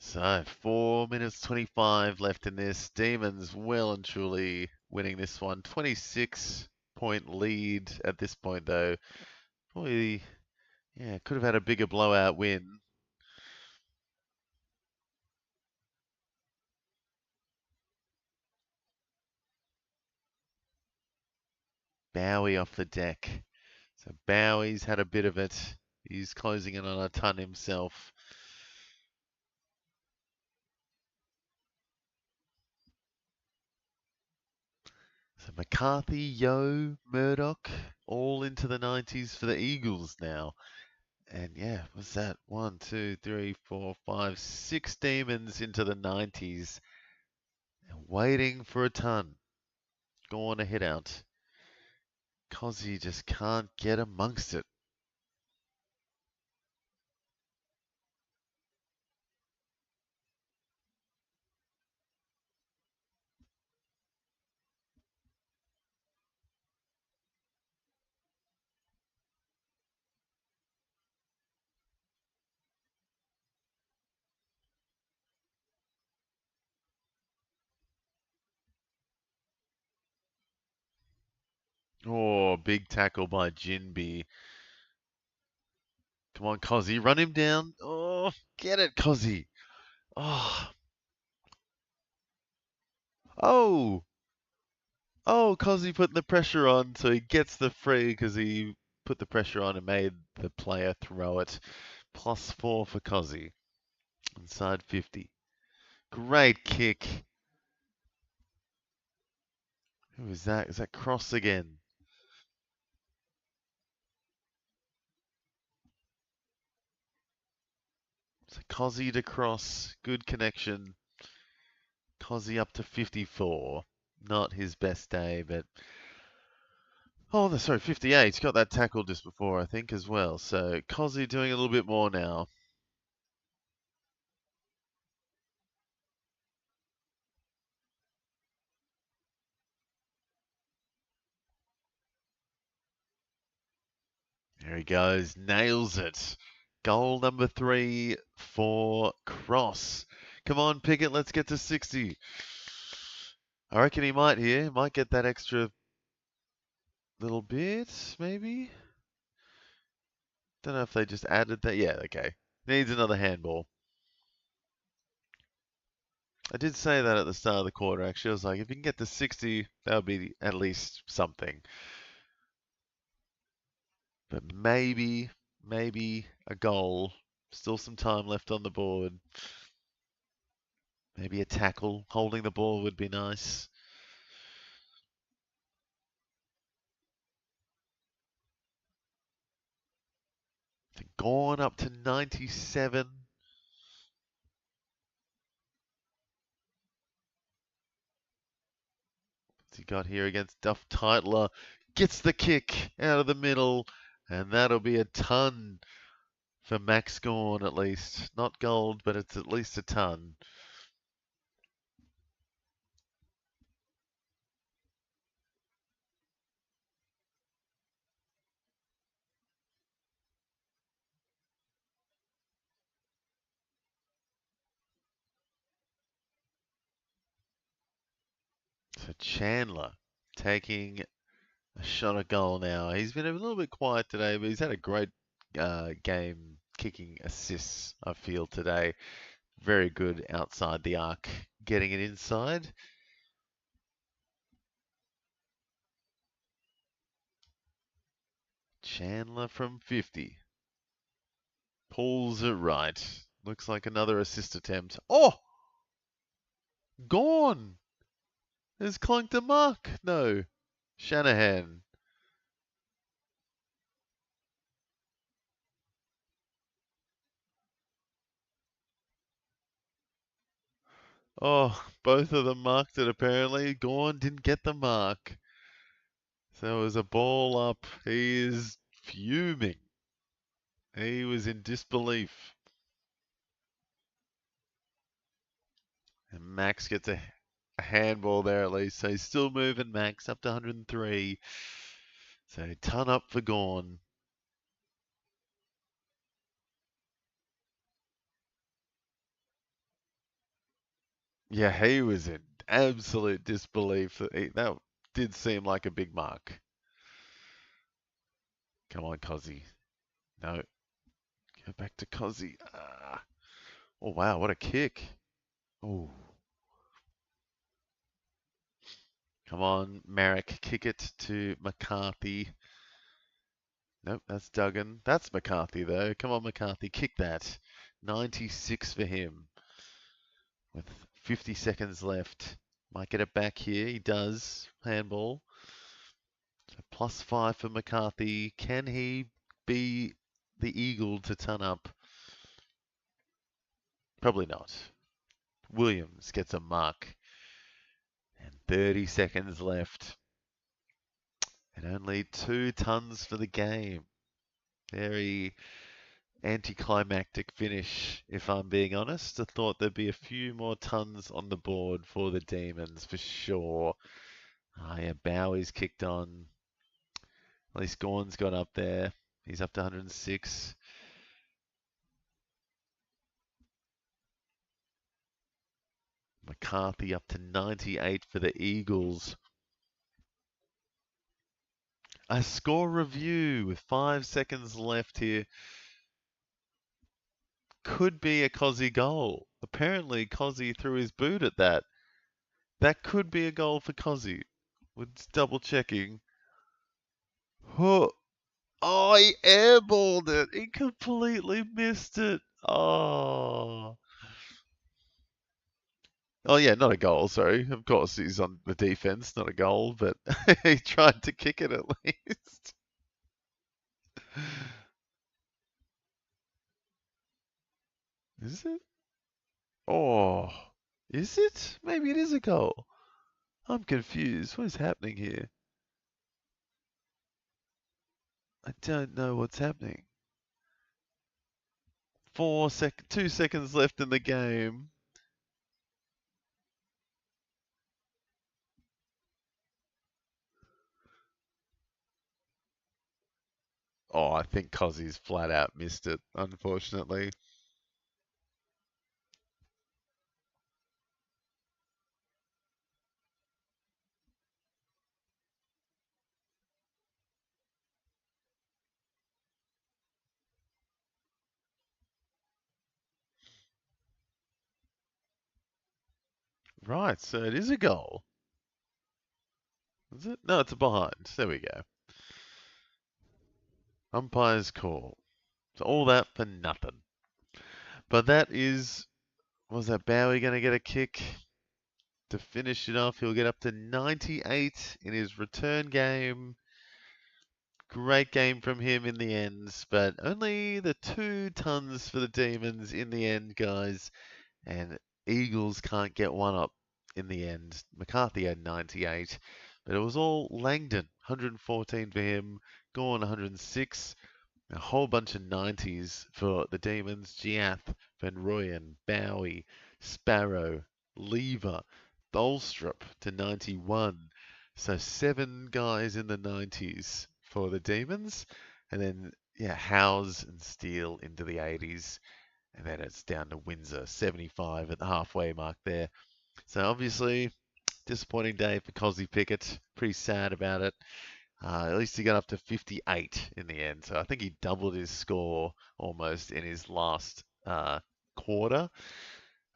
So 4 minutes 25 left in this. Demons well and truly winning this one. 26-point lead at this point though. Probably, yeah, could have had a bigger blowout win. Bowie off the deck. So Bowie's had a bit of it. He's closing in on a ton himself. So McCarthy, Yo, Murdoch, all into the 90s for the Eagles now. And yeah, what's that? 1, 2, 3, 4, 5, 6 demons into the 90s. And waiting for a ton. Go on a hit out. Cozzy just can't get amongst it. Oh, big tackle by Jinby. Come on, Cozzy, run him down. Oh, get it, Cozzy. Oh, oh, oh, Cozzy putting the pressure on, so he gets the free because he put the pressure on and made the player throw it. +4 for Cozzy. Inside 50. Great kick. Who is that? Is that Cross again? So Cozzy to Cross. Good connection. Cozzy up to 54. Not his best day, but... Oh, no, sorry, 58. He's got that tackle just before, I think, as well. So Cozzy doing a little bit more now. There he goes. Nails it. Goal number 3 for Cross. Come on, Pickett, let's get to 60. I reckon he might here. Might get that extra little bit, maybe? Don't know if they just added that. Yeah, okay. Needs another handball. I did say that at the start of the quarter, actually. I was like, if you can get to 60, that would be at least something. But maybe a goal. Still some time left on the board. Maybe a tackle. Holding the ball would be nice. Gone up to 97. What's he got here against Duff Titler? Gets the kick out of the middle, and that'll be a ton for Max Gawn at least. Not gold, but it's at least a ton. So Chandler taking a shot at goal now. He's been a little bit quiet today, but he's had a great game kicking assists, I feel, today. Very good outside the arc, getting it inside. Chandler from 50. Pulls it right. Looks like another assist attempt. Oh! Gone! Has clunked a mark. No. Shanahan. Oh, both of them marked it apparently. Gorn didn't get the mark. So it was a ball up. He is fuming. He was in disbelief. And Max gets a handball there at least. So he's still moving, Max, up to 103. So ton up for Gorn. Yeah, he was in absolute disbelief. That did seem like a big mark. Come on, Cozzy. No. Go back to Cozzy. Oh, wow, what a kick. Oh. Come on, Marek. Kick it to McCarthy. Nope, that's Duggan. That's McCarthy, though. Come on, McCarthy. Kick that. 96 for him. With 50 seconds left. Might get it back here. He does. Handball. So +5 for McCarthy. Can he be the Eagle to ton up? Probably not. Williams gets a mark. And 30 seconds left. And only 2 tons for the game. Very anticlimactic finish, if I'm being honest. I thought there'd be a few more tons on the board for the Demons for sure. Yeah, Bowie's kicked on. At least Gorn's got up there. He's up to 106. McCarthy up to 98 for the Eagles. A score review with 5 seconds left here. Could be a Cozzy goal. Apparently, Cozzy threw his boot at that. That could be a goal for Cozzy. We're just double checking. Oh, he airballed it. He completely missed it. Oh. Oh, yeah, not a goal, sorry. Of course, he's on the defense, not a goal, but he tried to kick it at least. Is it? Oh, is it? Maybe it is a goal. I'm confused. What is happening here? I don't know what's happening. 2 seconds left in the game. Oh, I think Cozzy's flat out missed it, unfortunately. Right, so it is a goal. Is it? No, it's a behind. There we go. Umpire's call. So all that for nothing. But was that Bowie going to get a kick to finish it off? He'll get up to 98 in his return game. Great game from him in the end, but only the 2 tons for the Demons in the end, guys. And Eagles can't get one up in the end. McCarthy had 98, but it was all Langdon, 114 for him, Gawn 106, a whole bunch of 90s for the Demons, Giath, Van Rooyen, Bowie, Sparrow, Lever, Bolstrup to 91. So 7 guys in the 90s for the Demons. And then, yeah, Howes and Steele into the 80s. And then it's down to Windsor, 75 at the halfway mark there. So obviously, disappointing day for Cozzy Pickett. Pretty sad about it. At least he got up to 58 in the end. So I think he doubled his score almost in his last quarter.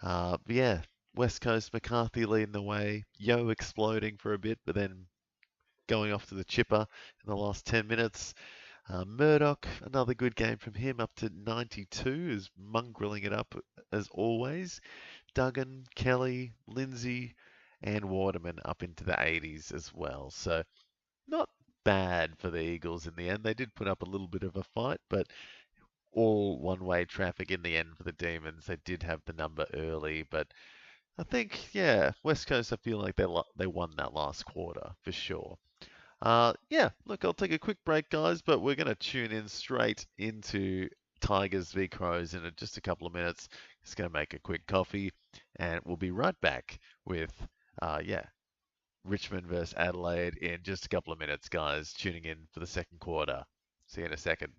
But yeah, West Coast, McCarthy leading the way. Yo exploding for a bit, but then going off to the chipper in the last 10 minutes. Murdoch, another good game from him, up to 92, is mongrelling it up as always. Duggan, Kelly, Lindsay, and Waterman up into the 80s as well. So not bad for the Eagles in the end. They did put up a little bit of a fight, but all one-way traffic in the end for the Demons. They did have the number early, but I think, yeah, West Coast, I feel like they won that last quarter for sure. Yeah, look, I'll take a quick break, guys, but we're going to tune in straight into Tigers v Crows in just a couple of minutes. Just going to make a quick coffee, and we'll be right back with, yeah, Richmond versus Adelaide in just a couple of minutes, guys. Tuning in for the second quarter. See you in a second.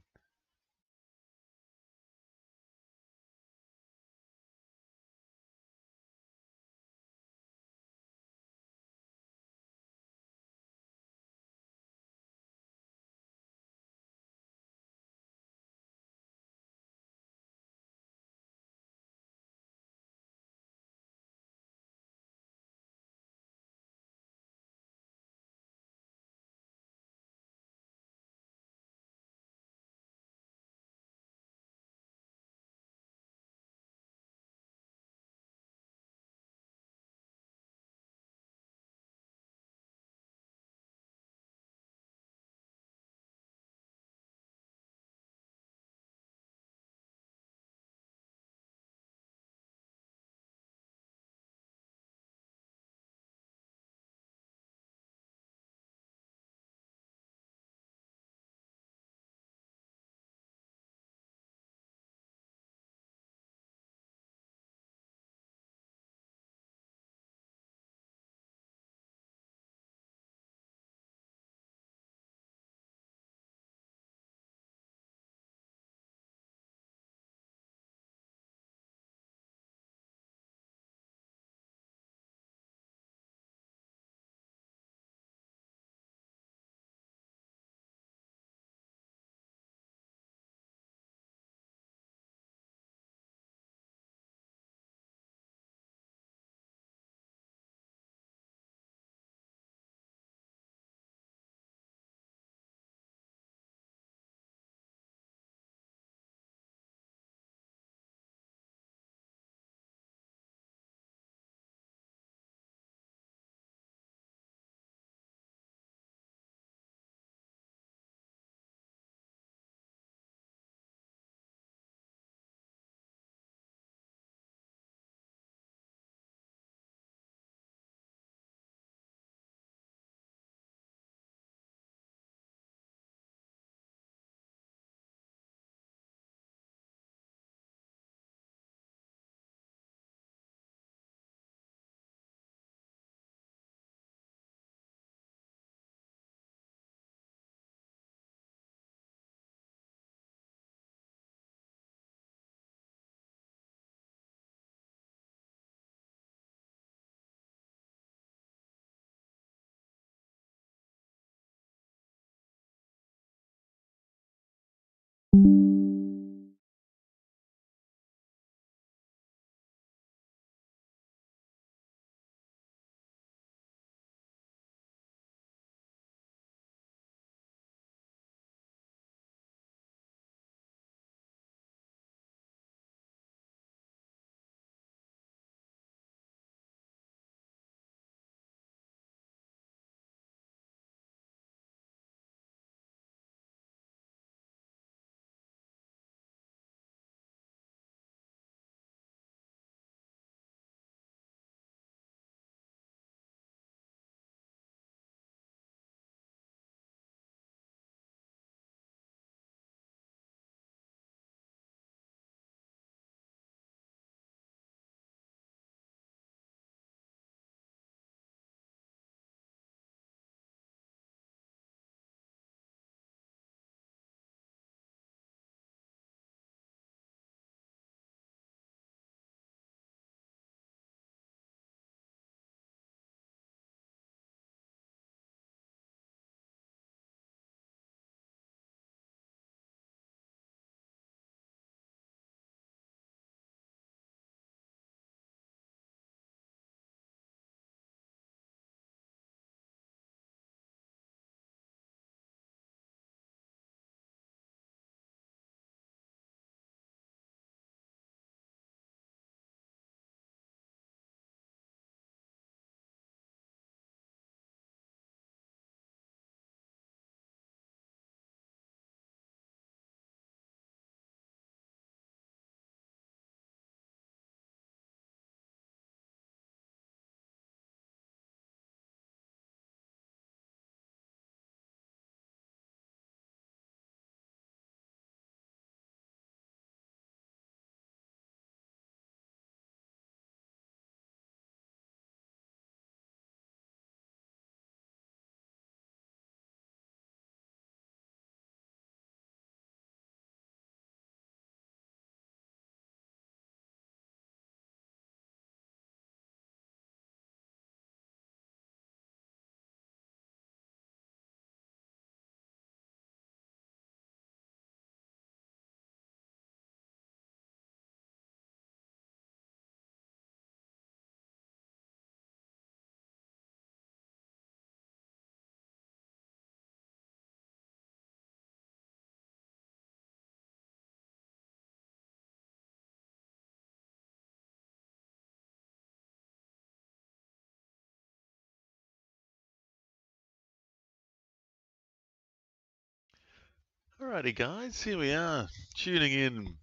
Alrighty, guys, here we are, tuning in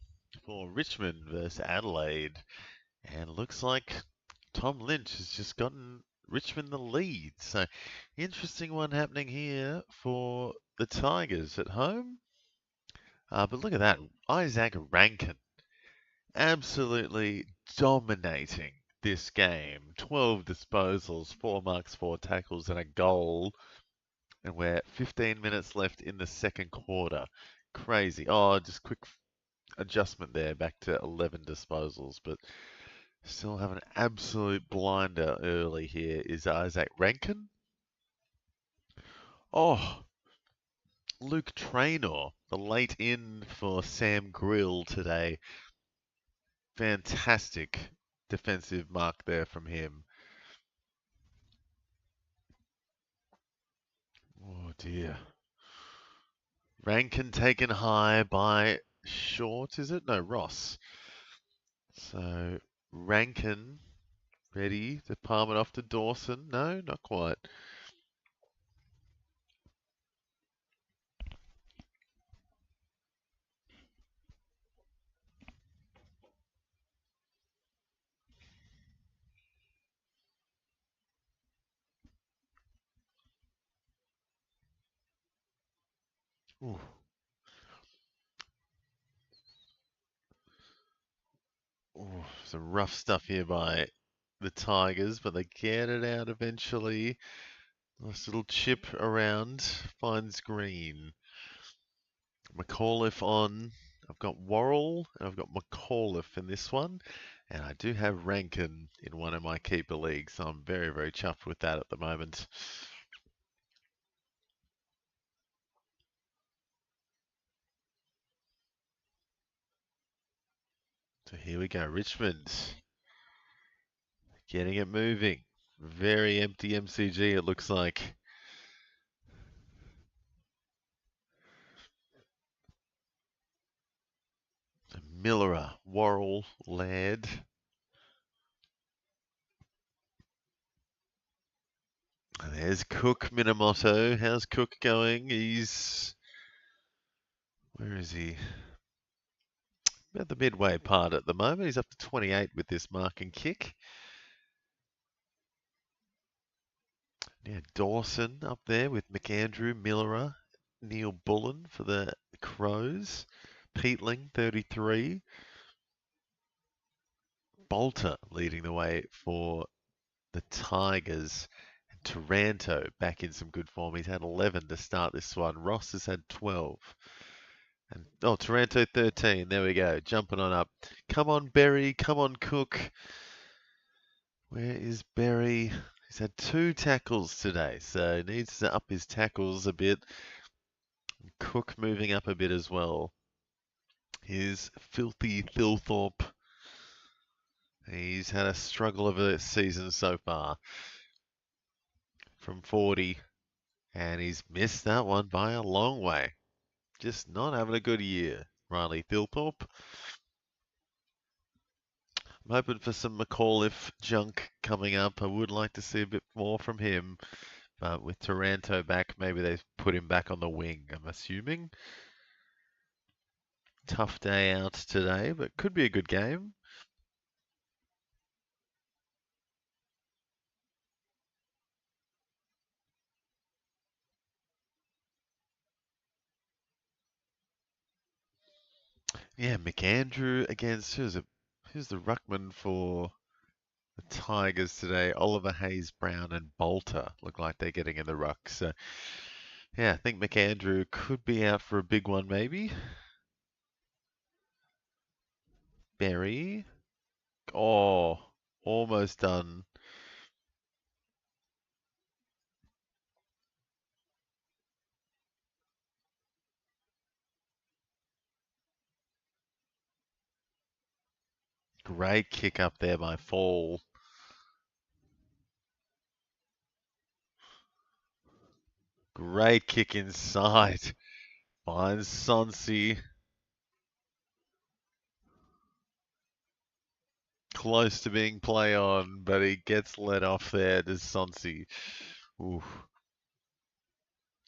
for Richmond versus Adelaide, and looks like Tom Lynch has just gotten Richmond the lead. So, interesting one happening here for the Tigers at home. But look at that, Isaac Rankin absolutely dominating this game. 12 disposals, 4 marks, 4 tackles, and a goal. And we're 15 minutes left in the second quarter. Crazy. Oh, just quick adjustment there back to 11 disposals, but still have an absolute blinder early here is Isaac Rankin. Oh, Luke Traynor, the late in for Sam Grill today. Fantastic defensive mark there from him. Oh dear. Rankin taken high by Short, is it? No, Ross. So Rankin ready to palm it off to Dawson. No, not quite. Ooh. Ooh, some rough stuff here by the Tigers, but they get it out eventually. Nice little chip around, finds green. McAuliffe on. I've got Worrell and I've got McAuliffe in this one. And I do have Rankin in one of my keeper leagues, so I'm very, very chuffed with that at the moment. So here we go, Richmond. Getting it moving. Very empty MCG, it looks like. Miller, Worrell, Laird. And there's Cook, Minamoto. How's Cook going? Where is he? About the midway part at the moment. He's up to 28 with this mark and kick. Yeah, Dawson up there with McAndrew, Miller, Neil Bullen for the Crows. Peatling, 33. Bolter leading the way for the Tigers. And Taranto back in some good form. He's had 11 to start this one. Ross has had 12. And Taranto 13. There we go. Jumping on up. Come on, Berry. Come on, Cook. Where is Berry? He's had 2 tackles today, so he needs to up his tackles a bit. Cook moving up a bit as well. Here's Filthy Thilthorpe. He's had a struggle of a season so far from 40, and he's missed that one by a long way. Just not having a good year, Riley Thilthorpe. I'm hoping for some McAuliffe junk coming up. I would like to see a bit more from him. But with Taranto back, maybe they've put him back on the wing, I'm assuming. Tough day out today, but could be a good game. Yeah, McAndrew against who's the ruckman for the Tigers today? Oliver Hayes Brown and Bolter look like they're getting in the ruck. So yeah, I think McAndrew could be out for a big one maybe. Berry. Oh, almost done. Great kick up there by Fall. Great kick inside. Finds Sonsi. Close to being play on, but he gets let off there to Sonsi. Ooh.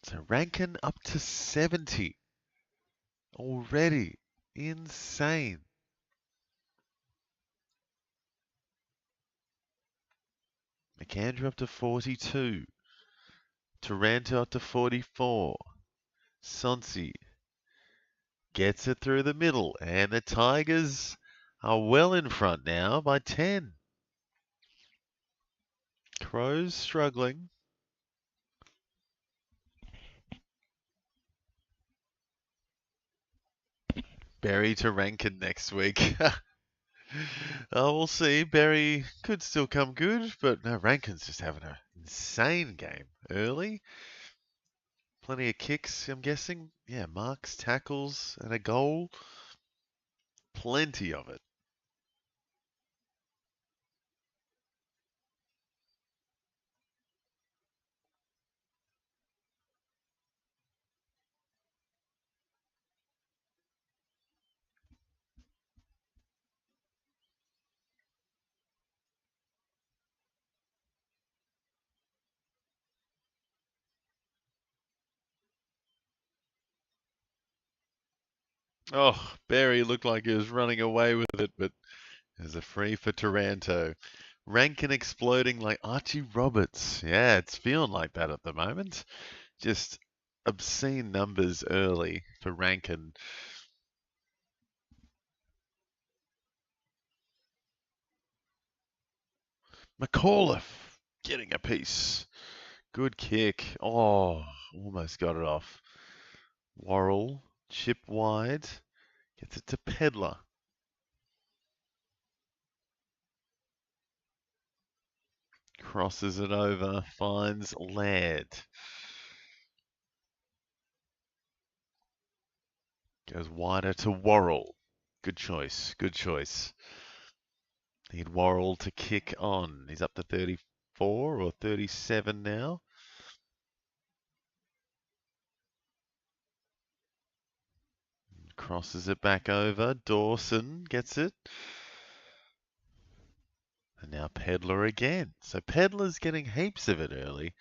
So Rankin up to 70. already. Insane. McAndrew up to 42. Taranto up to 44. Sonsi gets it through the middle, and the Tigers are well in front now by 10. Crows struggling. Berry to Rankin next week. Oh, we'll see. Berry could still come good, but no, Rankin's just having an insane game early. Plenty of kicks, I'm guessing. Yeah, marks, tackles, and a goal. Plenty of it. Oh, Berry looked like he was running away with it, but there's a free for Taranto. Rankin exploding like Archie Roberts. Yeah, it's feeling like that at the moment. Just obscene numbers early for Rankin. McAuliffe getting a piece. Good kick. Oh, almost got it off. Worrell, chip wide. Gets it to Pedler. Crosses it over, finds Laird. Goes wider to Worrell. Good choice, good choice. Need Worrell to kick on. He's up to 34 or 37 now. Crosses it back over. Dawson gets it. And now Pedler again. So Pedler's getting heaps of it early.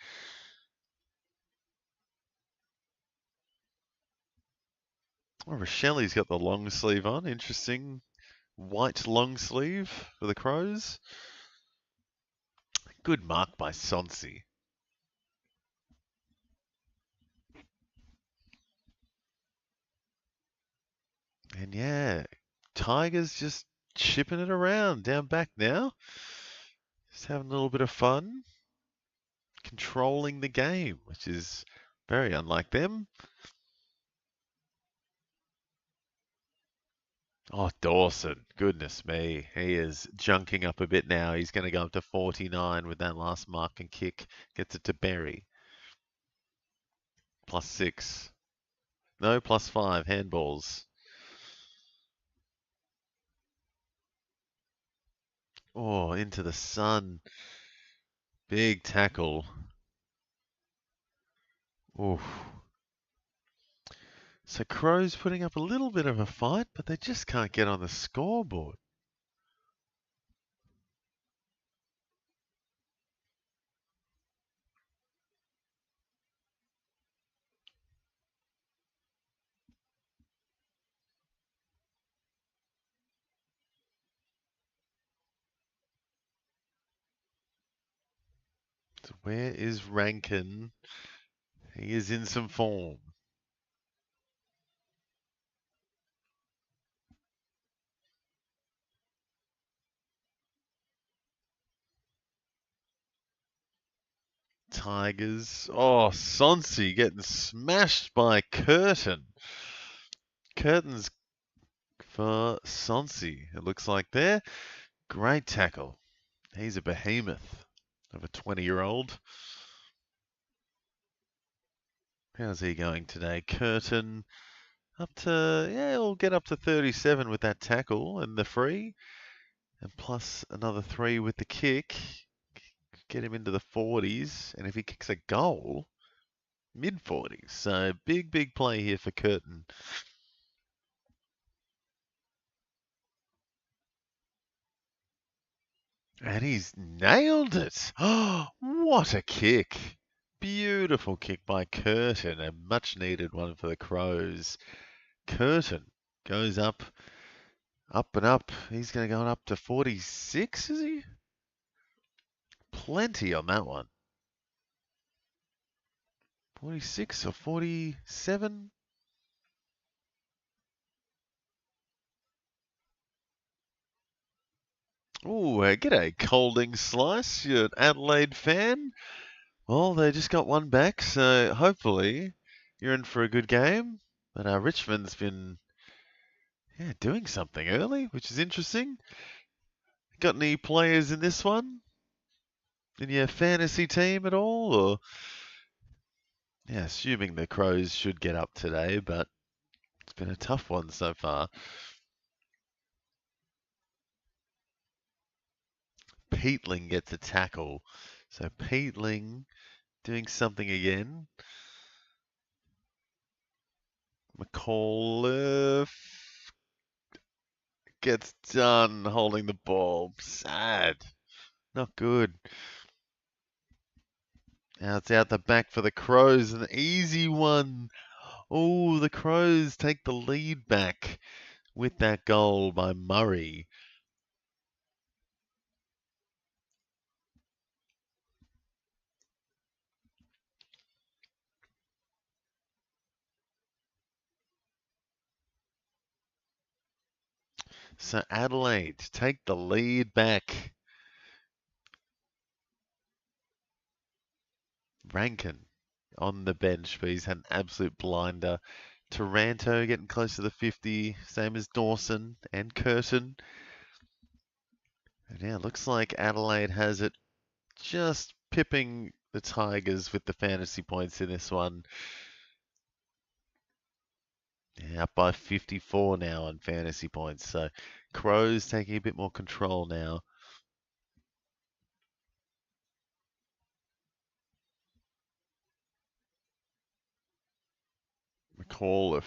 Oh, Rochelli's got the long sleeve on. Interesting. White long sleeve for the Crows. Good mark by Sonsi. And yeah, Tigers just chipping it around down back now. Just having a little bit of fun. Controlling the game, which is very unlike them. Oh, Dawson. Goodness me. He is junking up a bit now. He's going to go up to 49 with that last mark and kick. Gets it to Berry. +6. No, +5. Handballs. Oh, into the sun. Big tackle. Oof. So Crows putting up a little bit of a fight, but they just can't get on the scoreboard. So where is Rankin? He is in some form. Tigers. Oh, Sonsi getting smashed by Curtin. Curtin's for Sonsi, it looks like there. Great tackle. He's a behemoth of a 20-year-old. How's he going today? Curtin up to, yeah, he'll get up to 37 with that tackle and the free. And plus another 3 with the kick. Get him into the 40s. And if he kicks a goal, mid-40s. So big, big play here for Curtin. And he's nailed it. Oh, what a kick. Beautiful kick by Curtin. A much needed one for the Crows. Curtin goes up and up. He's going to go up to 46, is he? Plenty on that one. 46 or 47? Oh, g'day, Colding Slice. You're an Adelaide fan? Well, they just got one back, so hopefully you're in for a good game. But Richmond's been doing something early, which is interesting. Got any players in this one? In your fantasy team at all? Or assuming the Crows should get up today, but it's been a tough one so far. Peatling gets a tackle. So Peatling doing something again. McAuliffe gets done holding the ball. Sad. Not good. Now it's out the back for the Crows. An easy one. Oh, the Crows take the lead back with that goal by Murray. So Adelaide take the lead back. Rankin on the bench, but he's had an absolute blinder. Taranto getting close to the 50, same as Dawson and Curtin. And yeah, looks like Adelaide has it, just pipping the Tigers with the fantasy points in this one. Yeah, up by 54 now on fantasy points. So Crows taking a bit more control now. McAuliffe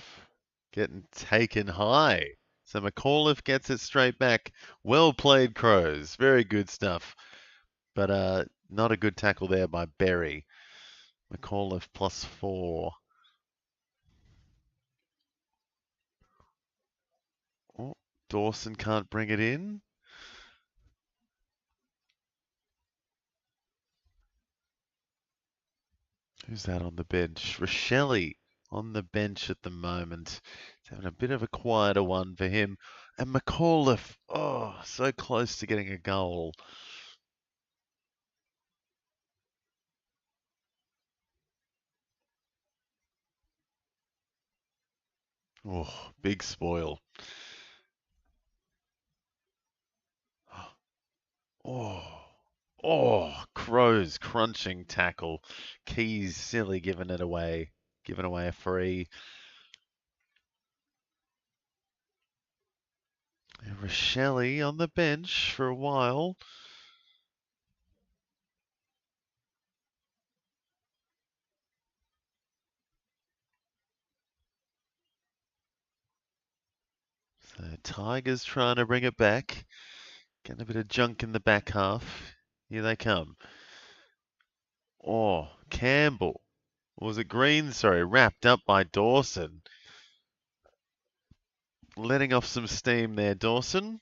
getting taken high. So McAuliffe gets it straight back. Well played, Crows. Very good stuff. But not a good tackle there by Berry. McAuliffe +4. Oh, Dawson can't bring it in. Who's that on the bench? Rochelle on the bench at the moment. He's having a bit of a quieter one for him. And McAuliffe, oh, so close to getting a goal. Oh, big spoil. Oh, Crows crunching tackle. Keys silly giving it away. Giving away a free. Rochelle on the bench for a while. So Tigers trying to bring it back. Getting a bit of junk in the back half. Here they come. Oh, Campbell. Or was it Green? Sorry, wrapped up by Dawson. Letting off some steam there, Dawson.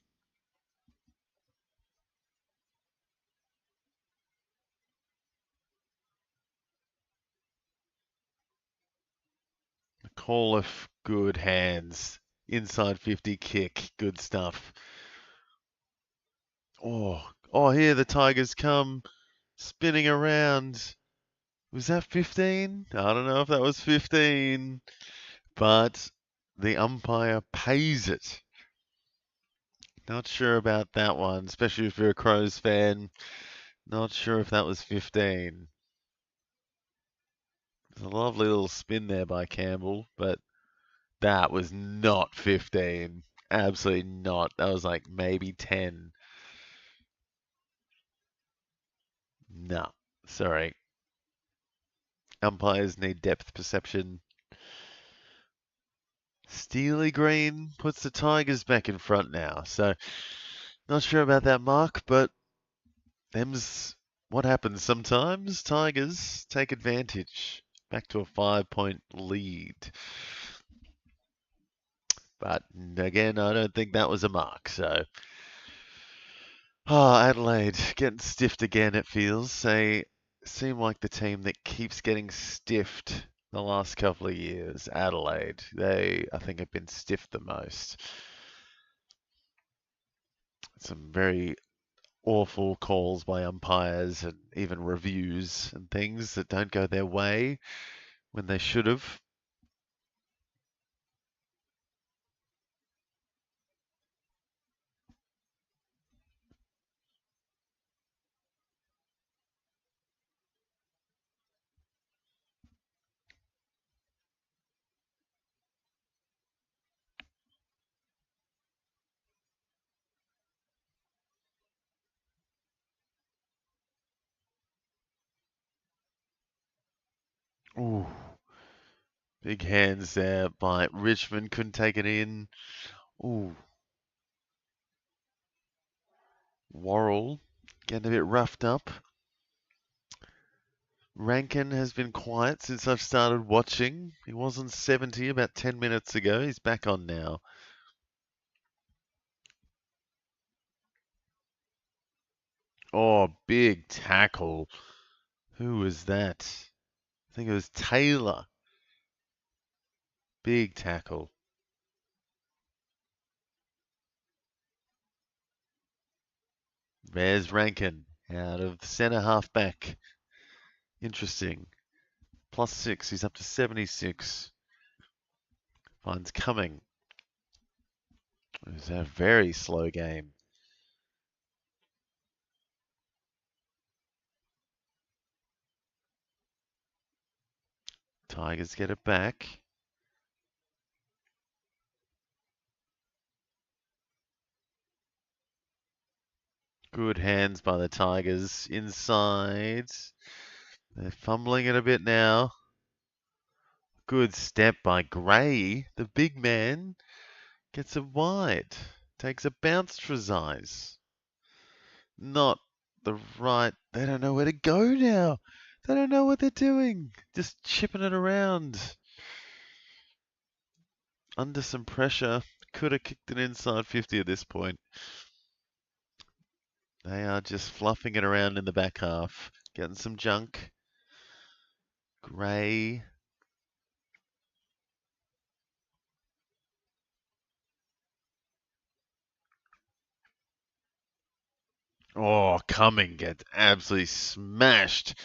McAuliffe, good hands. Inside 50 kick. Good stuff. Oh, here the Tigers come spinning around. Was that 15? I don't know if that was 15, but the umpire pays it. Not sure about that one, especially if you're a Crows fan. Not sure if that was 15. There's a lovely little spin there by Campbell, but that was not 15. Absolutely not. That was like maybe 10. No, sorry. Umpires need depth perception. Steely Green puts the Tigers back in front now. So, not sure about that, Mark, but them's what happens sometimes. Tigers take advantage. Back to a 5-point lead. But again, I don't think that was a mark. So, oh, Adelaide getting stiffed again, it feels. They seem like the team that keeps getting stiffed the last couple of years. Adelaide, they, I think, have been stiffed the most. Some very awful calls by umpires and even reviews and things that don't go their way when they should have. Ooh, big hands there by Richmond. Couldn't take it in. Ooh, Worrell getting a bit roughed up. Rankin has been quiet since I've started watching. He was on 70 about 10 minutes ago. He's back on now. Oh, big tackle. Who was that? I think it was Taylor. Big tackle. There's Rankin out of centre half back. Interesting. +6. He's up to 76. Finds coming. It was a very slow game. Tigers get it back. Good hands by the Tigers. Inside. They're fumbling it a bit now. Good step by Gray. The big man gets it wide. Takes a bounce for his eyes. Not the right. They don't know where to go now. They don't know what they're doing. Just chipping it around. Under some pressure. Could have kicked it inside 50 at this point. They are just fluffing it around in the back half. Getting some junk. Gray. Oh, Cumming gets absolutely smashed.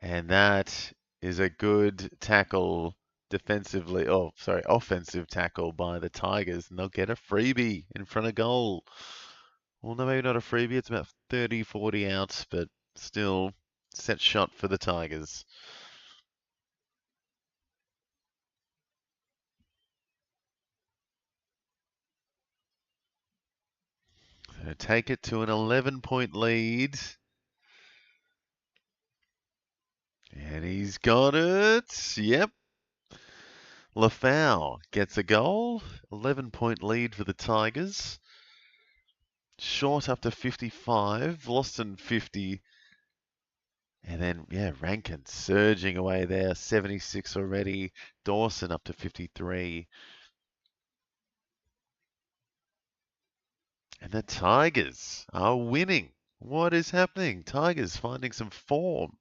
And that is a good tackle defensively. Oh, sorry, offensive tackle by the Tigers. And they'll get a freebie in front of goal. Well, no, maybe not a freebie. It's about 30, 40 out, but still set shot for the Tigers. So take it to an 11-point lead. And he's got it. Yep. Lafau gets a goal. 11-point lead for the Tigers. Short up to 55. Loston 50. And then, yeah, Rankin surging away there. 76 already. Dawson up to 53. And the Tigers are winning. What is happening? Tigers finding some form.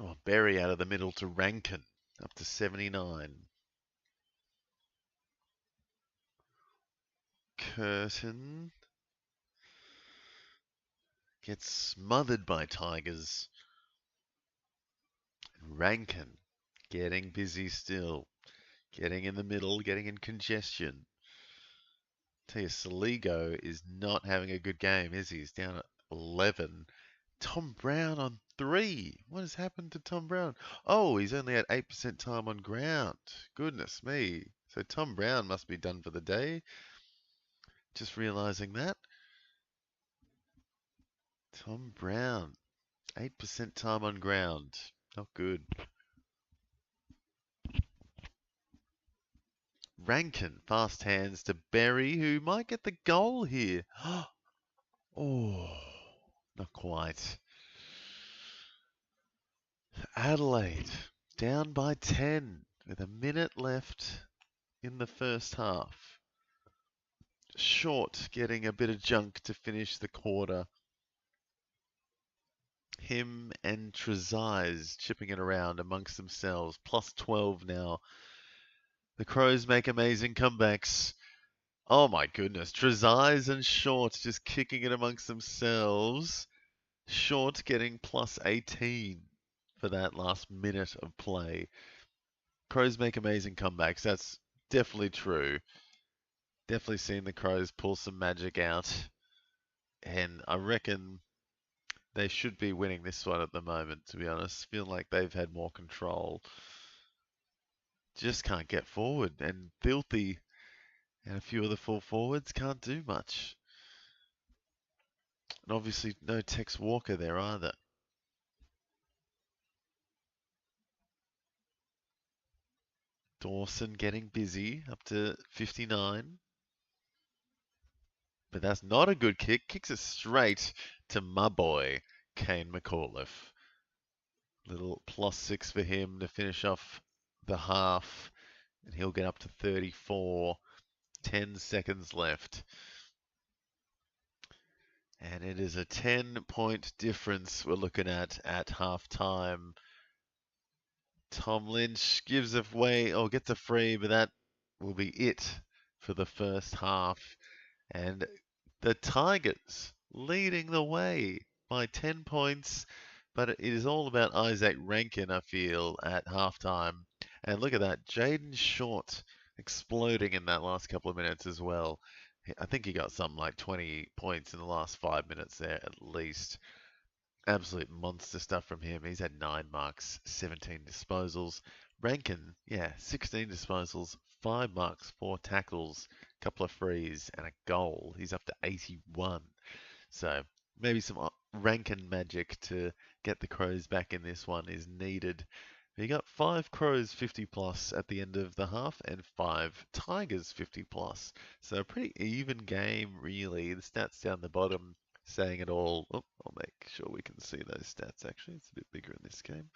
Oh, Berry out of the middle to Rankin, up to 79. Curtin gets smothered by Tigers. Rankin getting busy still. Getting in the middle, getting in congestion. Tell you, Saligo is not having a good game, is he? He's down at 11. Tom Brown on 3. What has happened to Tom Brown? Oh, he's only at 8% time on ground. Goodness me. So Tom Brown must be done for the day. Just realizing that. Tom Brown, 8% time on ground. Not good. Rankin, fast hands to Berry, who might get the goal here. Oh, not quite. Adelaide, down by 10 with a minute left in the first half. Short getting a bit of junk to finish the quarter. Him and Trezise chipping it around amongst themselves. Plus 12 now. The Crows make amazing comebacks. Oh my goodness. Trezise and Short just kicking it amongst themselves. Short getting plus 18 for that last minute of play. Crows make amazing comebacks. That's definitely true. Definitely seen the Crows pull some magic out. And I reckon they should be winning this one at the moment, to be honest. Feel like they've had more control. Just can't get forward. And Filthy and a few of the full forwards can't do much. And obviously no Tex Walker there either. Dawson getting busy, up to 59. But that's not a good kick. Kicks it straight to my boy, Kane McAuliffe. Little +6 for him to finish off the half. And he'll get up to 34. 10 seconds left. And it is a 10-point difference we're looking at half-time. Tom Lynch gives away, or gets a free, but that will be it for the first half. And the Tigers leading the way by 10 points, but it is all about Isaac Rankin, I feel, at halftime. And look at that, Jaden Short exploding in that last couple of minutes as well. I think he got something like 20 points in the last 5 minutes there at least. Absolute monster stuff from him. He's had 9 marks, 17 disposals. Rankin, yeah, 16 disposals, 5 marks, 4 tackles, a couple of frees, and a goal. He's up to 81. So maybe some Rankin magic to get the Crows back in this one is needed. You got 5 Crows 50 plus at the end of the half and 5 Tigers 50 plus. So a pretty even game, really. The stats down the bottom saying it all. Oh, I'll make sure we can see those stats actually. It's a bit bigger in this game.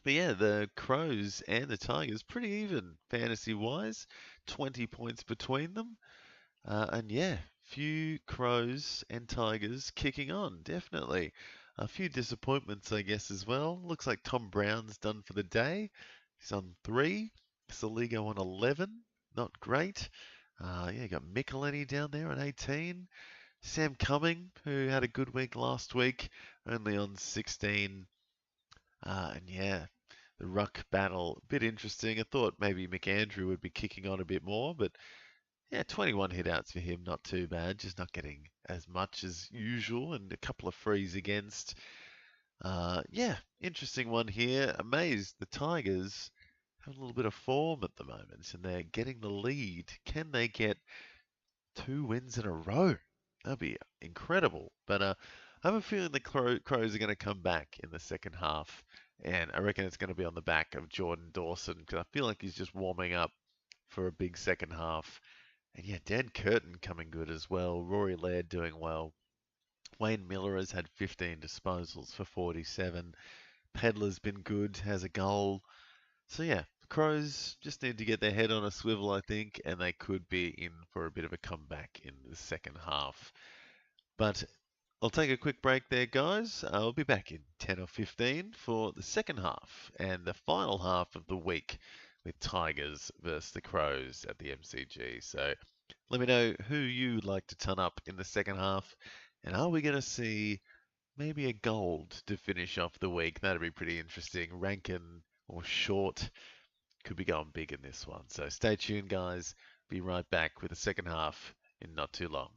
But yeah, the Crows and the Tigers pretty even fantasy-wise. 20 points between them. And yeah, few Crows and Tigers kicking on, definitely. A few disappointments, I guess, as well. Looks like Tom Brown's done for the day. He's on 3. Saligo on 11. Not great. Yeah, you got Michelini down there on 18. Sam Cumming, who had a good week last week, only on 16. And yeah, the ruck battle, a bit interesting. I thought maybe McAndrew would be kicking on a bit more, but yeah, 21 hit-outs for him, not too bad. Just not getting as much as usual, and a couple of frees against. Yeah, interesting one here. Amazed the Tigers have a little bit of form at the moment, and they're getting the lead. Can they get 2 wins in a row? That'd be incredible. But I have a feeling the Crows are going to come back in the second half, and I reckon it's going to be on the back of Jordan Dawson, because I feel like he's just warming up for a big second half. And yeah, Dan Curtin coming good as well. Rory Laird doing well. Wayne Miller has had 15 disposals for 47. Pedler's been good, has a goal. So yeah, the Crows just need to get their head on a swivel, I think, and they could be in for a bit of a comeback in the second half. But I'll take a quick break there, guys. I'll be back in 10 or 15 for the second half and the final half of the week with Tigers versus the Crows at the MCG. So let me know who you'd like to turn up in the second half, and are we going to see maybe a gold to finish off the week? That'd be pretty interesting. Rankin or Short could be going big in this one. So stay tuned, guys. Be right back with the second half in not too long.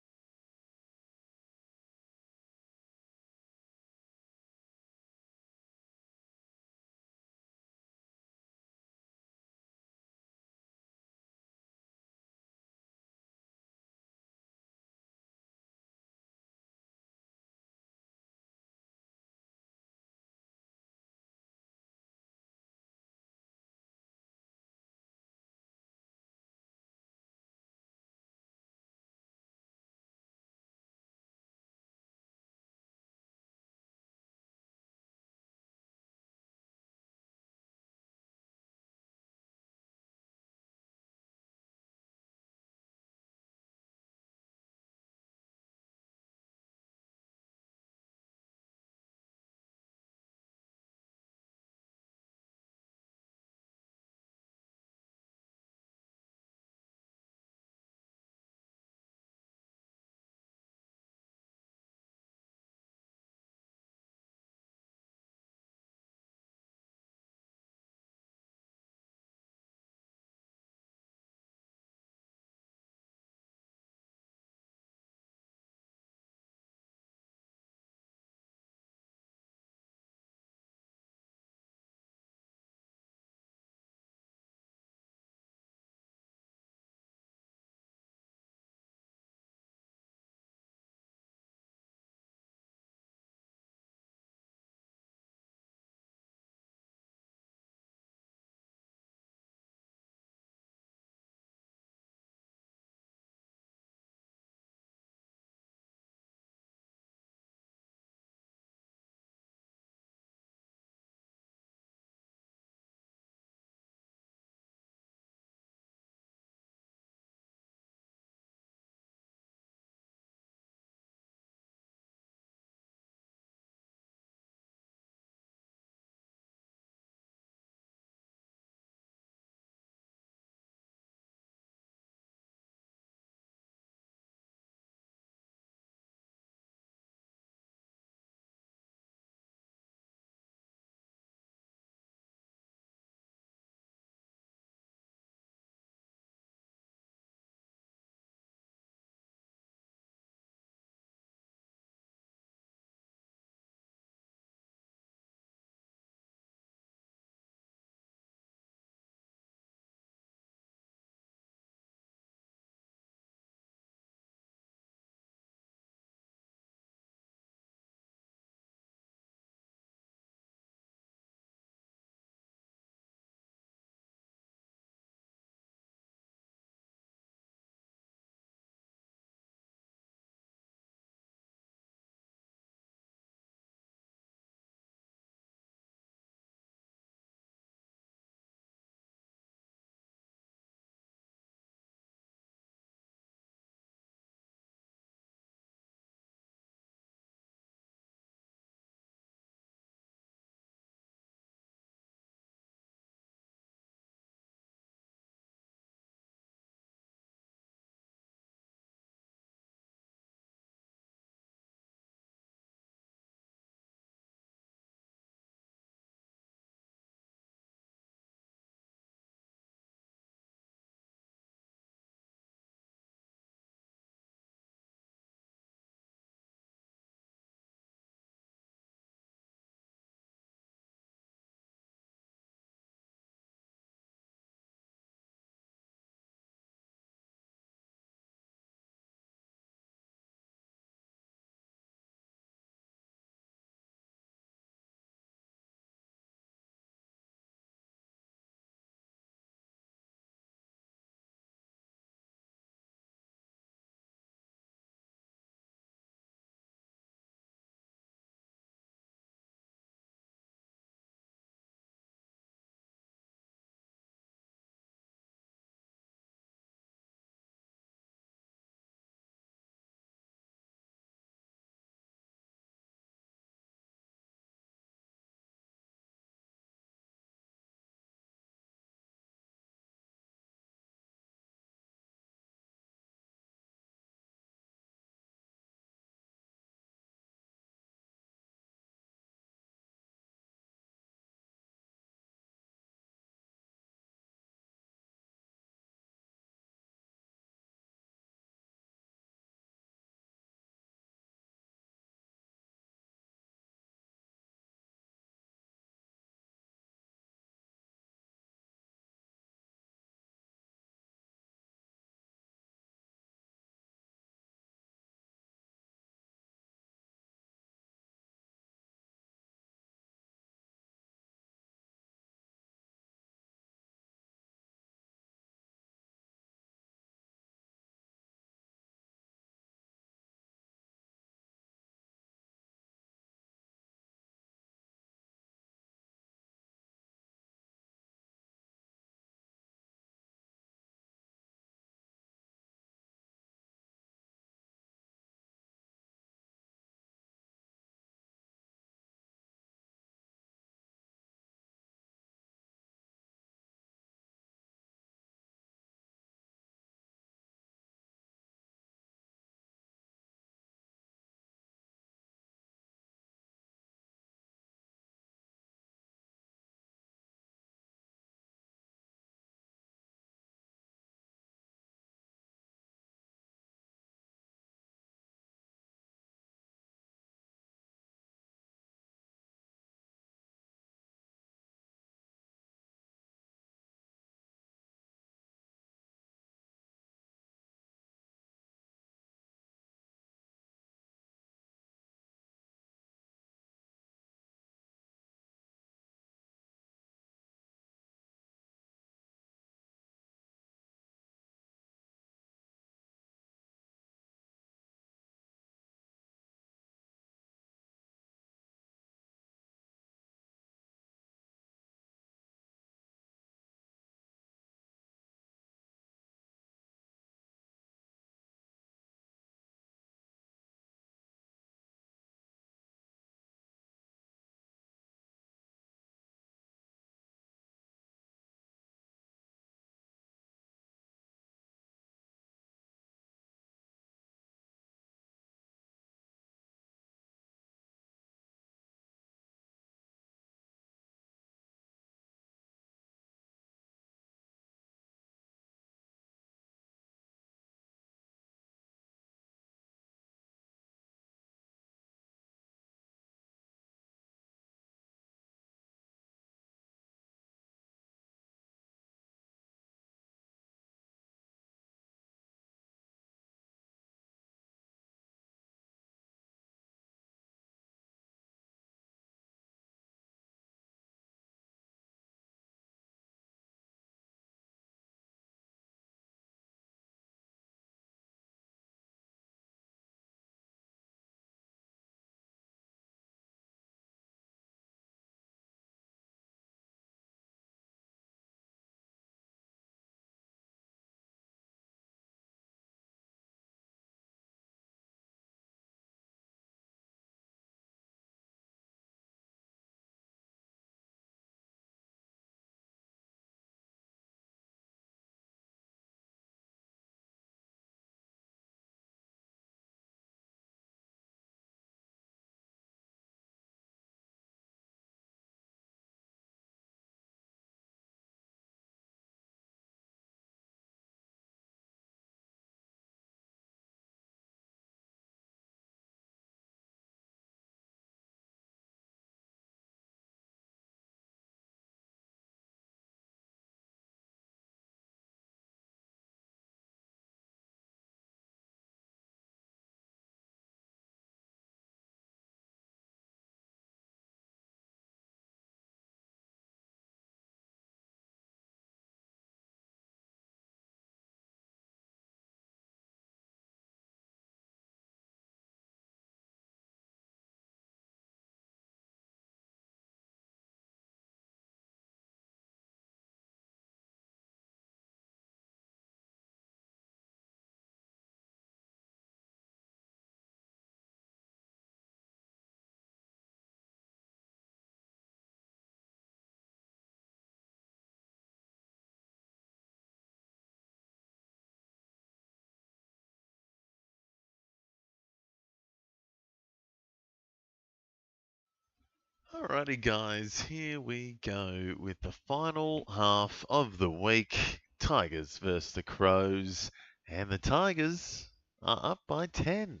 Alrighty, guys, here we go with the final half of the week. Tigers versus the Crows, and the Tigers are up by 10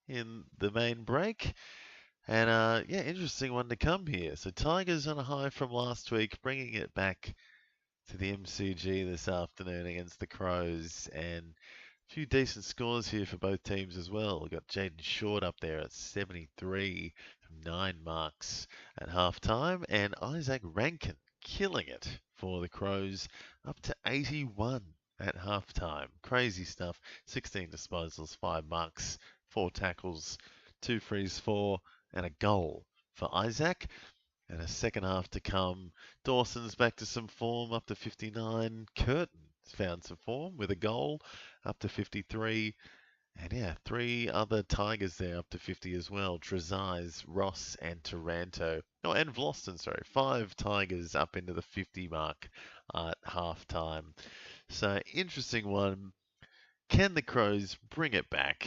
in the main break. And yeah, interesting one to come here. So Tigers on a high from last week, bringing it back to the MCG this afternoon against the Crows, and a few decent scores here for both teams as well. We've got Jaden Short up there at 73 from 9 marks at halftime, and Isaac Rankin killing it for the Crows up to 81 at halftime. Crazy stuff. 16 disposals, 5 marks, 4 tackles, 2 frees, 4, and a goal for Isaac. And a second half to come. Dawson's back to some form, up to 59. Curtin's found some form with a goal, up to 53. And yeah, 3 other Tigers there up to 50 as well. Trezise, Ross, and Taranto. Oh, and Vloston, sorry. 5 Tigers up into the 50 mark at half time. So, interesting one. Can the Crows bring it back?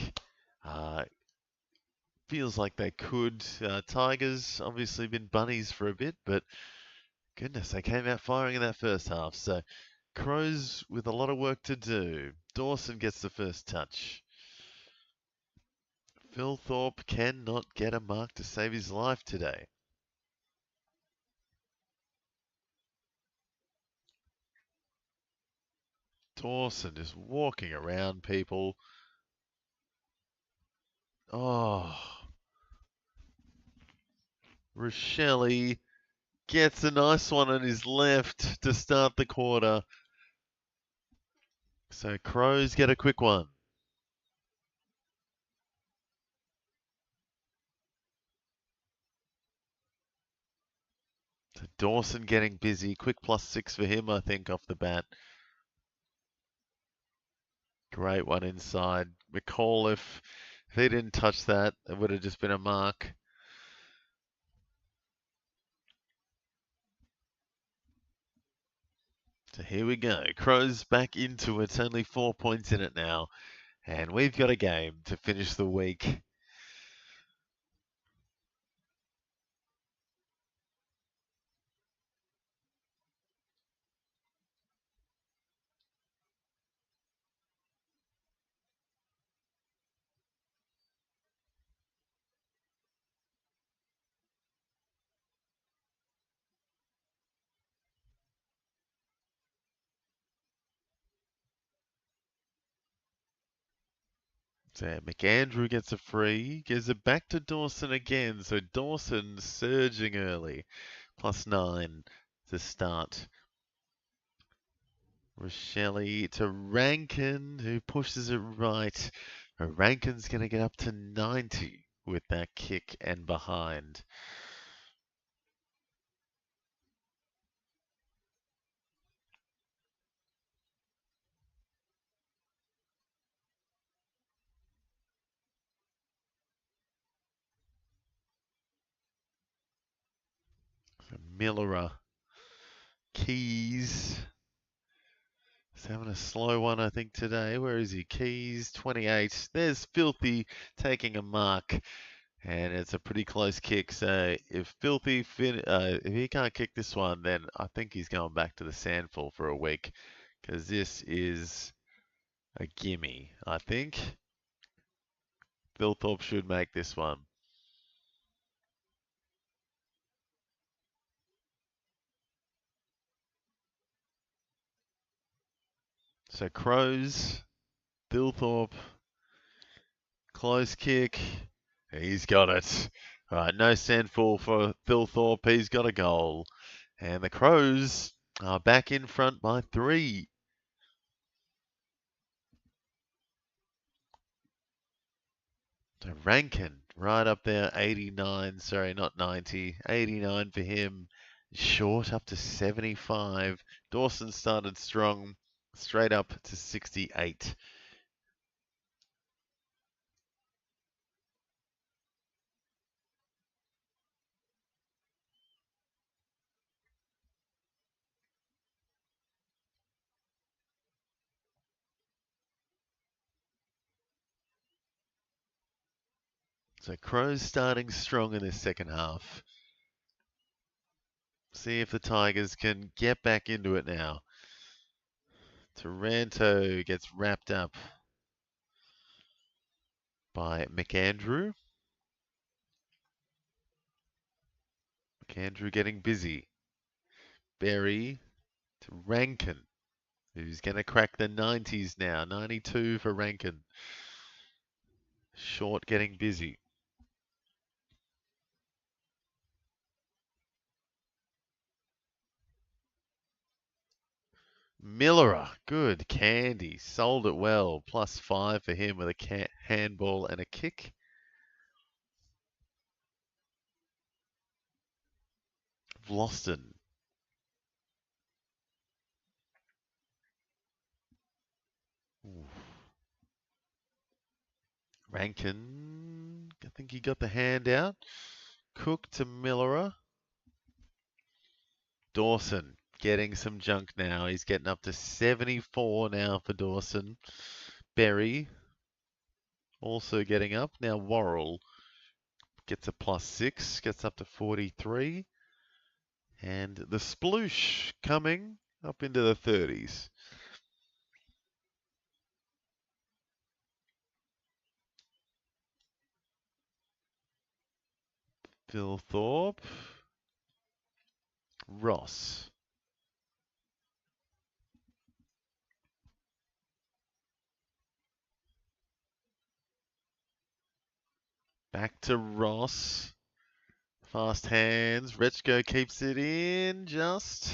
Feels like they could. Tigers obviously been bunnies for a bit, but goodness, they came out firing in that first half. So Crows with a lot of work to do. Dawson gets the first touch. Phil Thorpe cannot get a mark to save his life today. Dawson just walking around people. Oh, Rochelle gets a nice one on his left to start the quarter. So Crows get a quick one. So Dawson getting busy. Quick +6 for him, I think, off the bat. Great one inside. McAuliffe, if he didn't touch that, it would have just been a mark. So here we go. Crows back into it. It's only 4 points in it now. And we've got a game to finish the week. So McAndrew gets a free, gives it back to Dawson again. So Dawson surging early. +9 to start. Rochelle to Rankin, who pushes it right. Rankin's going to get up to 90 with that kick and behind. Miller, Keys. He's having a slow one, I think, today. Where is he? Keys, 28. There's Filthy taking a mark. And it's a pretty close kick. So if Filthy, if he can't kick this one, then I think he's going back to the Sandful for a week. Because this is a gimme, I think. Philthorpe should make this one. So Crows, Philthorpe, close kick. He's got it. All right, no Sandful for Philthorpe. He's got a goal. And the Crows are back in front by 3. So Rankin right up there, 89. Sorry, not 90. 89 for him. Short up to 75. Dawson started strong, straight up to 68. So Crows starting strong in this second half. See if the Tigers can get back into it now. Taranto gets wrapped up by McAndrew. McAndrew getting busy. Berry to Rankin, who's going to crack the 90s now. 92 for Rankin. Short getting busy. Millerer, good. Candy, sold it well. +5 for him with a handball and a kick. Vlosten. Ooh. Rankin, I think he got the hand out. Cook to Millerer. Dawson getting some junk now. He's getting up to 74 now for Dawson. Berry also getting up. Now Worrell gets a +6, gets up to 43. And the sploosh coming up into the 30s. Phil Thorpe. Ross. Back to Ross. Fast hands. Rechko keeps it in just.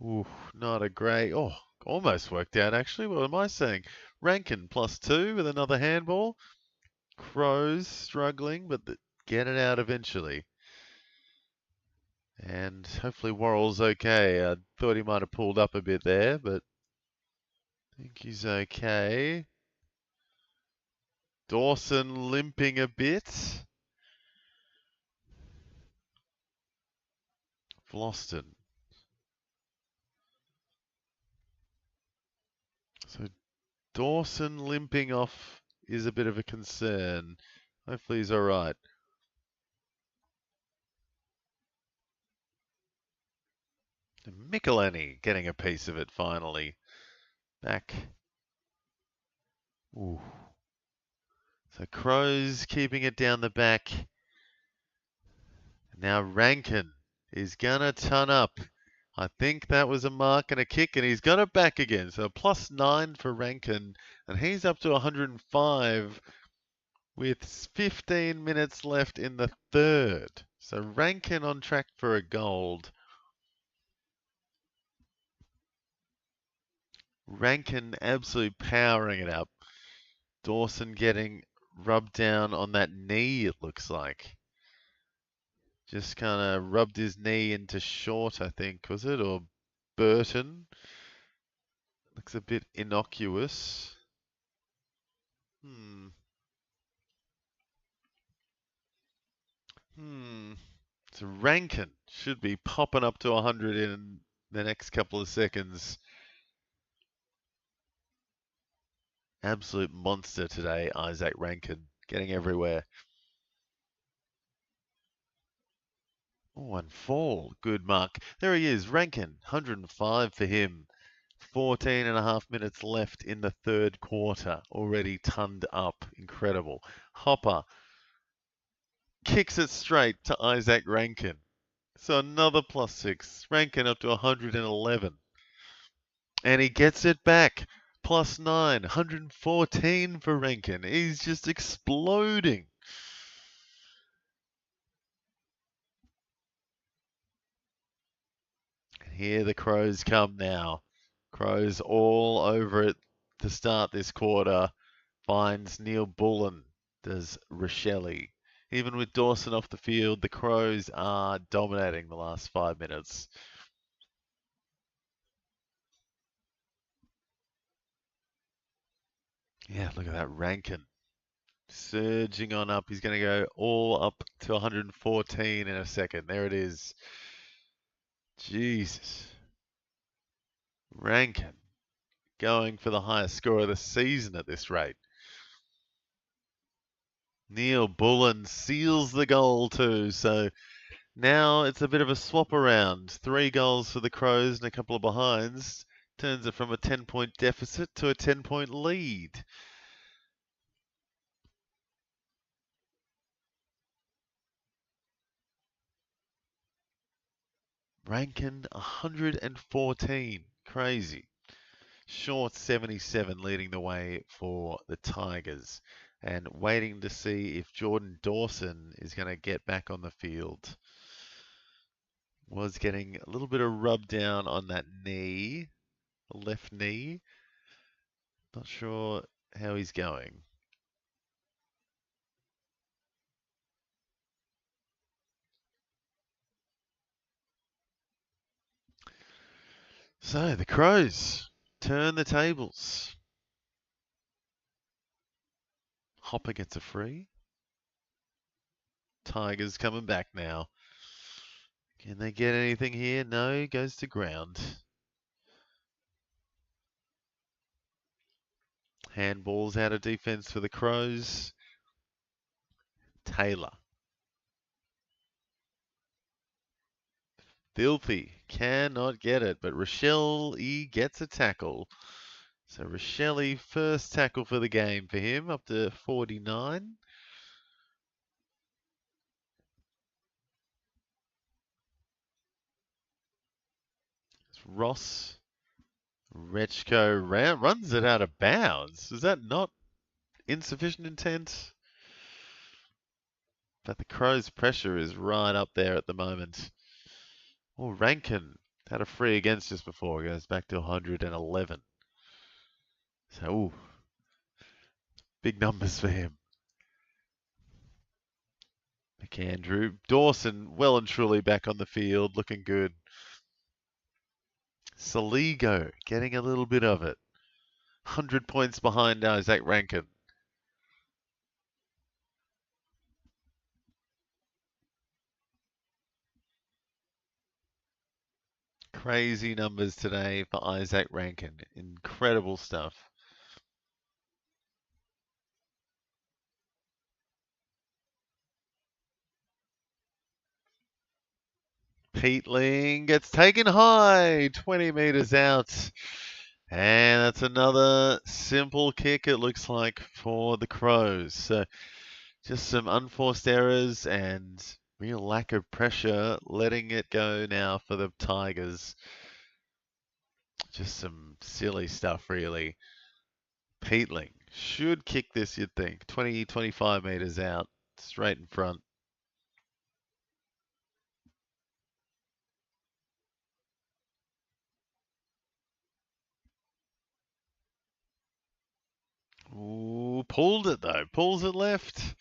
Ooh, not a great. Oh, almost worked out actually. What am I saying? Rankin +2 with another handball. Crows struggling, but get it out eventually. And hopefully Worrell's okay. I thought he might have pulled up a bit there, but I think he's okay. Dawson limping a bit. Vlosten. So Dawson limping off is a bit of a concern. Hopefully he's all right. Michelini getting a piece of it finally. Back. Ooh. So Crows keeping it down the back. Now Rankin is going to ton up. I think that was a mark and a kick, and he's got it back again. So +9 for Rankin, and he's up to 105 with 15 minutes left in the third. So Rankin on track for a gold. Rankin absolutely powering it up. Dawson getting rubbed down on that knee, it looks like. Just kind of rubbed his knee into short, I think, was it? Or Burton. Looks a bit innocuous. So Rankin should be popping up to 100 in the next couple of seconds. Absolute monster today, Isaac Rankin. Getting everywhere. Oh, and fall. Good mark. There he is, Rankin. 105 for him. 14.5 minutes left in the third quarter. Already tonned up. Incredible. Hopper kicks it straight to Isaac Rankin. So another +6. Rankin up to 111. And he gets it back. +9. 114 for Rankin. He's just exploding. Here the Crows come now. Crows all over it to start this quarter. Finds Neil Bullen, does Rochelle. Even with Dawson off the field, the Crows are dominating the last 5 minutes. Yeah, look at that Rankin. Surging on up. He's going to go all up to 114 in a second. There it is. Jesus. Rankin going for the highest score of the season at this rate. Neil Bullen seals the goal too. So Now it's a bit of a swap around. 3 goals for the Crows and a couple of behinds. Turns it from a 10-point deficit to a 10-point lead. Rankin 114. Crazy. Short 77 leading the way for the Tigers. And waiting to see if Jordan Dawson is going to get back on the field. Was getting a little bit of rub down on that knee, the left knee. Not sure how he's going. So the Crows turn the tables. Hopper gets a free. Tigers coming back now. Can they get anything here? No, goes to ground. Handballs out of defense for the Crows. Taylor. Filthy. Cannot get it, but Rochelle gets a tackle. So Rochelle, first tackle for the game for him, up to 49. Ross. Rechko runs it out of bounds. Is that not insufficient intent? But the Crows' pressure is right up there at the moment. Oh, Rankin had a free against just before. Goes back to 111. So, ooh, big numbers for him. McAndrew. Dawson well and truly back on the field. Looking good. Saligo getting a little bit of it. 100 points behind Isaac Rankin. Crazy numbers today for Isaac Rankin. Incredible stuff. Peatling gets taken high, 20 meters out. And that's another simple kick, it looks like, for the Crows. So just some unforced errors and real lack of pressure, letting it go now for the Tigers. Just some silly stuff, really. Peatling should kick this, you'd think. 20, 25 meters out, straight in front. Ooh, pulled it though. Pulls it left.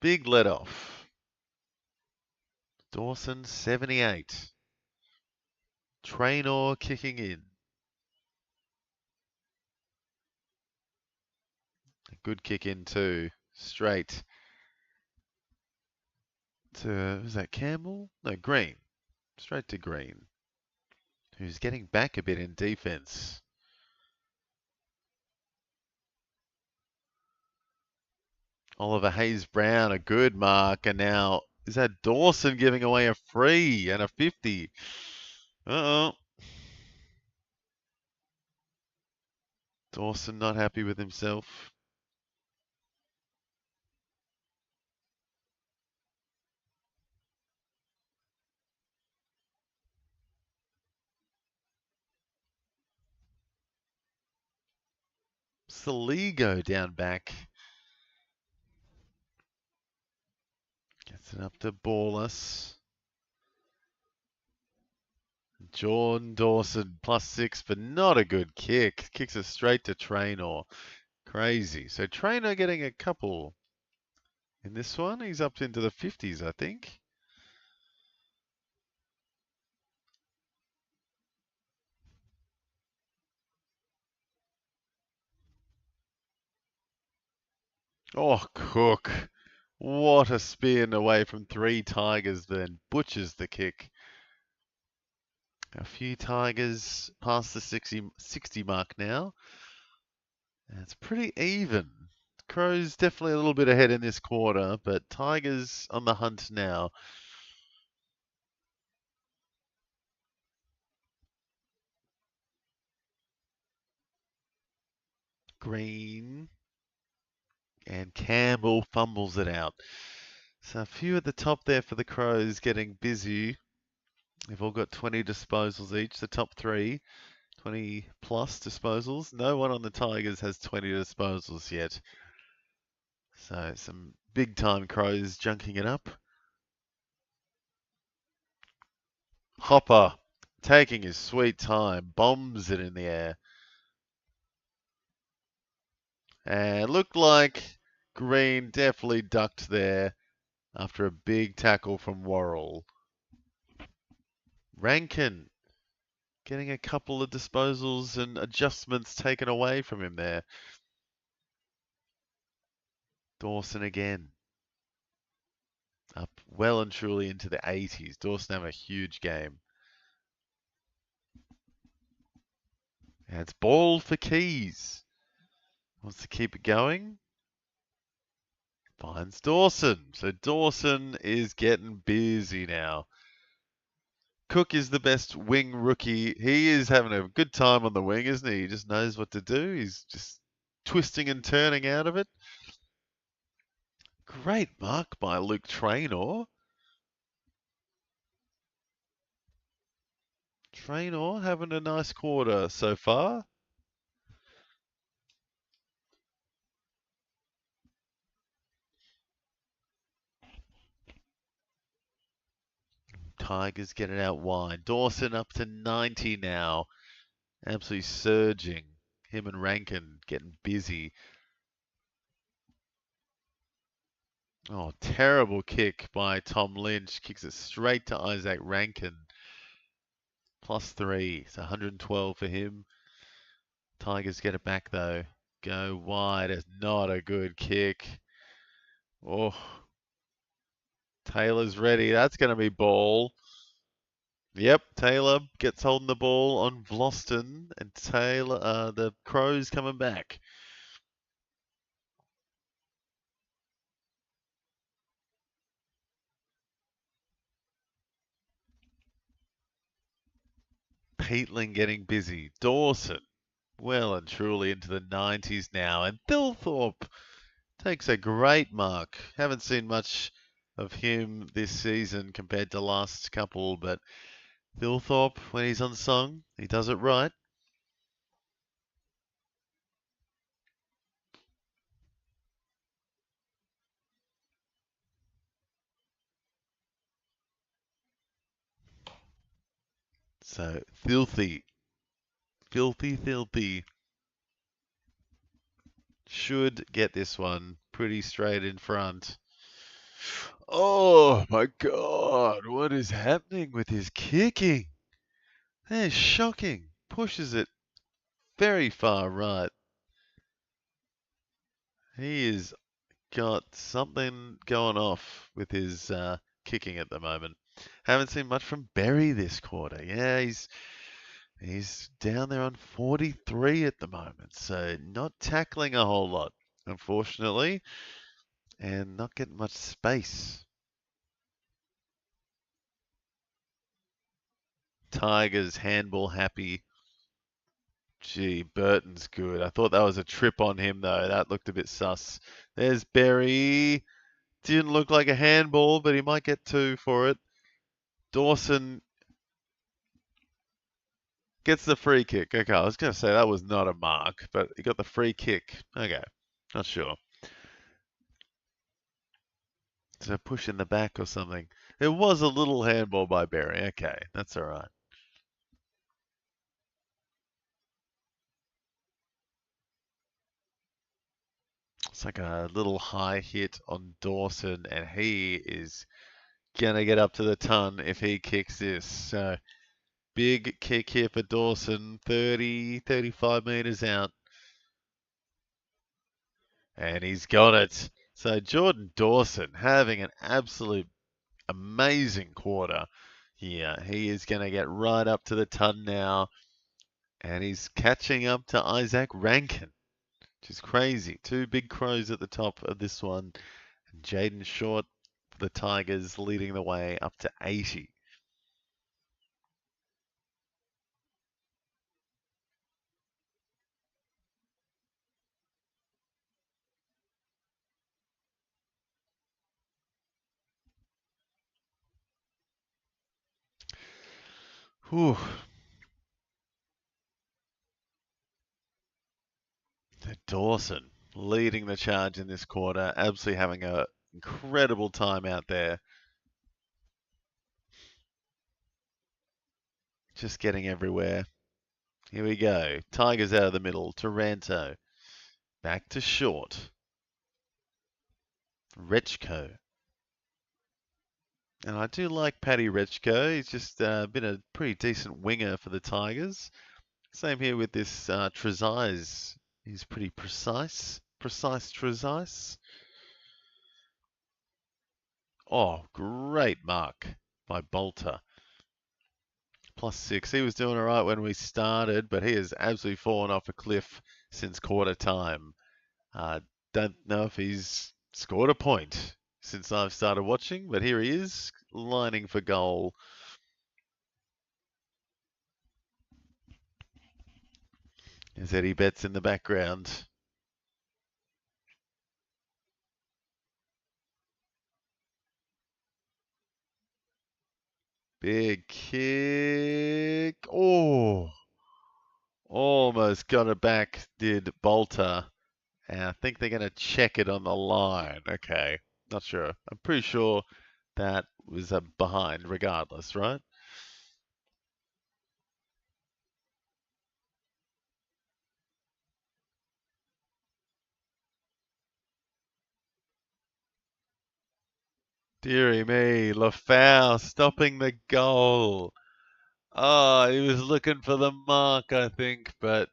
Big let off. Dawson 78. Traynor kicking in. A good kick in too. Straight to, was that Campbell? No, Green. Straight to Green. Who's getting back a bit in defense. Oliver Hayes-Brown, a good mark. And now, is that Dawson giving away a free and a 50? Uh-oh. Dawson not happy with himself. Saligo down back. Gets it up to Ballas. Jordan Dawson +6, but not a good kick. Kicks it straight to Traynor. Crazy. So Traynor getting a couple in this one. He's up into the 50s, I think. Oh, Cook. What a spin away from 3 Tigers then. Butchers the kick. A few Tigers past the 60 mark now. And it's pretty even. Crows definitely a little bit ahead in this quarter, but Tigers on the hunt now. Green. And Campbell fumbles it out. So a few at the top there for the Crows getting busy. They've all got 20 disposals each, the top three. 20 plus disposals. No one on the Tigers has 20 disposals yet. So some big time Crows junking it up. Hopper taking his sweet time, bombs it in the air. And looked like Green definitely ducked there after a big tackle from Worrell. Rankin getting a couple of disposals and adjustments taken away from him there. Dawson again. Up well and truly into the 80s. Dawson having a huge game. And it's ball for Keys. Wants to keep it going. Finds Dawson. So Dawson is getting busy now. Cook is the best wing rookie. He is having a good time on the wing, isn't he? He just knows what to do. He's just twisting and turning out of it. Great mark by Luke Traynor. Traynor having a nice quarter so far. Tigers get it out wide. Dawson up to 90 now. Absolutely surging. Him and Rankin getting busy. Oh, terrible kick by Tom Lynch. Kicks it straight to Isaac Rankin. +3. It's 112 for him. Tigers get it back though. Go wide. It's not a good kick. Oh. Taylor's ready. That's going to be ball. Yep, Taylor gets holding the ball on Vloston, and Taylor, the Crows coming back. Peatling getting busy. Dawson, well and truly into the 90s now, and Thilthorpe takes a great mark. Haven't seen much of him this season compared to last couple, but Thilthorpe, when he's on song, he does it right. So, filthy. Should get this one pretty straight in front. Oh my God, what is happening with his kicking? That is shocking. Pushes it very far right. He has got something going off with his kicking at the moment. Haven't seen much from Berry this quarter. Yeah, he's down there on 43 at the moment, so not tackling a whole lot, unfortunately, and not getting much space. Tigers handball happy. Gee, Burton's good. I thought that was a trip on him, though. That looked a bit sus. There's Berry. Didn't look like a handball, but he might get 2 for it. Dawson gets the free kick. Okay, I was going to say that was not a mark, but he got the free kick. Okay, not sure. So push in the back or something. It was a little handball by Berry. Okay, that's all right. It's like a little high hit on Dawson, and he is going to get up to the ton if he kicks this. So big kick here for Dawson, 30, 35 metres out. And he's got it. So Jordan Dawson having an absolute amazing quarter here. He is going to get right up to the ton now. And he's catching up to Isaac Rankin, which is crazy. 2 big Crows at the top of this one. And Jaden Short, the Tigers, leading the way up to 80. Whew. Dawson leading the charge in this quarter, absolutely having an incredible time out there. Just getting everywhere. Here we go. Tigers out of the middle. Taranto. Back to short. Rechko. And I do like Paddy Rechko. He's just been a pretty decent winger for the Tigers. Same here with this Trezise. He's pretty precise. Precise Trezise. Oh, great mark by Bolter. +6. He was doing all right when we started, but he has absolutely fallen off a cliff since quarter time. Don't know if he's scored a point since I've started watching, but here he is, lining for goal. There's Eddie Betts in the background. Big kick. Oh, almost got it back, did Bolter. And I think they're going to check it on the line. Okay, not sure. I'm pretty sure that was a behind regardless, right? Deary me, Lafau stopping the goal. Oh, he was looking for the mark, I think, but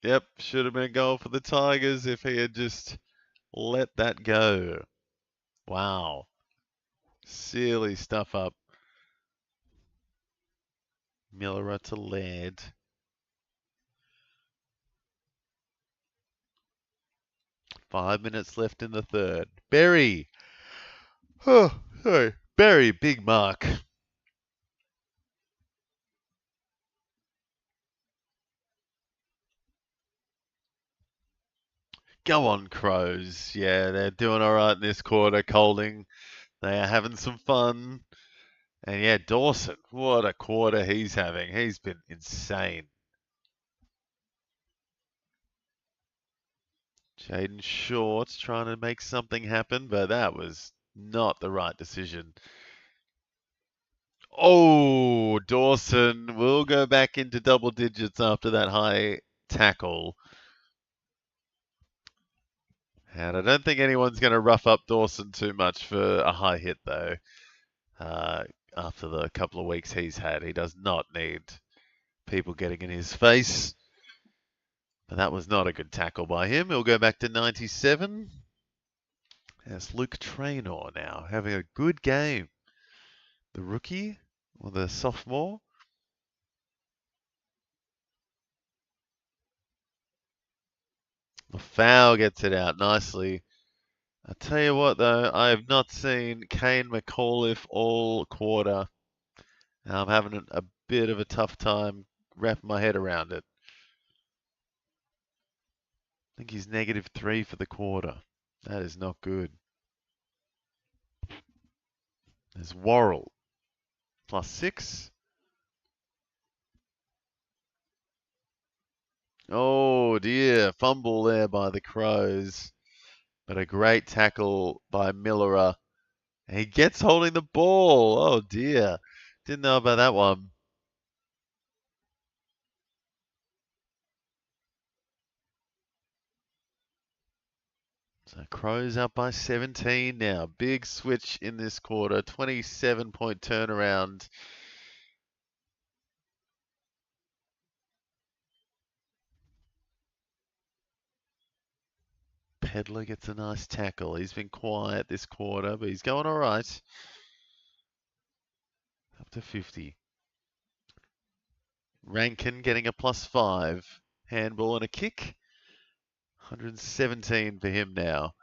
yep, should have been a goal for the Tigers if he had just let that go. Wow. Silly stuff up. Miller to Laird. Five minutes left in the third. Berry. Oh, sorry. Berry, big mark. Go on, Crows. Yeah, they're doing all right in this quarter. Colding. They are having some fun. And yeah, Dawson, what a quarter he's having. He's been insane. Jaden Short trying to make something happen, but that was not the right decision. Oh, Dawson will go back into double digits after that high tackle. And I don't think anyone's going to rough up Dawson too much for a high hit, though. After the couple of weeks he's had, he does not need people getting in his face. But that was not a good tackle by him. He'll go back to 97. That's Luke Traynor now having a good game. The rookie or the sophomore. The foul gets it out nicely. I tell you what, though, I have not seen Kane McAuliffe all quarter. I'm having a bit of a tough time wrapping my head around it. I think he's -3 for the quarter. That is not good. There's Worrell, +6. Oh dear, fumble there by the Crows. But a great tackle by Miller. He gets holding the ball. Oh dear. Didn't know about that one. So Crows up by 17 now. Big switch in this quarter. 27-point turnaround. Pedler gets a nice tackle. He's been quiet this quarter, but he's going all right. Up to 50. Rankin getting a +5. Handball and a kick. 117 for him now.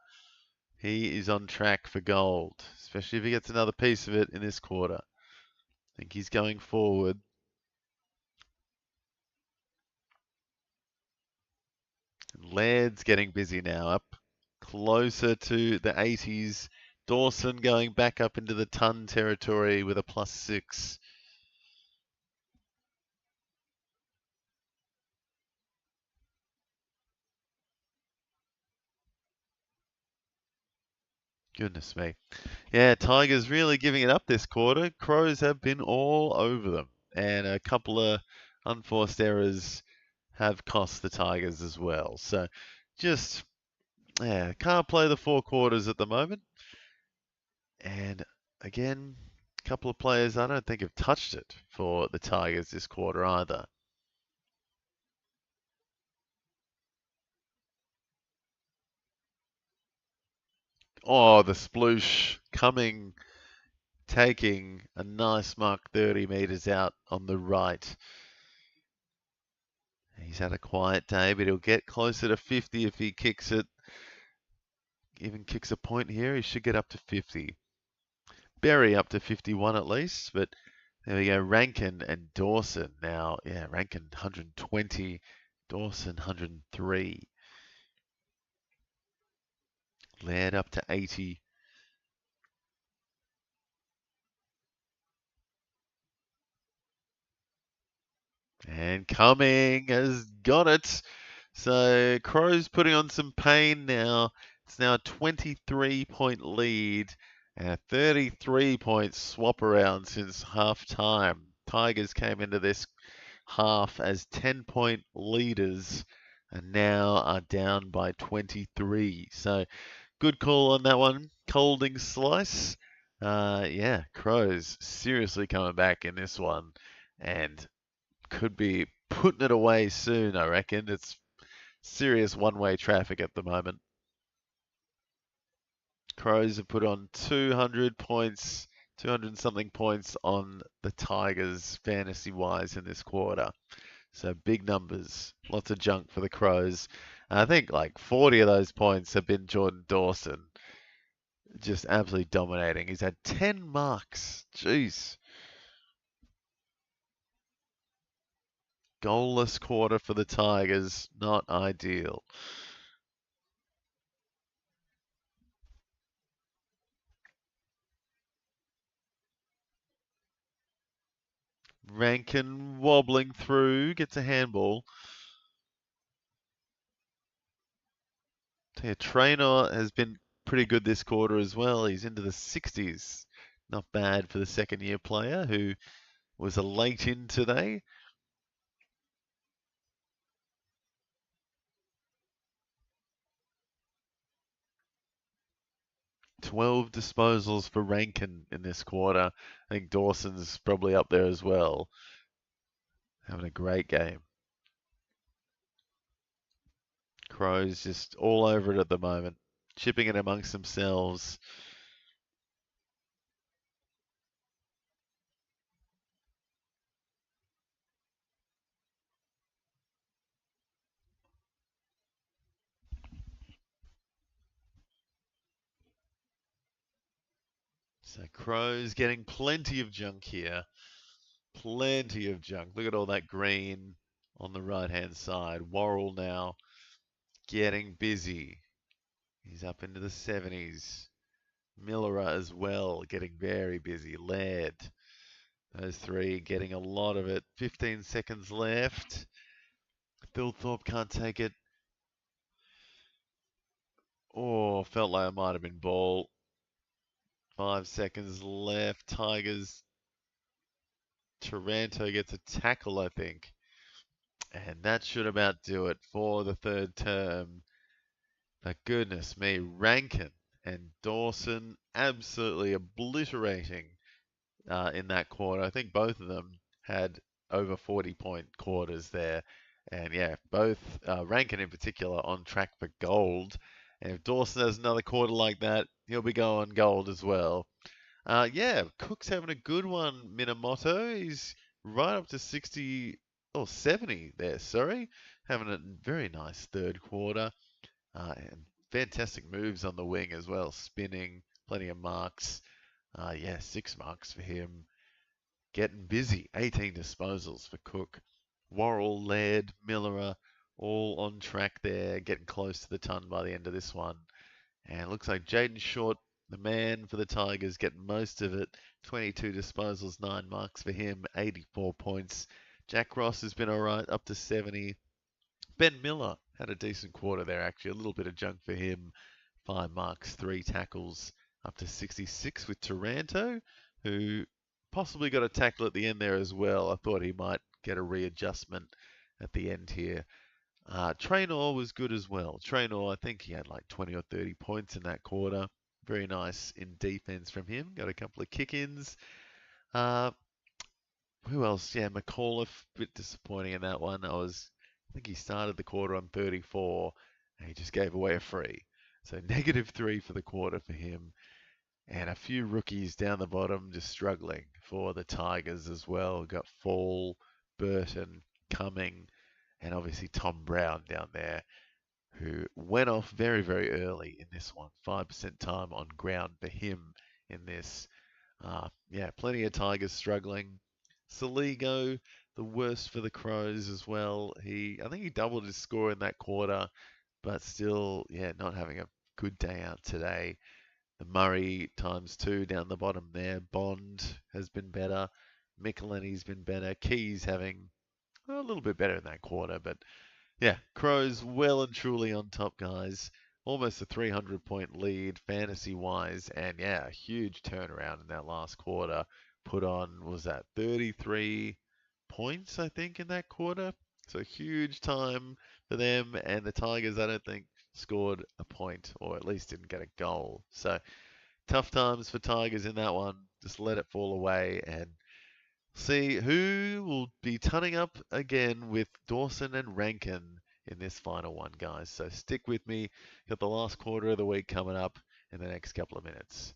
He is on track for gold, especially if he gets another piece of it in this quarter. I think he's going forward. Laird's getting busy now, up closer to the 80s. Dawson going back up into the ton territory with a +6. Goodness me. Yeah, Tigers really giving it up this quarter. Crows have been all over them. And a couple of unforced errors have cost the Tigers as well. So just, yeah, can't play the four quarters at the moment. And again, a couple of players I don't think have touched it for the Tigers this quarter either. Oh, the sploosh coming, taking a nice mark 30 metres out on the right. He's had a quiet day, but he'll get closer to 50 if he kicks it. Even kicks a point here, he should get up to 50. Berry up to 51 at least, but there we go. Rankin and Dawson now. Yeah, Rankin 120, Dawson 103. Laird up to 80. And Cumming has got it. So Crow's putting on some pain now. It's now a 23-point lead and a 33-point swap around since half time. Tigers came into this half as 10-point leaders and now are down by 23. So good call on that one. Colding slice. Yeah, Crows seriously coming back in this one and could be putting it away soon, I reckon. It's serious one-way traffic at the moment. Crows have put on 200 points, 200 something points on the Tigers fantasy-wise in this quarter. So big numbers, lots of junk for the Crows. And I think like 40 of those points have been Jordan Dawson. Just absolutely dominating. He's had 10 marks. Jeez. Goalless quarter for the Tigers. Not ideal. Rankin wobbling through, gets a handball. Yeah, Traynor has been pretty good this quarter as well. He's into the 60s. Not bad for the second year player who was a late in today. 12 disposals for Rankin in this quarter. I think Dawson's probably up there as well. Having a great game. Crows just all over it at the moment, chipping it amongst themselves. So Crows getting plenty of junk here. Plenty of junk. Look at all that green on the right-hand side. Worrell now getting busy. He's up into the 70s. Miller as well, getting very busy. Laird, those three getting a lot of it. 15 seconds left. Thilthorpe can't take it. Oh, felt like it might have been ball. 5 seconds left. Tigers. Taranto gets a tackle, I think. And that should about do it for the third term. But goodness me, Rankin and Dawson absolutely obliterating in that quarter. I think both of them had over 40-point quarters there. And yeah, both Rankin in particular on track for gold. And if Dawson has another quarter like that, he'll be going gold as well. Yeah, Cook's having a good one, Minamoto. He's right up to 60 or 70 there, sorry. Having a very nice third quarter. And fantastic moves on the wing as well, spinning, plenty of marks. Yeah, 6 marks for him. Getting busy, 18 disposals for Cook. Worrell, Laird, Miller, all on track there, getting close to the ton by the end of this one. And it looks like Jaden Short, the man for the Tigers, getting most of it. 22 disposals, 9 marks for him, 84 points. Jack Ross has been all right, up to 70. Ben Miller had a decent quarter there, actually. A little bit of junk for him. 5 marks, 3 tackles, up to 66 with Taranto, who possibly got a tackle at the end there as well. I thought he might get a readjustment at the end here. Traynor was good as well. Traynor, I think he had like 20 or 30 points in that quarter. Very nice in defense from him. Got a couple of kick-ins. Uh, who else? Yeah, McAuliffe, a bit disappointing in that one. I think he started the quarter on 34 and he just gave away a free. So -3 for the quarter for him. And a few rookies down the bottom just struggling for the Tigers as well. Got Fall, Burton, Cumming, and obviously Tom Brown down there, who went off very, very early in this one. 5% time on ground for him in this. Yeah, plenty of Tigers struggling. Saligo, the worst for the Crows as well. I think he doubled his score in that quarter, but still, yeah, not having a good day out today. The Murray ×2 down the bottom there. Bond has been better. Michelini's been better. Keys having a little bit better in that quarter, but yeah, Crows well and truly on top, guys. Almost a 300-point lead fantasy-wise, and yeah, a huge turnaround in that last quarter. Put on, was that 33 points, I think, in that quarter? So huge time for them, and the Tigers, I don't think, scored a point, or at least didn't get a goal. So tough times for Tigers in that one. Just let it fall away and see who will be turning up again with Dawson and Rankin in this final one, guys. So stick with me. Got the last quarter of the week coming up in the next couple of minutes.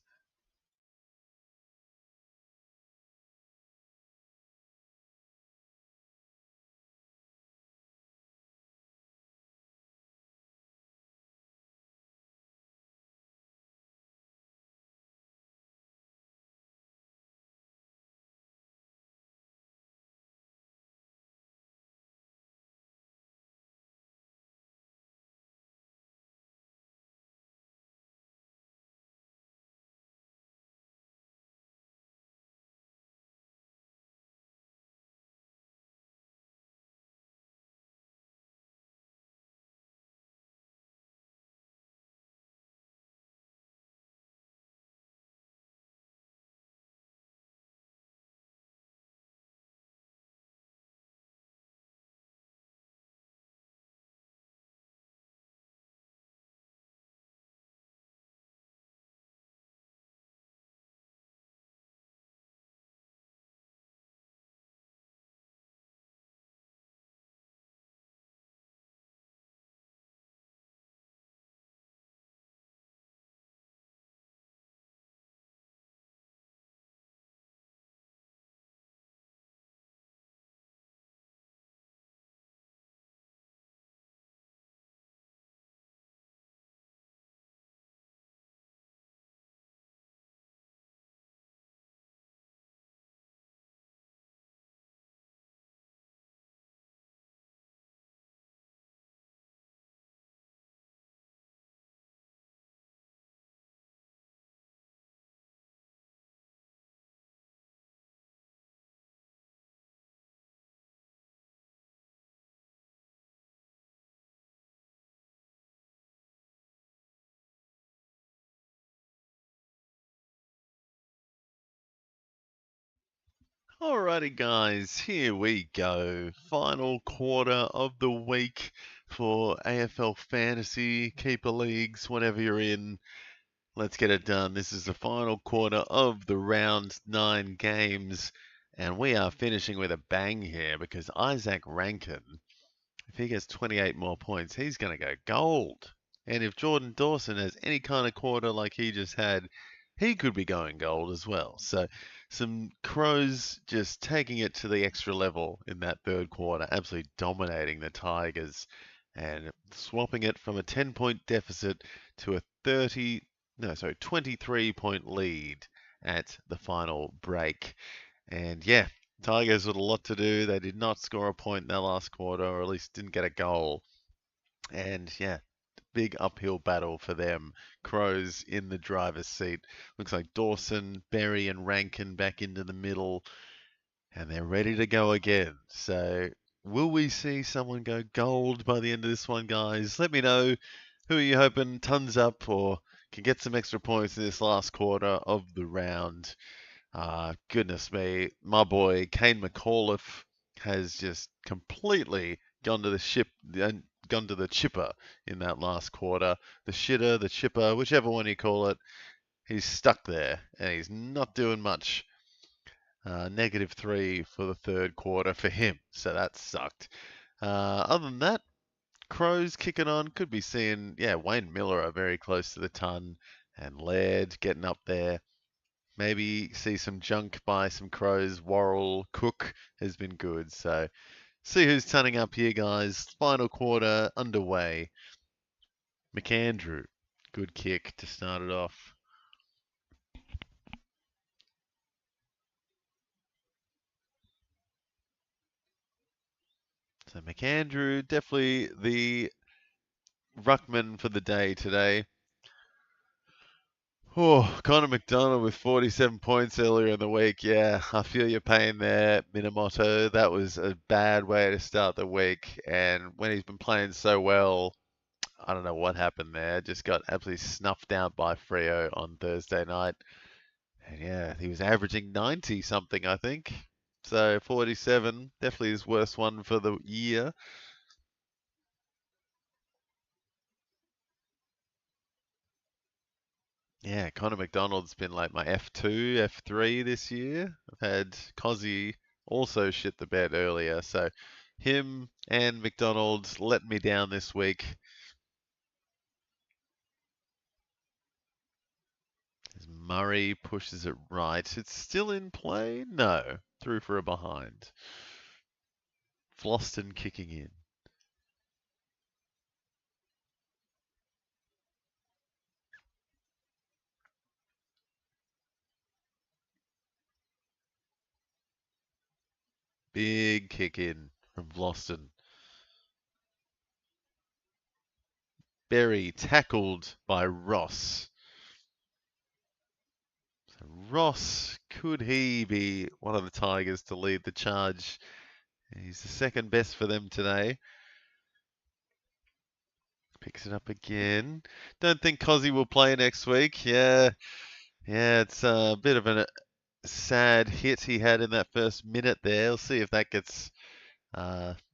Alrighty, guys, here we go. Final quarter of the week for AFL Fantasy, Keeper Leagues, whatever you're in. Let's get it done. This is the final quarter of the round 9 games, and we are finishing with a bang here because Isaac Rankin, if he gets 28 more points, he's going to go gold. And if Jordan Dawson has any kind of quarter like he just had, he could be going gold as well. So some Crows just taking it to the extra level in that third quarter, absolutely dominating the Tigers and swapping it from a 10-point deficit to a 23-point lead at the final break. And yeah, Tigers had a lot to do. They did not score a point in their last quarter, or at least didn't get a goal. And yeah, big uphill battle for them. Crows in the driver's seat. Looks like Dawson, Berry, and Rankin back into the middle. And they're ready to go again. So will we see someone go gold by the end of this one, guys? Let me know. Who are you hoping? Tons up or can get some extra points in this last quarter of the round. Goodness me, my boy Kane McAuliffe has just completely gone to the gone to the chipper in that last quarter. The shitter, the chipper, whichever one you call it, he's stuck there and he's not doing much. -3 for the third quarter for him, so that sucked. Other than that, Crows kicking on. Could be seeing, Wayne Miller are very close to the ton, and Laird getting up there. Maybe see some junk by some Crows. Worrell, Cook has been good. So see who's turning up here, guys. Final quarter underway. McAndrew, good kick to start it off. So McAndrew, definitely the ruckman for the day today. Oh, Connor McDonald with 47 points earlier in the week. Yeah, I feel your pain there, Minamoto. That was a bad way to start the week. And when he's been playing so well, I don't know what happened there. Just got absolutely snuffed out by Freo on Thursday night. And yeah, he was averaging 90 something, I think. So 47, definitely his worst one for the year. Yeah, Connor McDonald's been like my F2, F3 this year. I've had Cozzy also shit the bed earlier. So him and McDonald's let me down this week. As Murray pushes it right. It's still in play? No. Through for a behind. Floston kicking in. Big kick in from Floston. Berry tackled by Ross. So Ross, could he be one of the Tigers to lead the charge? He's the second best for them today. Picks it up again. Don't think Cozzy will play next week. Yeah, it's a bit of a sad hit he had in that first minute there. We'll see if that gets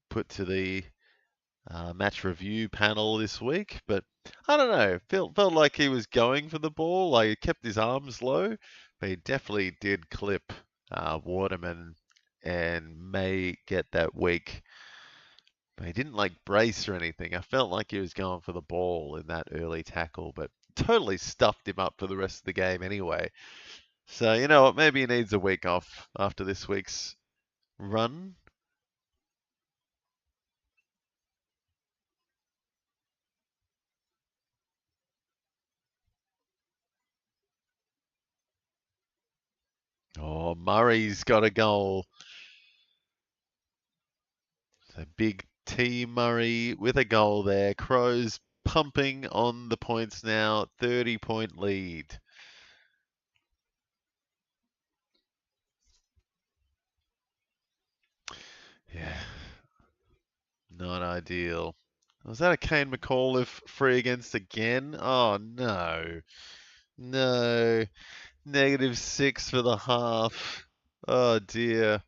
put to the match review panel this week. But I don't know. Felt like he was going for the ball. Like he kept his arms low, but he definitely did clip Waterman and may get that week. But he didn't like brace or anything. I felt like he was going for the ball in that early tackle, but totally stuffed him up for the rest of the game anyway. So, you know what? Maybe he needs a week off after this week's run. Oh, Murray's got a goal. So big T Murray with a goal there. Crows pumping on the points now. 30-point lead. Yeah, not ideal. Was that a Kane McAuliffe free against again? Oh, no. No. -6 for the half. Oh, dear.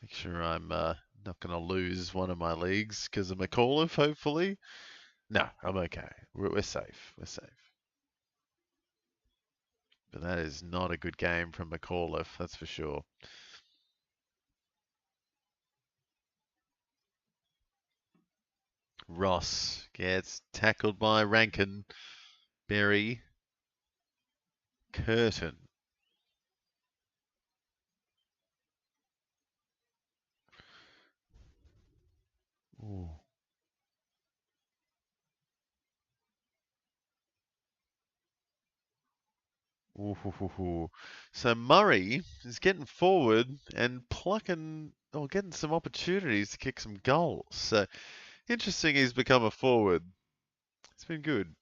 Make sure I'm not going to lose one of my leagues because of McAuliffe, hopefully. No, I'm okay. We're safe. We're safe. But that is not a good game from McAuliffe, that's for sure. Ross gets tackled by Rankin. Berry. Curtin. Ooh. Ooh. So Murray is getting forward and plucking or getting some opportunities to kick some goals. So interesting he's become a forward. It's been good.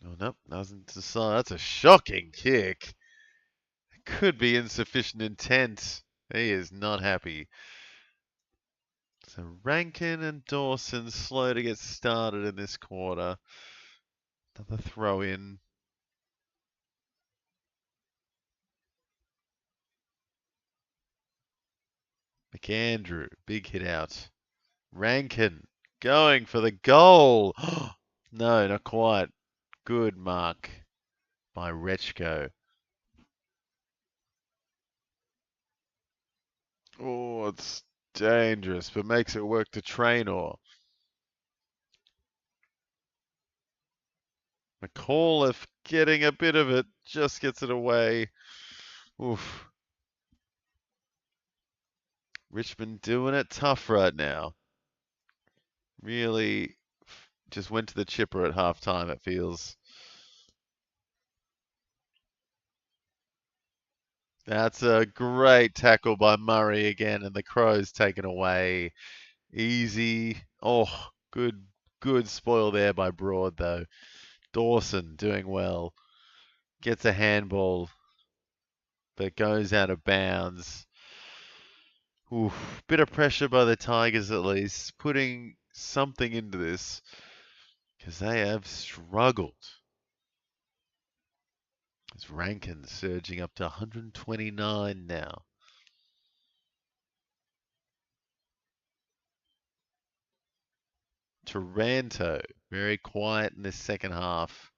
Oh, nope, doesn't decide. That's a shocking kick. Could be insufficient intent. He is not happy. So Rankin and Dawson slow to get started in this quarter. Another throw in. McAndrew, big hit out. Rankin going for the goal. No, not quite. Good mark by Rechko. Oh, it's dangerous, but makes it work to Traynor. McAuliffe getting a bit of it, just gets it away. Oof. Richmond doing it tough right now. Really just went to the chipper at halftime, it feels. That's a great tackle by Murray again, and the Crows taken away. Easy. Oh, good spoil there by Broad, though. Dawson doing well. Gets a handball, but goes out of bounds. Oof, bit of pressure by the Tigers at least, putting something into this, because they have struggled. It's Rankin surging up to 129 now. Taranto, very quiet in this second half.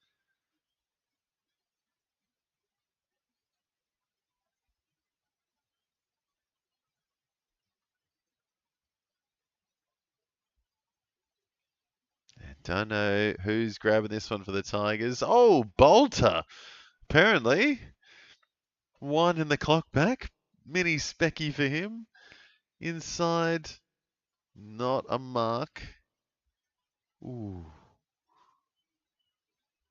Don't know who's grabbing this one for the Tigers. Oh, Bolter, apparently. Winding the clock back. Mini specky for him. Inside, not a mark. Ooh.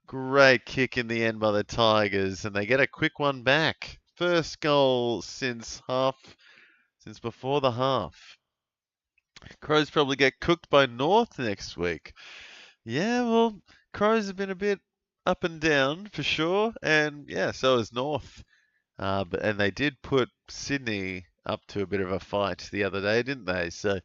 Great kick in the end by the Tigers, and they get a quick one back. First goal since before the half. Crows probably get cooked by North next week. Yeah, well, Crows have been a bit up and down for sure, and yeah, so has North. And they did put Sydney up to a bit of a fight the other day, didn't they? So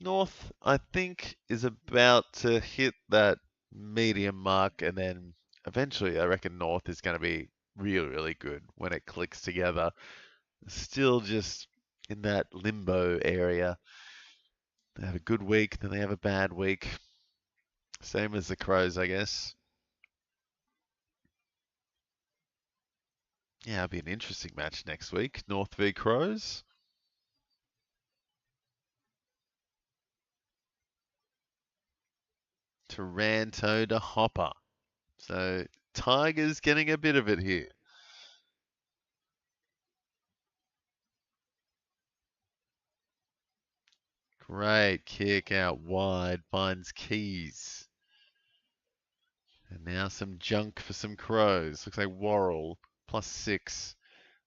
North, I think, is about to hit that medium mark, and then eventually I reckon North is going to be really, really good when it clicks together. Still just in that limbo area. They have a good week, then they have a bad week. Same as the Crows, I guess. Yeah, it'll be an interesting match next week. North v Crows. Taranto to Hopper. So Tigers getting a bit of it here. Great kick out wide, finds Keys. And now some junk for some Crows. Looks like Worrell, +6,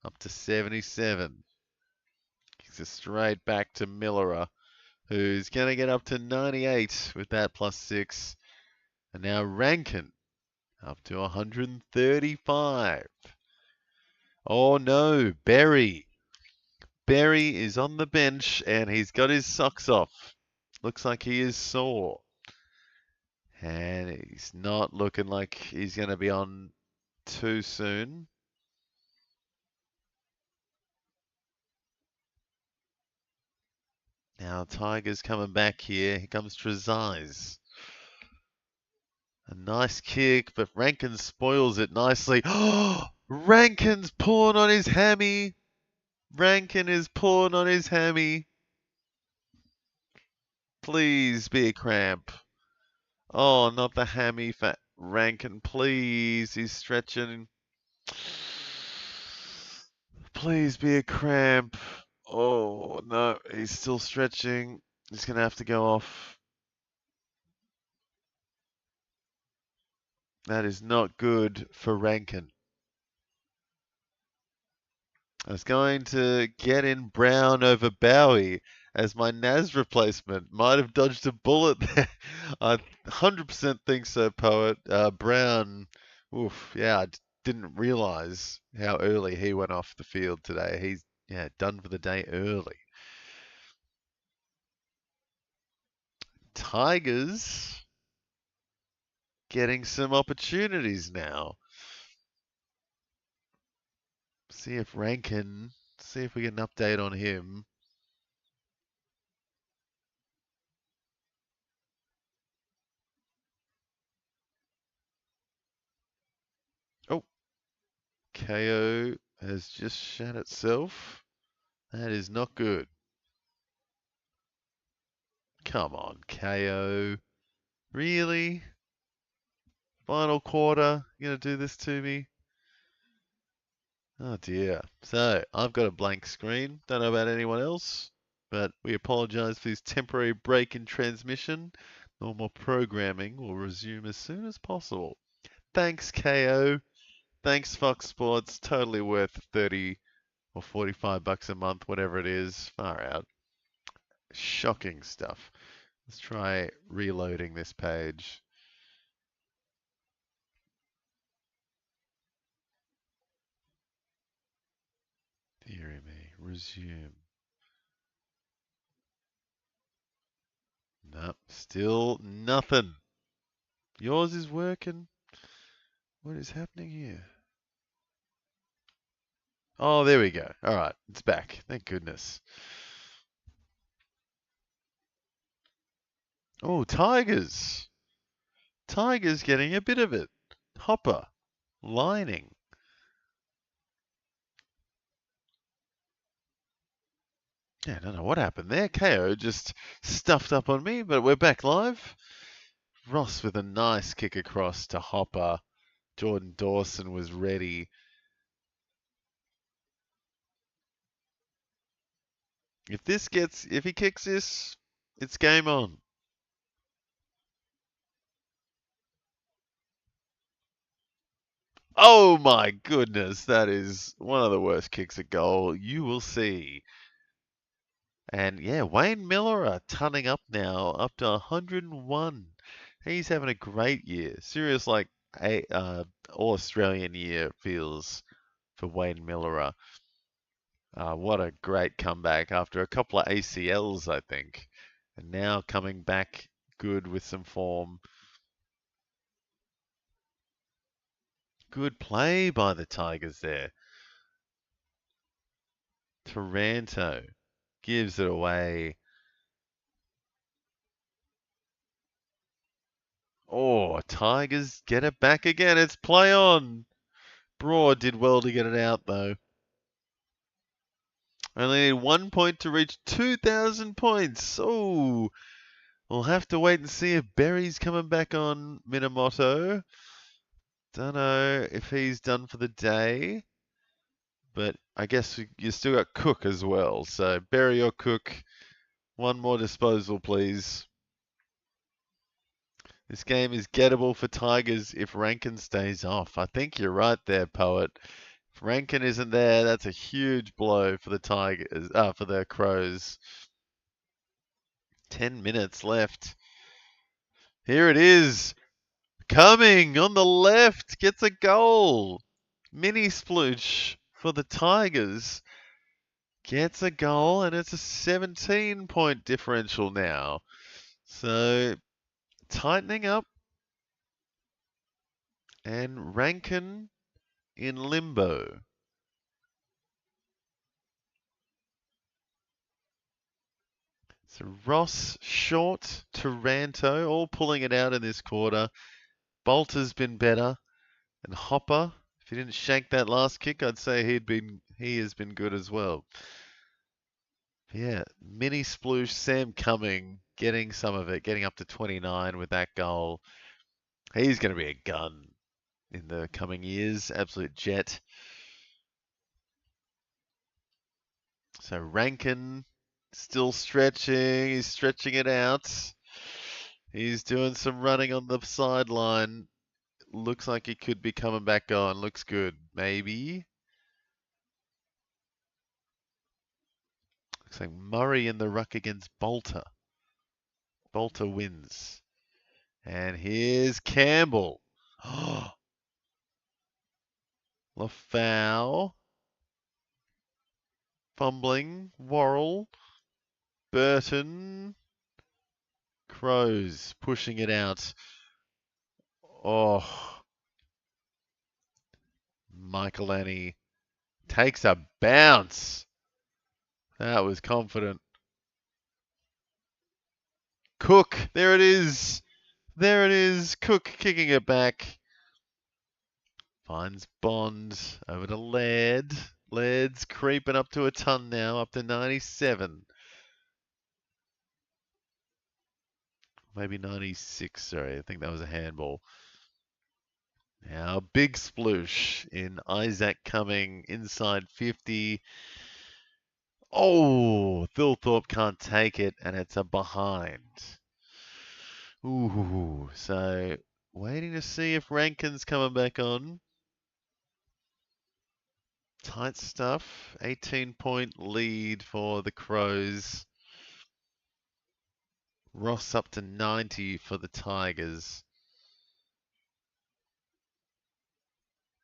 up to 77. Kicks it straight back to Millerer, who's going to get up to 98 with that +6. And now Rankin, up to 135. Oh no, Berry. Berry is on the bench and he's got his socks off. Looks like he is sore. And he's not looking like he's going to be on too soon. Now Tigers coming back here. Here comes Trezise. A nice kick, but Rankin spoils it nicely. Oh, Rankin's pulling on his hammy. Rankin is pulling on his hammy. Please be a cramp. Oh, not the hammy for Rankin, please. He's stretching. Please be a cramp. Oh, no, he's still stretching. He's going to have to go off. That is not good for Rankin. I was going to get in Brown over Bowie as my Nas replacement. Might have dodged a bullet there. I 100% think so, Poet. Brown, oof, yeah, didn't realise how early he went off the field today. He's done for the day early. Tigers getting some opportunities now. See if Rankin, see if we get an update on him. Oh, KO has just shat itself. That is not good. Come on, KO. Really? Final quarter? You gonna do this to me? Oh dear. So, I've got a blank screen. Don't know about anyone else, but we apologise for this temporary break in transmission. Normal programming will resume as soon as possible. Thanks, KO. Thanks, Fox Sports. Totally worth 30 or 45 bucks a month, whatever it is. Far out. Shocking stuff. Let's try reloading this page. Deary me. Resume. Nope. Still nothing. Yours is working. What is happening here? Oh, there we go. All right. It's back. Thank goodness. Oh, Tigers. Tigers getting a bit of it. Hopper. Lining. Yeah, I don't know what happened there. KO just stuffed up on me, but we're back live. Ross with a nice kick across to Hopper. Jordan Dawson was ready. If he kicks this, it's game on. Oh my goodness, that is one of the worst kicks at goal you will see. And yeah, Wayne Miller are tunning up now, up to 101. He's having a great year. Serious like a all Australian year feels for Wayne Miller. What a great comeback after a couple of ACLs, I think. And now coming back good with some form. Good play by the Tigers there. Taranto gives it away. Oh, Tigers get it back again. It's play on. Broad did well to get it out, though. Only need 1 point to reach 2,000 points. Oh, we'll have to wait and see if Berry's coming back on Minamoto. Don't know if he's done for the day, but I guess you still got Cook as well. So Berry or Cook, one more disposal, please. This game is gettable for Tigers if Rankin stays off. I think you're right there, Poet. If Rankin isn't there, that's a huge blow for the Tigers, for the Crows. 10 minutes left. Here it is. Coming on the left, gets a goal. Mini sploosh for the Tigers. Gets a goal, and it's a 17-point differential now. So, tightening up. And Rankin in limbo. So Ross, Short, Taranto, all pulling it out in this quarter. Bolter's been better. And Hopper, if he didn't shank that last kick, I'd say he has been good as well. Yeah, mini sploosh, Sam Cumming getting some of it, getting up to 29 with that goal. He's going to be a gun in the coming years. Absolute jet. So Rankin still stretching. He's stretching it out. He's doing some running on the sideline. Looks like he could be coming back on. Looks good. Maybe. Looks like Murray in the ruck against Bolter. Bolter wins. And here's Campbell. Lafau. Fumbling. Worrell. Burton. Crows pushing it out. Oh. Michaelani takes a bounce. That was confident. Cook. There it is. There it is. Cook kicking it back. Finds Bond over to Laird. Laird's creeping up to a ton now, up to 97. Maybe 96, sorry. I think that was a handball. Now, big sploosh in Isaac Cumming inside 50. Oh, Thilthorpe can't take it, and it's a behind. Ooh, so waiting to see if Rankin's coming back on. Tight stuff. 18-point lead for the Crows. Ross up to 90 for the Tigers.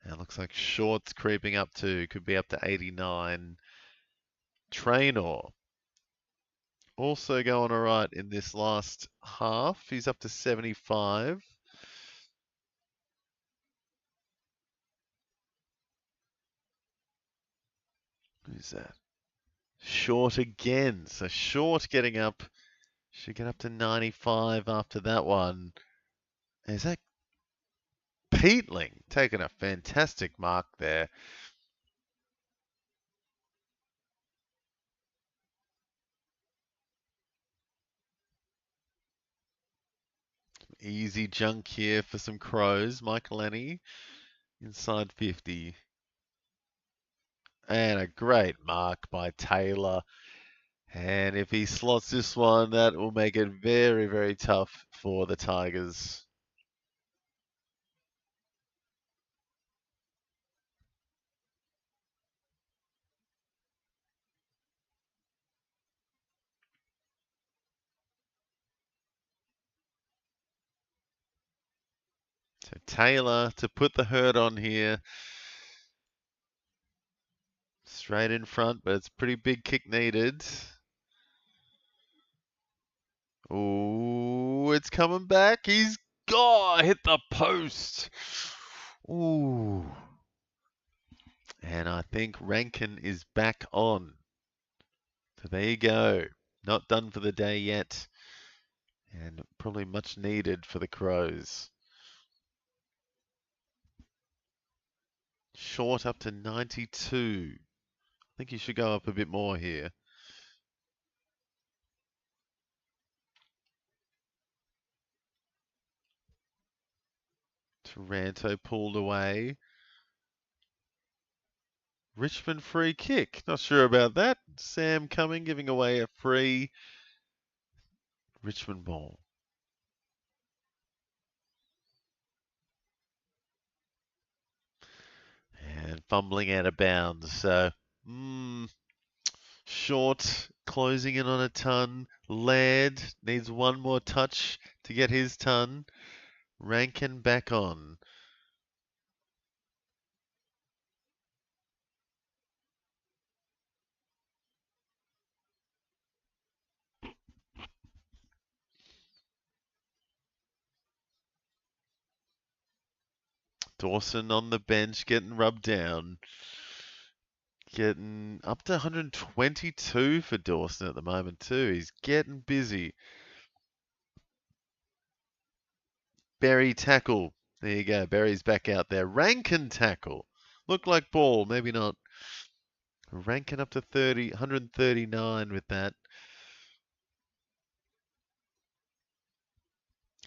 And it looks like Short's creeping up to, could be up to 89. Traynor also going all right in this last half. He's up to 75. Who's that? Short again. So Short getting up. Should get up to 95 after that one. Is that Peatling taking a fantastic mark there? Easy junk here for some Crows. Michaelani inside 50. And a great mark by Taylor. And if he slots this one, that will make it very, very tough for the Tigers. So Taylor to put the hurt on here. Straight in front, but it's pretty big kick needed. Ooh, it's coming back. He's hit the post. Ooh. And I think Rankin is back on. So there you go. Not done for the day yet. And probably much needed for the Crows. Short up to 92. I think he should go up a bit more here. Taranto pulled away. Richmond free kick. Not sure about that. Sam Cumming giving away a free Richmond ball. And fumbling out of bounds. So, Short closing in on a ton. Laird needs one more touch to get his ton. Rankin back on. Dawson on the bench getting rubbed down. Getting up to 122 for Dawson at the moment too. He's getting busy. Berry tackle. There you go. Berry's back out there. Rankin tackle. Looked like ball. Maybe not. Rankin up to 139 with that.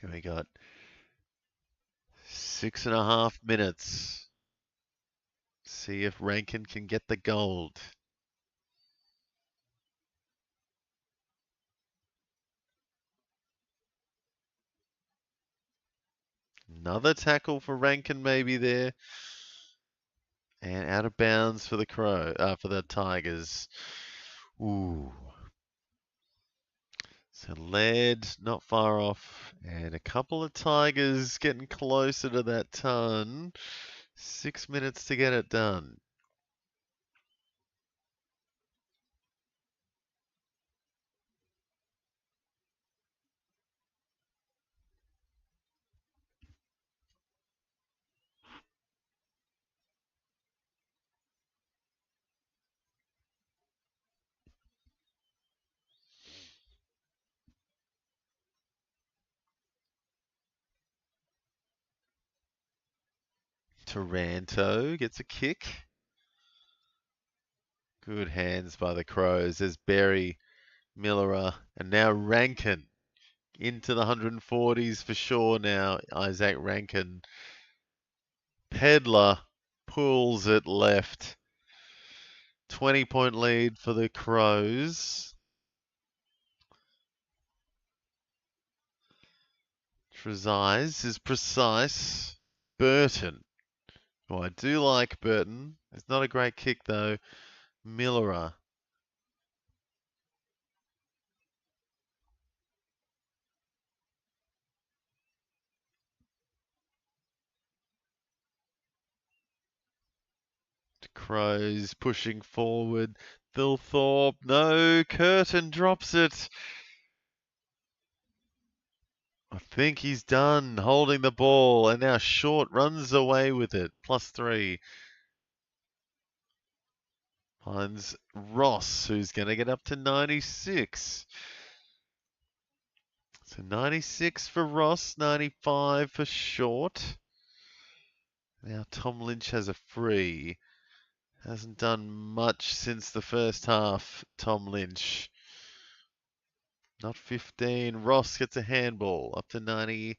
And we got 6.5 minutes. See if Rankin can get the gold. Another tackle for Rankin maybe there. And out of bounds for the for the Tigers. Ooh. So Laird not far off. And a couple of Tigers getting closer to that ton. 6 minutes to get it done. Taranto gets a kick. Good hands by the Crows. There's Berry, Millerer, and now Rankin into the 140s for sure now. Isaac Rankin. Pedler pulls it left. 20-point lead for the Crows. Trezise is precise. Burton. Oh, I do like Burton. It's not a great kick though. Millerer. Crows pushing forward. Thilthorpe. No. Curtin drops it. I think he's done holding the ball, and now Short runs away with it. +3. Finds Ross, who's going to get up to 96. So 96 for Ross, 95 for Short. Now Tom Lynch has a free. Hasn't done much since the first half, Tom Lynch. Not 15. Ross gets a handball up to 97.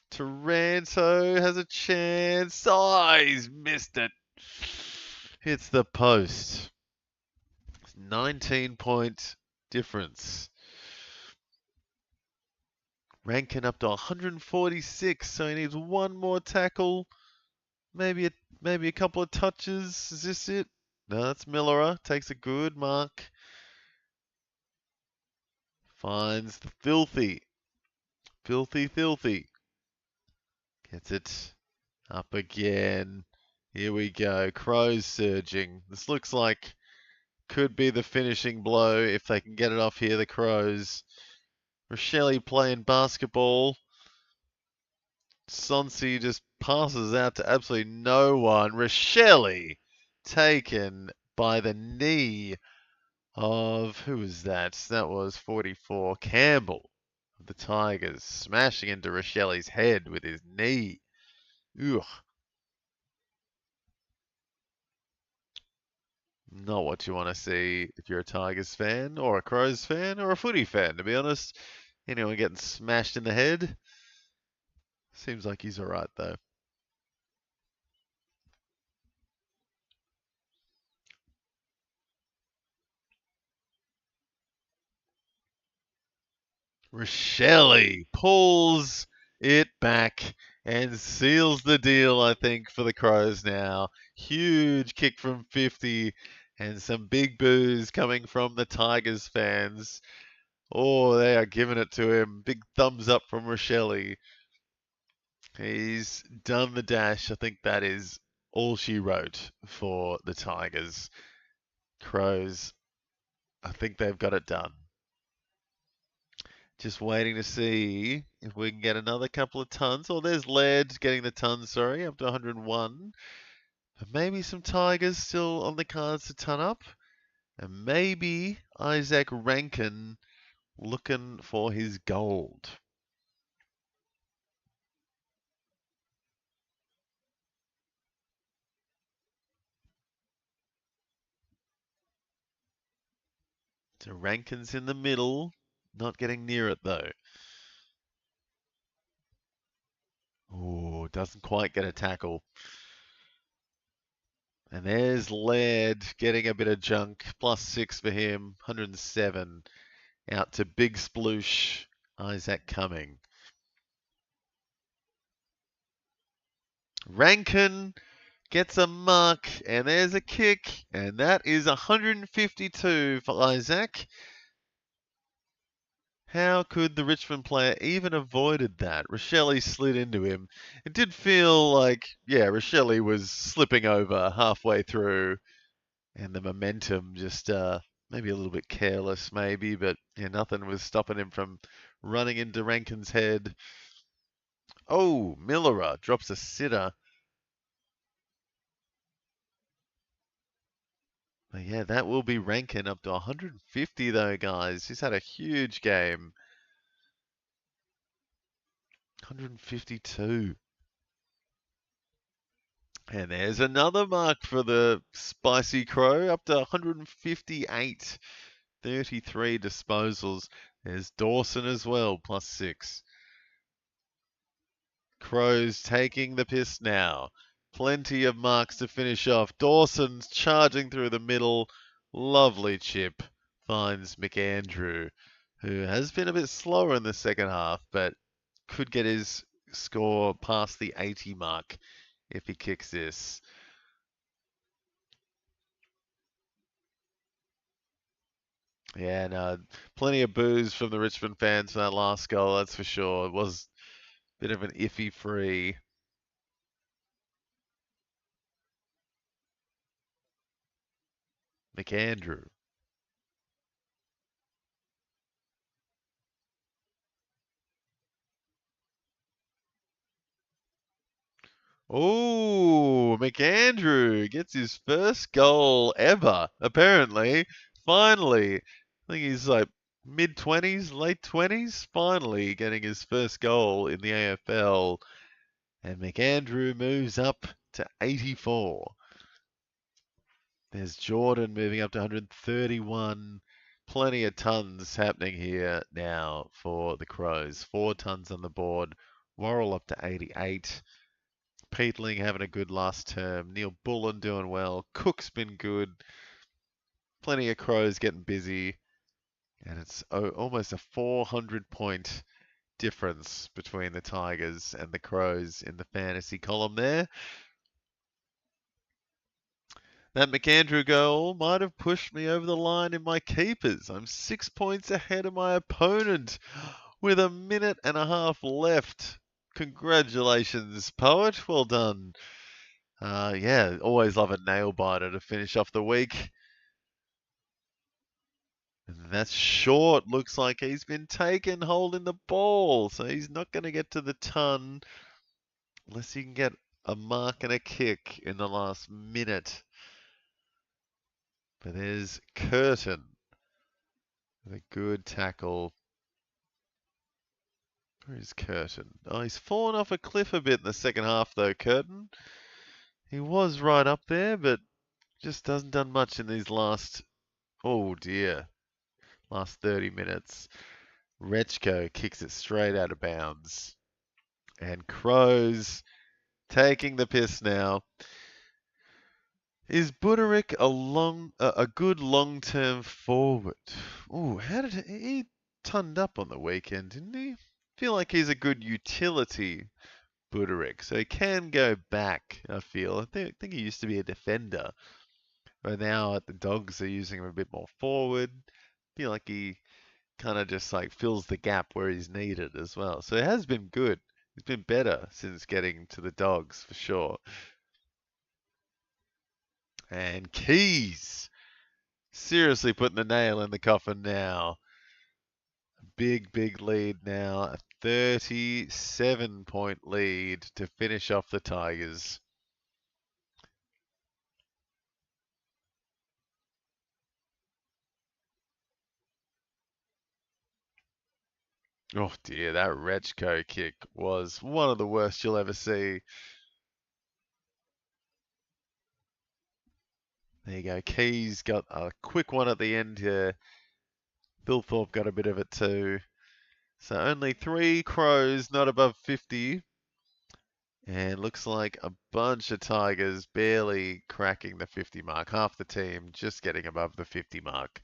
Taranto has a chance. Oh, he's missed it. Hits the post. 19-point difference. Rankin up to 146, so he needs one more tackle. Maybe a couple of touches. Is this it? No, that's Millerer. Takes a good mark. Finds the Filthy. Filthy. Gets it up again. Here we go. Crows surging. This looks like could be the finishing blow if they can get it off here, the Crows. Rochelle playing basketball. Sonsi just passes out to absolutely no one. Rochelle taken by the knee of, who was that? That was 44, Campbell of the Tigers, smashing into Rochelle's head with his knee. Ugh. Not what you want to see if you're a Tigers fan, or a Crows fan, or a footy fan, to be honest. Anyone getting smashed in the head? Seems like he's alright, though. Rochelle pulls it back and seals the deal, I think, for the Crows now. Huge kick from 50 and some big boos coming from the Tigers fans. Oh, they are giving it to him. Big thumbs up from Rochelle. He's done the dash. I think that is all she wrote for the Tigers. Crows, I think they've got it done. Just waiting to see if we can get another couple of tons. Oh, there's Laird getting the tons, sorry, up to 101. But maybe some Tigers still on the cards to ton up. And maybe Isaac Rankin looking for his gold. So Rankin's in the middle, not getting near it though. Oh, doesn't quite get a tackle. And there's Laird getting a bit of junk. +6 for him, 107. Out to Big Sploosh, Isaac Cumming. Rankin gets a mark, and there's a kick, and that is 152 for Isaac. How could the Richmond player even avoided that? Rochelle slid into him. It did feel like, yeah, Rochelle was slipping over halfway through, and the momentum just maybe a little bit careless, maybe, but yeah, nothing was stopping him from running into Rankin's head. Oh, Millerer drops a sitter. But yeah, that will be Rankin up to 150 though, guys. He's had a huge game. 152. And there's another mark for the Spicy Crow, up to 158. 33 disposals. There's Dawson as well, +6. Crows taking the piss now. Plenty of marks to finish off. Dawson's charging through the middle. Lovely chip. Finds McAndrew, who has been a bit slower in the second half, but could get his score past the 80 mark if he kicks this. Yeah, no, plenty of boos from the Richmond fans for that last goal, that's for sure. It was a bit of an iffy free. McAndrew. Oh, McAndrew gets his first goal ever, apparently. Finally. I think he's like mid 20s, late 20s, finally getting his first goal in the AFL. And McAndrew moves up to 84. There's Jordan moving up to 131. Plenty of tons happening here now for the Crows. 4 tons on the board. Worrell up to 88. Peatling having a good last term. Neil Bullen doing well. Cook's been good. Plenty of Crows getting busy. And it's almost a 400-point difference between the Tigers and the Crows in the fantasy column there. That McAndrew goal might have pushed me over the line in my keepers. I'm 6 points ahead of my opponent with a minute and a half left. Congratulations, Poet. Well done. Yeah, always love a nail biter to finish off the week. And that's short. Looks like he's been taken holding the ball. So he's not going to get to the ton unless he can get a mark and a kick in the last minute. But there's Curtin with a good tackle. Where is Curtin? Oh, he's fallen off a cliff a bit in the second half, though, Curtin. He was right up there, but just hasn't done much in these last, oh dear, last 30 minutes. Rechko kicks it straight out of bounds. And Crows taking the piss now. Is Buderick a good long-term forward? Oh, how did he turned up on the weekend, didn't he? Feel like he's a good utility, Buderick, so he can go back. I feel. I think he used to be a defender, but now at the Dogs they're using him a bit more forward. Feel like he kind of just like fills the gap where he's needed as well. So it has been good. It's been better since getting to the Dogs for sure. And Keys seriously putting the nail in the coffin now. Big, big lead now. A 37-point lead to finish off the Tigers. Oh dear, that Rechko kick was one of the worst you'll ever see. There you go. Keys got a quick one at the end here. Bill Thorpe got a bit of it too. So only 3 Crows not above 50. And looks like a bunch of Tigers barely cracking the 50 mark. Half the team just getting above the 50 mark.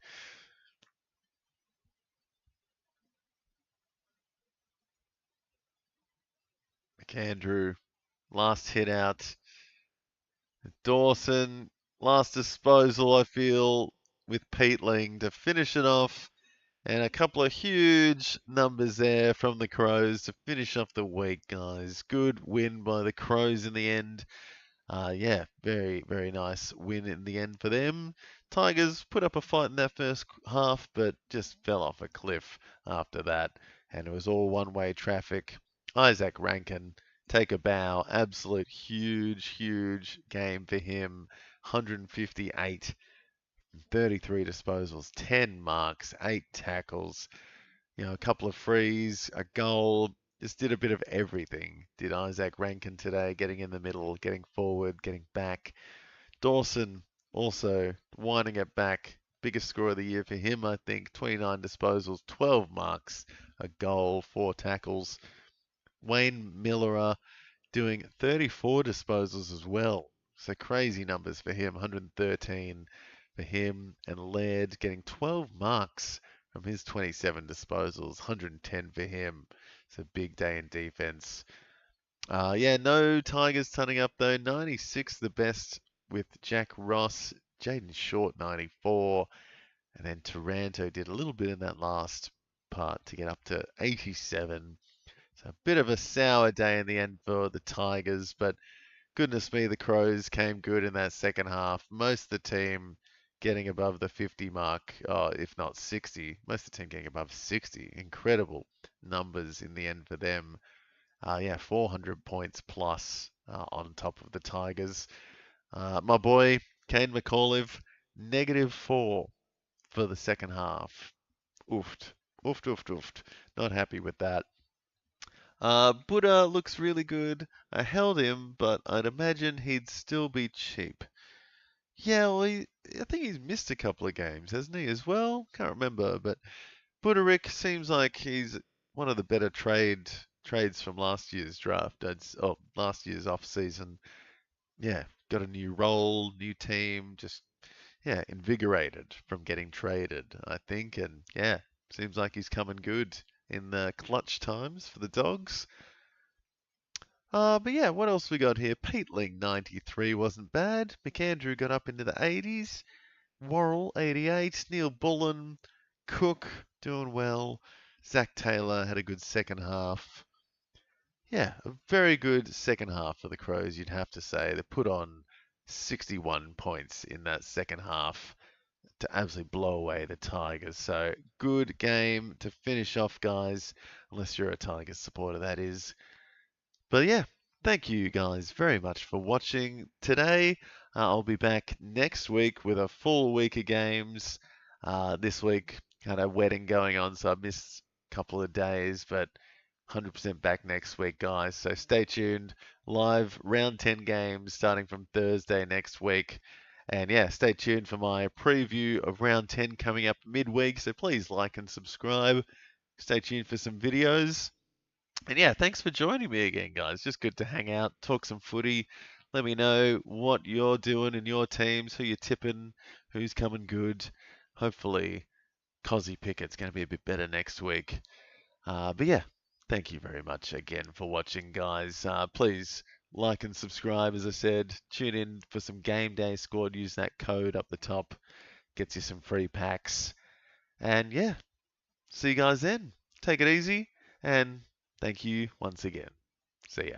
McAndrew, last hit out. Dawson, last disposal, I feel, with Peatling to finish it off. And a couple of huge numbers there from the Crows to finish off the week, guys. Good win by the Crows in the end. Yeah, very, very nice win in the end for them. Tigers put up a fight in that first half, but just fell off a cliff after that. And it was all one-way traffic. Isaac Rankin, take a bow. Absolute huge, huge game for him. 158, 33 disposals, 10 marks, 8 tackles, a couple of frees, a goal. Just did a bit of everything. Did Isaac Rankin today, getting in the middle, getting forward, getting back. Dawson also winding it back. Biggest score of the year for him, I think. 29 disposals, 12 marks, a goal, 4 tackles. Wayne Miller doing 34 disposals as well. So crazy numbers for him. 113 for him. And Laird getting 12 marks from his 27 disposals. 110 for him. It's a big day in defense. Yeah, no Tigers turning up though. 96 the best with Jack Ross. Jaden Short 94. And then Taranto did a little bit in that last part to get up to 87. So a bit of a sour day in the end for the Tigers, but goodness me, the Crows came good in that second half. Most of the team getting above the 50 mark, if not 60. Most of the team getting above 60. Incredible numbers in the end for them. Yeah, 400 points plus on top of the Tigers. My boy, Kane McAuliffe, -4 for the second half. Oofed. Oofed, oofed, oofed. Not happy with that. Buddha looks really good. I held him, but I'd imagine he'd still be cheap. Yeah, well, I think he's missed a couple of games, hasn't he, as well? Can't remember, but Budarick seems like he's one of the better trades from last year's draft. Last year's off season. Yeah, got a new role, new team, just invigorated from getting traded, I think, and yeah, seems like he's coming good in the clutch times for the Dogs. But yeah, what else we got here? Peatling 93 wasn't bad. McAndrew got up into the 80s. Worrell 88. Neil Bullen, Cook doing well. Zach Taylor had a good second half. Yeah, a very good second half for the Crows, you'd have to say. They put on 61 points in that second half to absolutely blow away the Tigers. So good game to finish off, guys, unless you're a Tigers supporter, that is. But yeah, thank you guys very much for watching today. I'll be back next week with a full week of games. This week had a wedding going on, so I missed a couple of days, but 100% back next week, guys. So stay tuned. Live round 10 games starting from Thursday next week. And yeah, stay tuned for my preview of round 10 coming up midweek. So please like and subscribe. Stay tuned for some videos. And yeah, thanks for joining me again, guys. Just good to hang out, talk some footy. Let me know what you're doing in your teams, who you're tipping, who's coming good. Hopefully, Cozzy Pickett's going to be a bit better next week. But yeah, thank you very much again for watching, guys. Please like and subscribe, as I said. Tune in for some game day squad. Use that code up the top. Gets you some free packs. And yeah, see you guys then. Take it easy. And thank you once again. See ya.